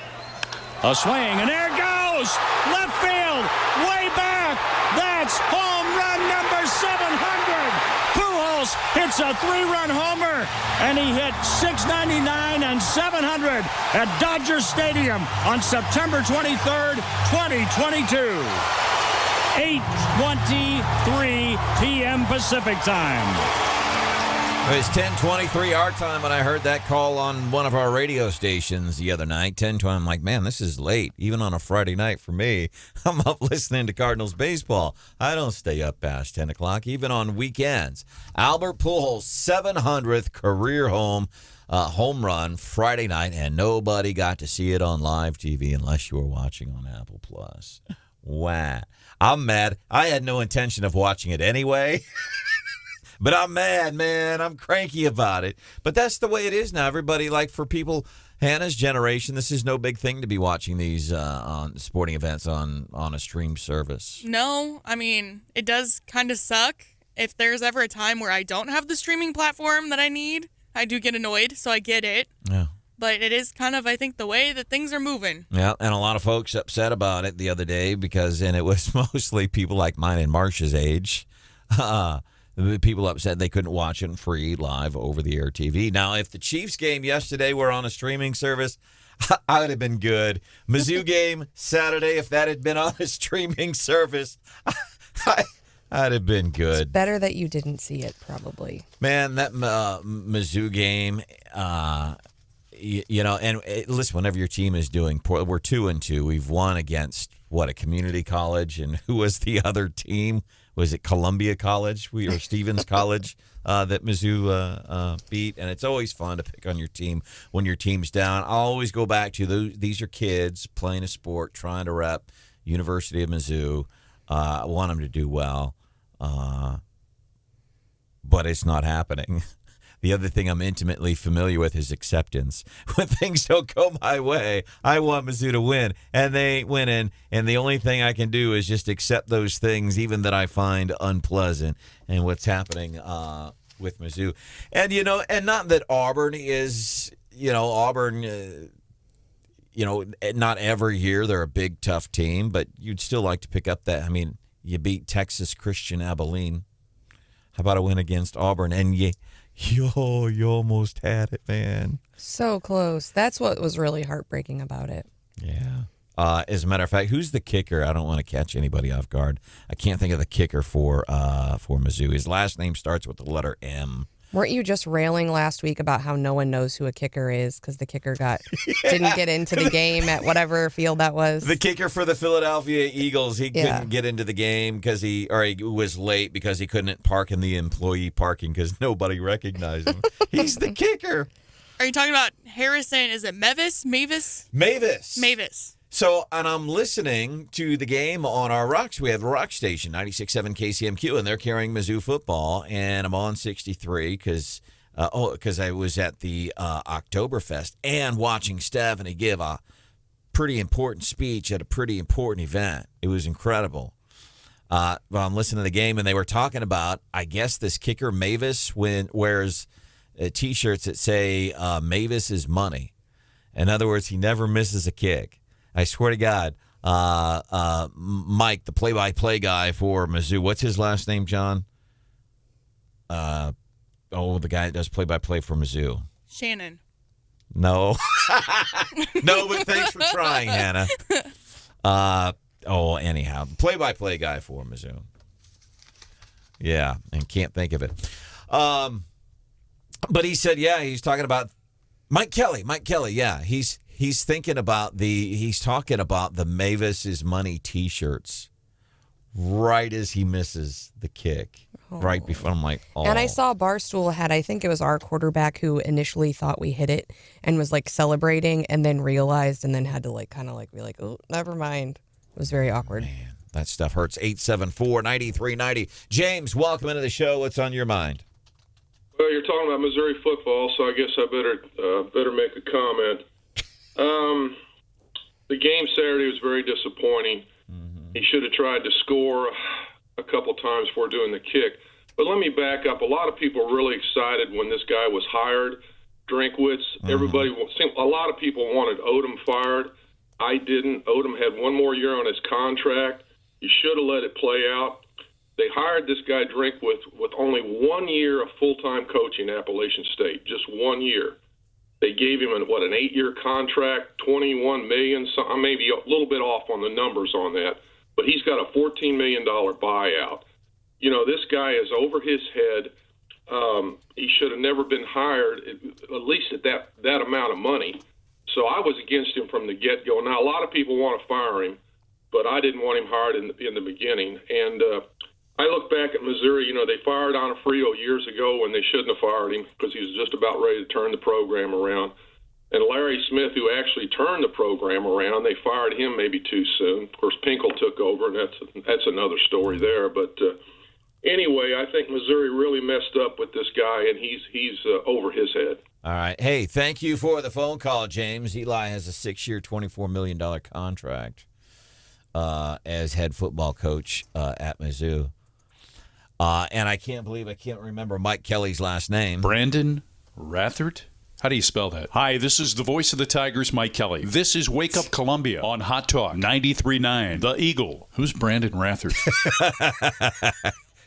A swing, and there it goes! Left field, way back! That's home run number 700! Pujols hits a 3-run homer, and he hit 699 and 700 at Dodger Stadium on September 23rd, 2022. 8:23 p.m. Pacific time. It was 10:23 our time when I heard that call on one of our radio stations the other night. 10:20. I'm like, man, this is late, even on a Friday night for me. I'm up listening to Cardinals baseball. I don't stay up past 10 o'clock, even on weekends. Albert Pujols' 700th career home run Friday night, and nobody got to see it on live TV unless you were watching on Apple Plus. Wow. I'm mad. I had no intention of watching it anyway. But I'm mad, man. I'm cranky about it. But that's the way it is now. Everybody, like for people, Hannah's generation, this is no big thing to be watching these on sporting events on a stream service. No, I mean, it does kind of suck. If there's ever a time where I don't have the streaming platform that I need, I do get annoyed, so I get it. Yeah. But it is kind of, I think, the way that things are moving. Yeah, and a lot of folks upset about it the other day and it was mostly people like mine and Marcia's age. People upset they couldn't watch it free live over-the-air TV. Now, if the Chiefs game yesterday were on a streaming service, I would have been good. Mizzou game Saturday, if that had been on a streaming service, I'd have been good. It's better that you didn't see it, probably. Man, that Mizzou game, listen, whenever your team is doing poor, we're 2-2. We've won against, a community college, and who was the other team? Was it Columbia College or Stevens College that Mizzou beat? And it's always fun to pick on your team when your team's down. I always go back to these are kids playing a sport, trying to rep University of Mizzou. I want them to do well, but it's not happening. The other thing I'm intimately familiar with is acceptance. When things don't go my way, I want Mizzou to win, and they ain't winning. And the only thing I can do is just accept those things, even that I find unpleasant, and what's happening with Mizzou. And and not that Auburn is, not every year they're a big tough team, but you'd still like to pick up that. I mean, you beat Texas Christian Abilene. How about a win against Auburn? And you almost had it, man. So close. That's what was really heartbreaking about it. Yeah. As a matter of fact, who's the kicker? I don't want to catch anybody off guard. I can't think of the kicker for Mizzou. His last name starts with the letter M. Weren't you just railing last week about how no one knows who a kicker is because the kicker didn't get into the game at whatever field that was? The kicker for the Philadelphia Eagles, he couldn't get into the game because he was late because he couldn't park in the employee parking because nobody recognized him. He's the kicker. Are you talking about Harrison? Is it Mavis? Mavis. So, and I'm listening to the game on our rocks. We have a rock station, 96.7 KCMQ, and they're carrying Mizzou football. And I'm on 63 because I was at the Oktoberfest and watching Stephanie give a pretty important speech at a pretty important event. It was incredible. Well, I'm listening to the game, and they were talking about, I guess, this kicker, Mavis, wears T-shirts that say Mavis is money. In other words, he never misses a kick. I swear to God, Mike, the play-by-play guy for Mizzou, what's his last name, John? The guy that does play-by-play for Mizzou. Shannon. No. No, but thanks for trying, Hannah. Anyhow, play-by-play guy for Mizzou. Yeah, and can't think of it. But he said, he's talking about Mike Kelly, yeah. He's talking about the Mavis is money T-shirts right as he misses the kick. Right before, I'm like, oh. And I saw Barstool had, I think it was our quarterback who initially thought we hit it and was like celebrating and then realized and then had to be like, oh, never mind. It was very awkward. Man, that stuff hurts. 874-9390. James, welcome into the show. What's on your mind? Well, you're talking about Missouri football, so I guess I better make a comment. The game Saturday was very disappointing. Mm-hmm. He should have tried to score a couple times before doing the kick. But let me back up. A lot of people were really excited when this guy was hired. Drinkwitz. Everybody, a lot of people wanted Odom fired. I didn't. Odom had one more year on his contract. You should have let it play out. They hired this guy Drinkwitz with only 1 year of full-time coaching at Appalachian State, just 1 year. They gave him an 8-year contract, $21 million. So I may be a little bit off on the numbers on that, but he's got a $14 million buyout. You know, this guy is over his head. He should have never been hired, at least at that amount of money. So I was against him from the get-go. Now, a lot of people want to fire him, but I didn't want him hired in the beginning. And I look back at Missouri. You know, they fired Onofrio years ago when they shouldn't have fired him because he was just about ready to turn the program around. And Larry Smith, who actually turned the program around, they fired him maybe too soon. Of course, Pinkel took over, and that's another story there. But anyway, I think Missouri really messed up with this guy, and he's over his head. All right. Hey, thank you for the phone call, James. Eli has a 6-year, $24 million contract as head football coach at Mizzou. And I can't remember Mike Kelly's last name. Branden Rathert? How do you spell that? Hi, this is the voice of the Tigers, Mike Kelly. This is Wake Up Columbia on Hot Talk 93.9. The Eagle. Who's Branden Rathert?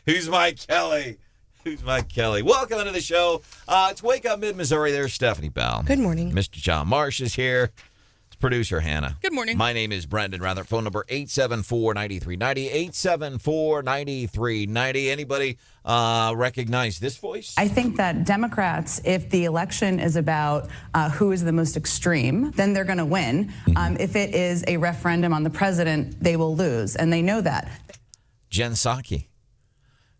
Who's Mike Kelly? Who's Mike Kelly? Welcome to the show. It's Wake Up Mid-Missouri. There's Stephanie Bell. Good morning. Mr. John Marsh is here. It's producer Hannah. Good morning. My name is Branden Rathert. Phone number 874-9390. 874-9390. Anybody recognize this voice? I think that Democrats, if the election is about who is the most extreme, then they're going to win. If it is a referendum on the president, they will lose, and they know that. Jen Psaki.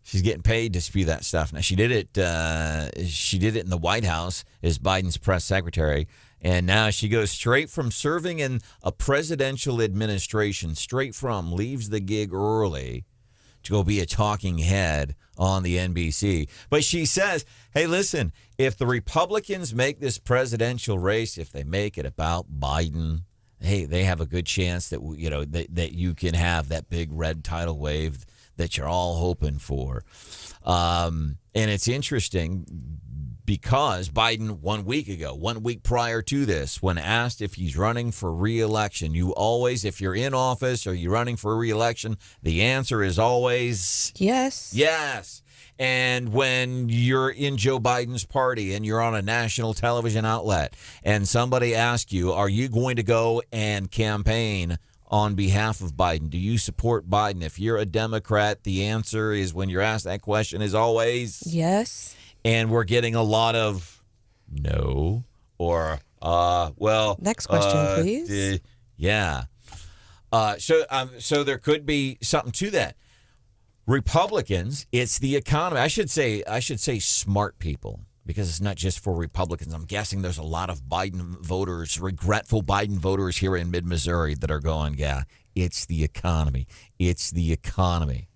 She's getting paid to spew that stuff. Now, she did it in the White House as Biden's press secretary, and now she goes straight from serving in a presidential administration, leaves the gig early to go be a talking head on the NBC. But she says, hey, listen, if the Republicans make this presidential race, if they make it about Biden, hey, they have a good chance that, you know, that you can have that big red tidal wave that you're all hoping for. And it's interesting because Biden 1 week prior to this, when asked if he's running for re-election, you always, if you're in office or you're running for re-election, the answer is always yes. Yes. And when you're in Joe Biden's party and you're on a national television outlet and somebody asks you, are you going to go and campaign on behalf of Biden? Do you support Biden? If you're a Democrat, the answer is, when you're asked that question, is always yes. And we're getting a lot of no or well. Next question, please. Yeah. So there could be something to that. Republicans, it's the economy. I should say smart people, because it's not just for Republicans. I'm guessing there's a lot of Biden voters, regretful Biden voters here in mid-Missouri that are going, yeah, it's the economy. It's the economy.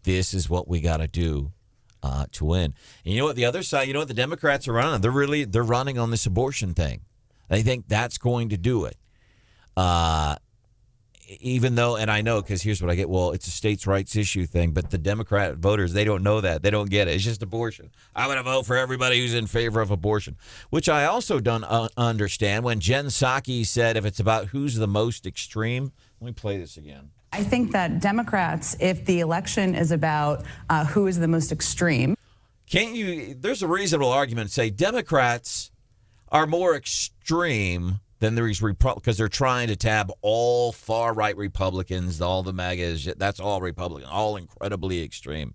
This is what we got to do to win. And you know what? The other side, you know what the Democrats are running? They're running on this abortion thing. They think that's going to do it. Even though, and I know, because here's what I get. Well, it's a states' rights issue thing, but the Democrat voters, they don't know that. They don't get it. It's just abortion. I'm going to vote for everybody who's in favor of abortion, which I also don't understand. When Jen Psaki said, if it's about who's the most extreme, let me play this again. I think that Democrats, if the election is about who is the most extreme. There's a reasonable argument to say Democrats are more extreme than there is because they're trying to tab all far-right Republicans, all the MAGAs, that's all Republican, all incredibly extreme.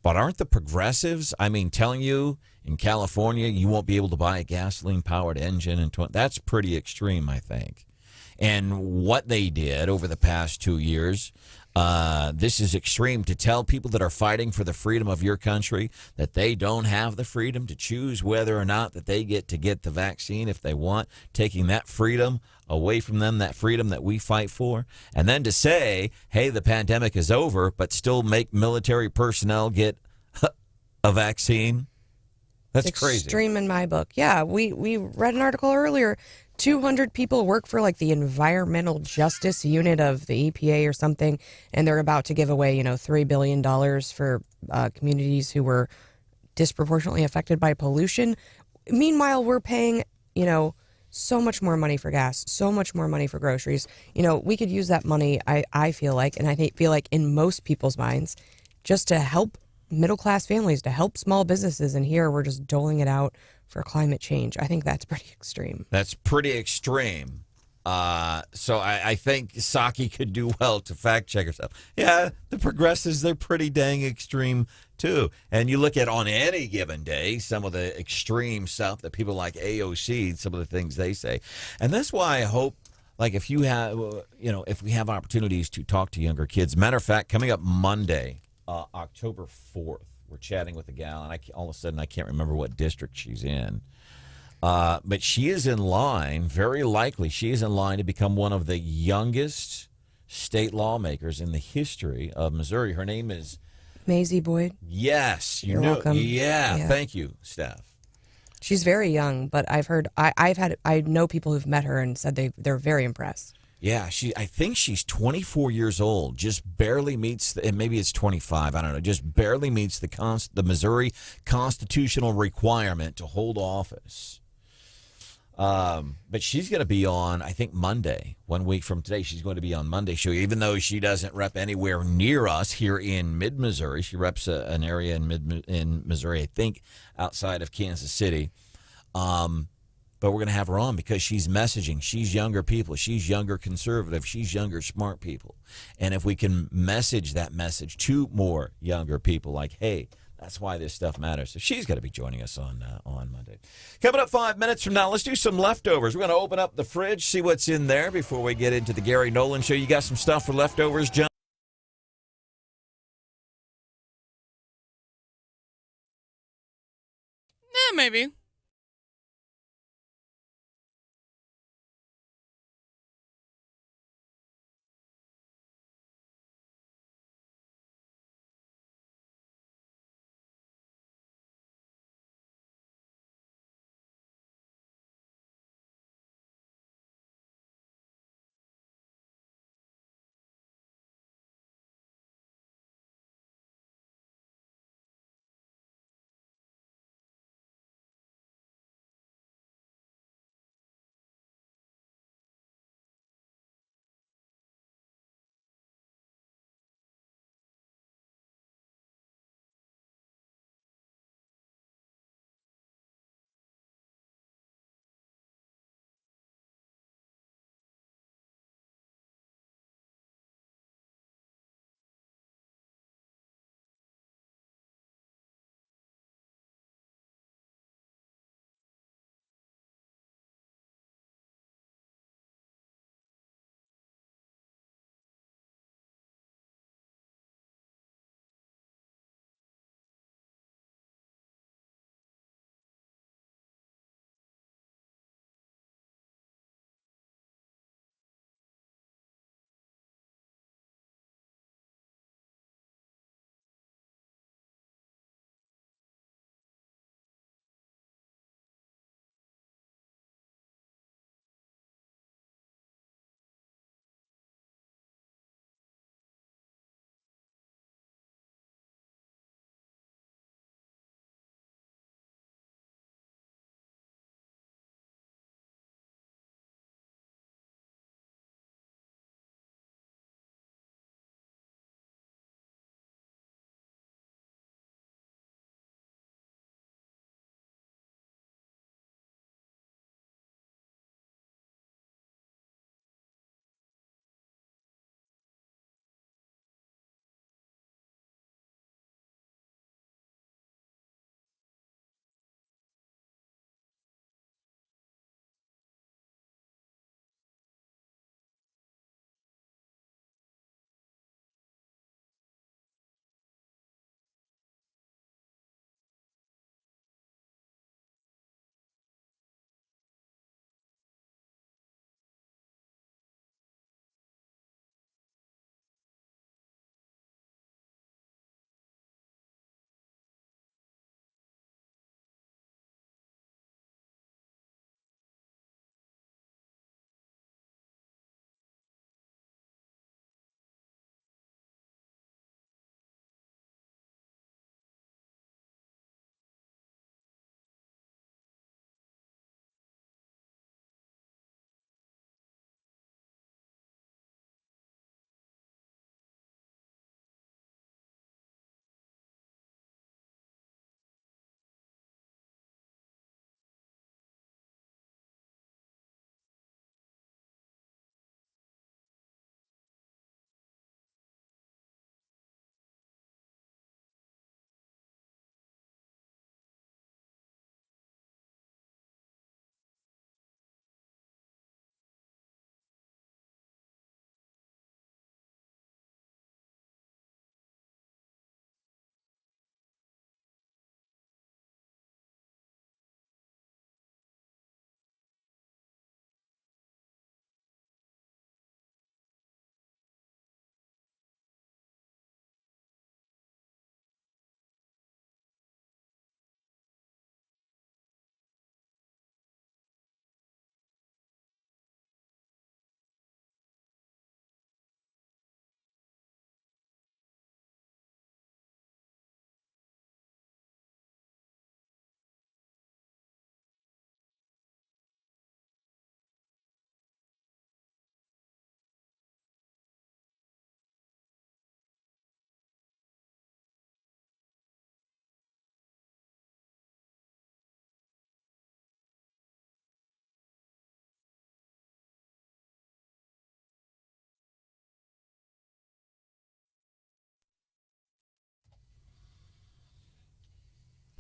But aren't the progressives, telling you in California you won't be able to buy a gasoline-powered engine in that's pretty extreme, I think. And what they did over the past 2 years, this is extreme, to tell people that are fighting for the freedom of your country that they don't have the freedom to choose whether or not that they get the vaccine if they want, taking that freedom away from them, that freedom that we fight for. And then to say, hey, the pandemic is over, but still make military personnel get a vaccine. That's crazy. Extreme in my book. Yeah, we read an article earlier. 200 people work for the environmental justice unit of the EPA or something, and they're about to give away, $3 billion for communities who were disproportionately affected by pollution. Meanwhile, we're paying, so much more money for gas, so much more money for groceries. We could use that money, I feel like, and feel like in most people's minds, just to help middle-class families, to help small businesses. And here we're just doling it out for climate change. I think that's pretty extreme. That's pretty extreme. So I think Psaki could do well to fact check herself. Yeah, the progressives, they're pretty dang extreme too. And you look at on any given day, some of the extreme stuff that people like AOC, some of the things they say. And that's why I hope, like, if you have, if we have opportunities to talk to younger kids. Matter of fact, coming up Monday, October 4th, we're chatting with a gal, and all of a sudden I can't remember what district she's in. But she is in line, very likely, she is in line to become one of the youngest state lawmakers in the history of Missouri. Her name is Maisie Boyd. Yes, You're welcome. Yeah, thank you, Steph. She's very young, but I've heard, I know people who've met her and said they're very impressed. Yeah, I think she's 24 years old, just barely meets, and maybe it's 25, I don't know, just barely meets the Missouri constitutional requirement to hold office. But she's going to be on, I think, Monday, 1 week from today. She's going to be on Monday's show, even though she doesn't rep anywhere near us here in mid-Missouri. She reps an area in Missouri, I think, outside of Kansas City. But we're going to have her on because she's messaging. She's younger people. She's younger conservative. She's younger smart people. And if we can message that message to more younger people, like, hey, that's why this stuff matters. So she's going to be joining us on Monday. Coming up 5 minutes from now, let's do some leftovers. We're going to open up the fridge, see what's in there before we get into the Gary Nolan Show. You got some stuff for leftovers, John? Maybe.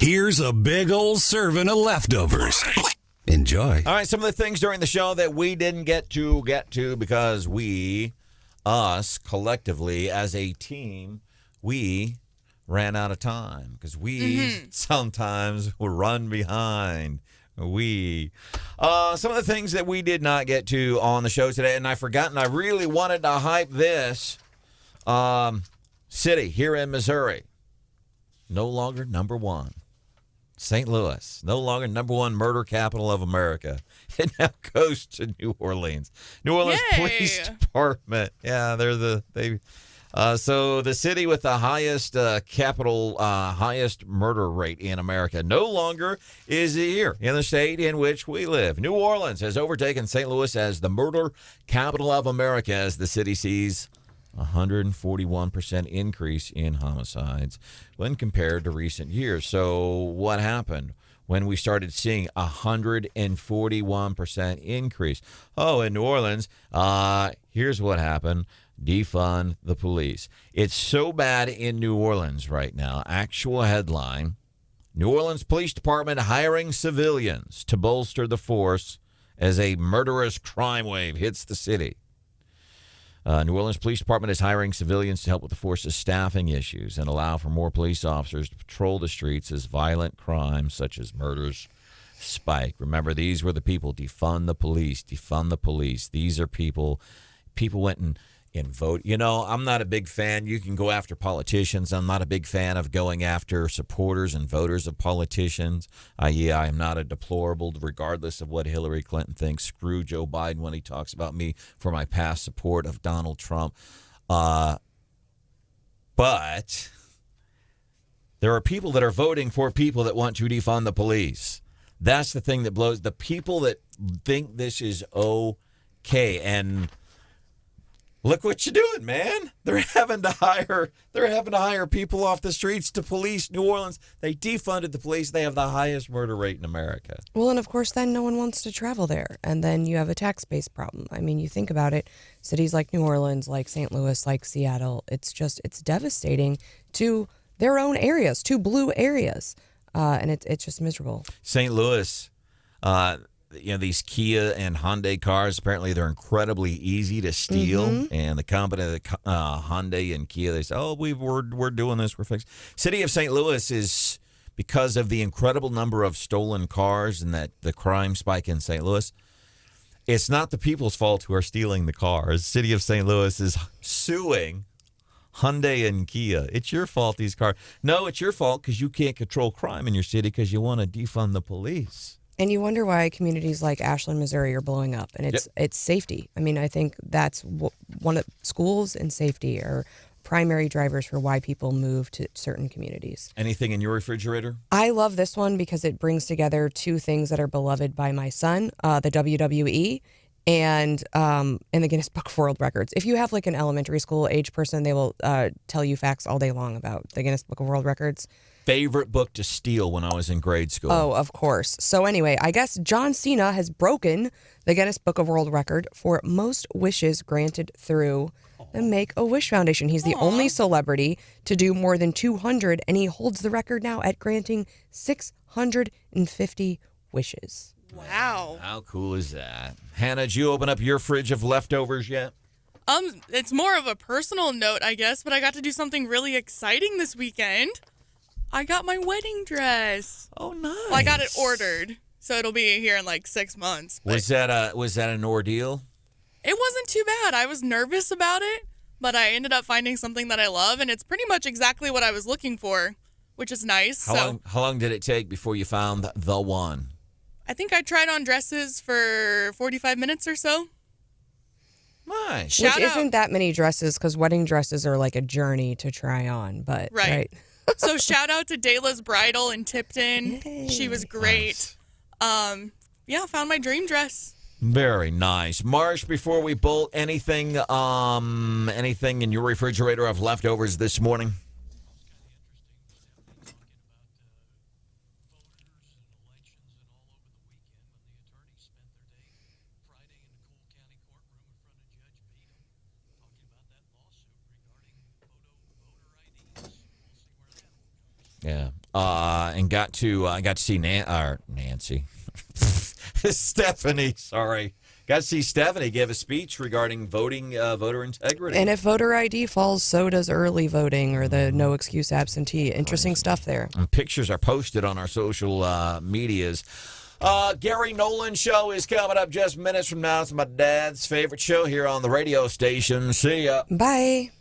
Here's a big old serving of leftovers. Enjoy. All right, some of the things during the show that we didn't get to because us, collectively, as a team, we ran out of time because we sometimes will run behind. Some of the things that we did not get to on the show today, and I forgot, and I really wanted to hype this city here in Missouri. No longer number one. St. Louis, no longer number one murder capital of America. It now goes to New Orleans. New Orleans Police Department. Yeah, so the city with the highest highest murder rate in America no longer is here in the state in which we live. New Orleans has overtaken St. Louis as the murder capital of America as the city sees 141% increase in homicides when compared to recent years. So what happened when we started seeing 141% increase? Oh, in New Orleans, here's what happened. Defund the police. It's so bad in New Orleans right now. Actual headline, New Orleans Police Department hiring civilians to bolster the force as a murderous crime wave hits the city. New Orleans Police Department is hiring civilians to help with the force's staffing issues and allow for more police officers to patrol the streets as violent crimes such as murders spike. Remember, these were the people, defund the police, defund the police. These are people went and vote. You know, I'm not a big fan. You can go after politicians. I'm not a big fan of going after supporters and voters of politicians. I am not a deplorable, regardless of what Hillary Clinton thinks. Screw Joe Biden when he talks about me for my past support of Donald Trump. But there are people that are voting for people that want to defund the police. That's the thing that blows. The people that think this is okay. And look what you're doing, man. They're having to hire people off the streets to police New Orleans. They defunded the police. They have the highest murder rate in America. Well, and of course, then no one wants to travel there. And then you have a tax-based problem. I mean, you think about it, cities like New Orleans, like St. Louis, like Seattle, it's devastating to their own areas, to blue areas. And it's just miserable. St. Louis, these Kia and Hyundai cars, apparently they're incredibly easy to steal. And the company, Hyundai and Kia, they say, oh, we're doing this, we're fixing. City of St. Louis is, because of the incredible number of stolen cars and that the crime spike in St. Louis, it's not the people's fault who are stealing the cars. City of St. Louis is suing Hyundai and Kia. It's your fault, these cars. No, it's your fault because you can't control crime in your city because you want to defund the police. And you wonder why communities like Ashland, Missouri are blowing up. And it's safety. I mean, I think that's one of schools and safety are primary drivers for why people move to certain communities. Anything in your refrigerator? I love this one because it brings together two things that are beloved by my son, the WWE and the Guinness Book of World Records. If you have like an elementary school age person, they will tell you facts all day long about the Guinness Book of World Records. Favorite book to steal when I was in grade school. Oh, of course. So anyway, I guess John Cena has broken the Guinness Book of World Record for most wishes granted through the Make-A-Wish Foundation. He's the only celebrity to do more than 200, and he holds the record now at granting 650 wishes. Wow. How cool is that? Hannah, did you open up your fridge of leftovers yet? It's more of a personal note, I guess, but I got to do something really exciting this weekend. I got my wedding dress. Oh, nice. Well, I got it ordered, so it'll be here in like 6 months. Was that an ordeal? It wasn't too bad. I was nervous about it, but I ended up finding something that I love, and it's pretty much exactly what I was looking for, which is nice. How long did it take before you found the one? I think I tried on dresses for 45 minutes or so. Nice. Which isn't that many dresses, because wedding dresses are like a journey to try on, but right. So shout out to Dayla's Bridal in Tipton. Yay. She was great. Nice. Found my dream dress. Very nice. Marsh, before we bolt, anything in your refrigerator of leftovers this morning? Yeah. and got to see Nancy. Stephanie, sorry. Got to see Stephanie give a speech regarding voting, voter integrity. And if voter ID falls, so does early voting or the no excuse absentee. Interesting stuff there. And pictures are posted on our social medias. Gary Nolan show is coming up just minutes from now. It's my dad's favorite show here on the radio station. See ya. Bye.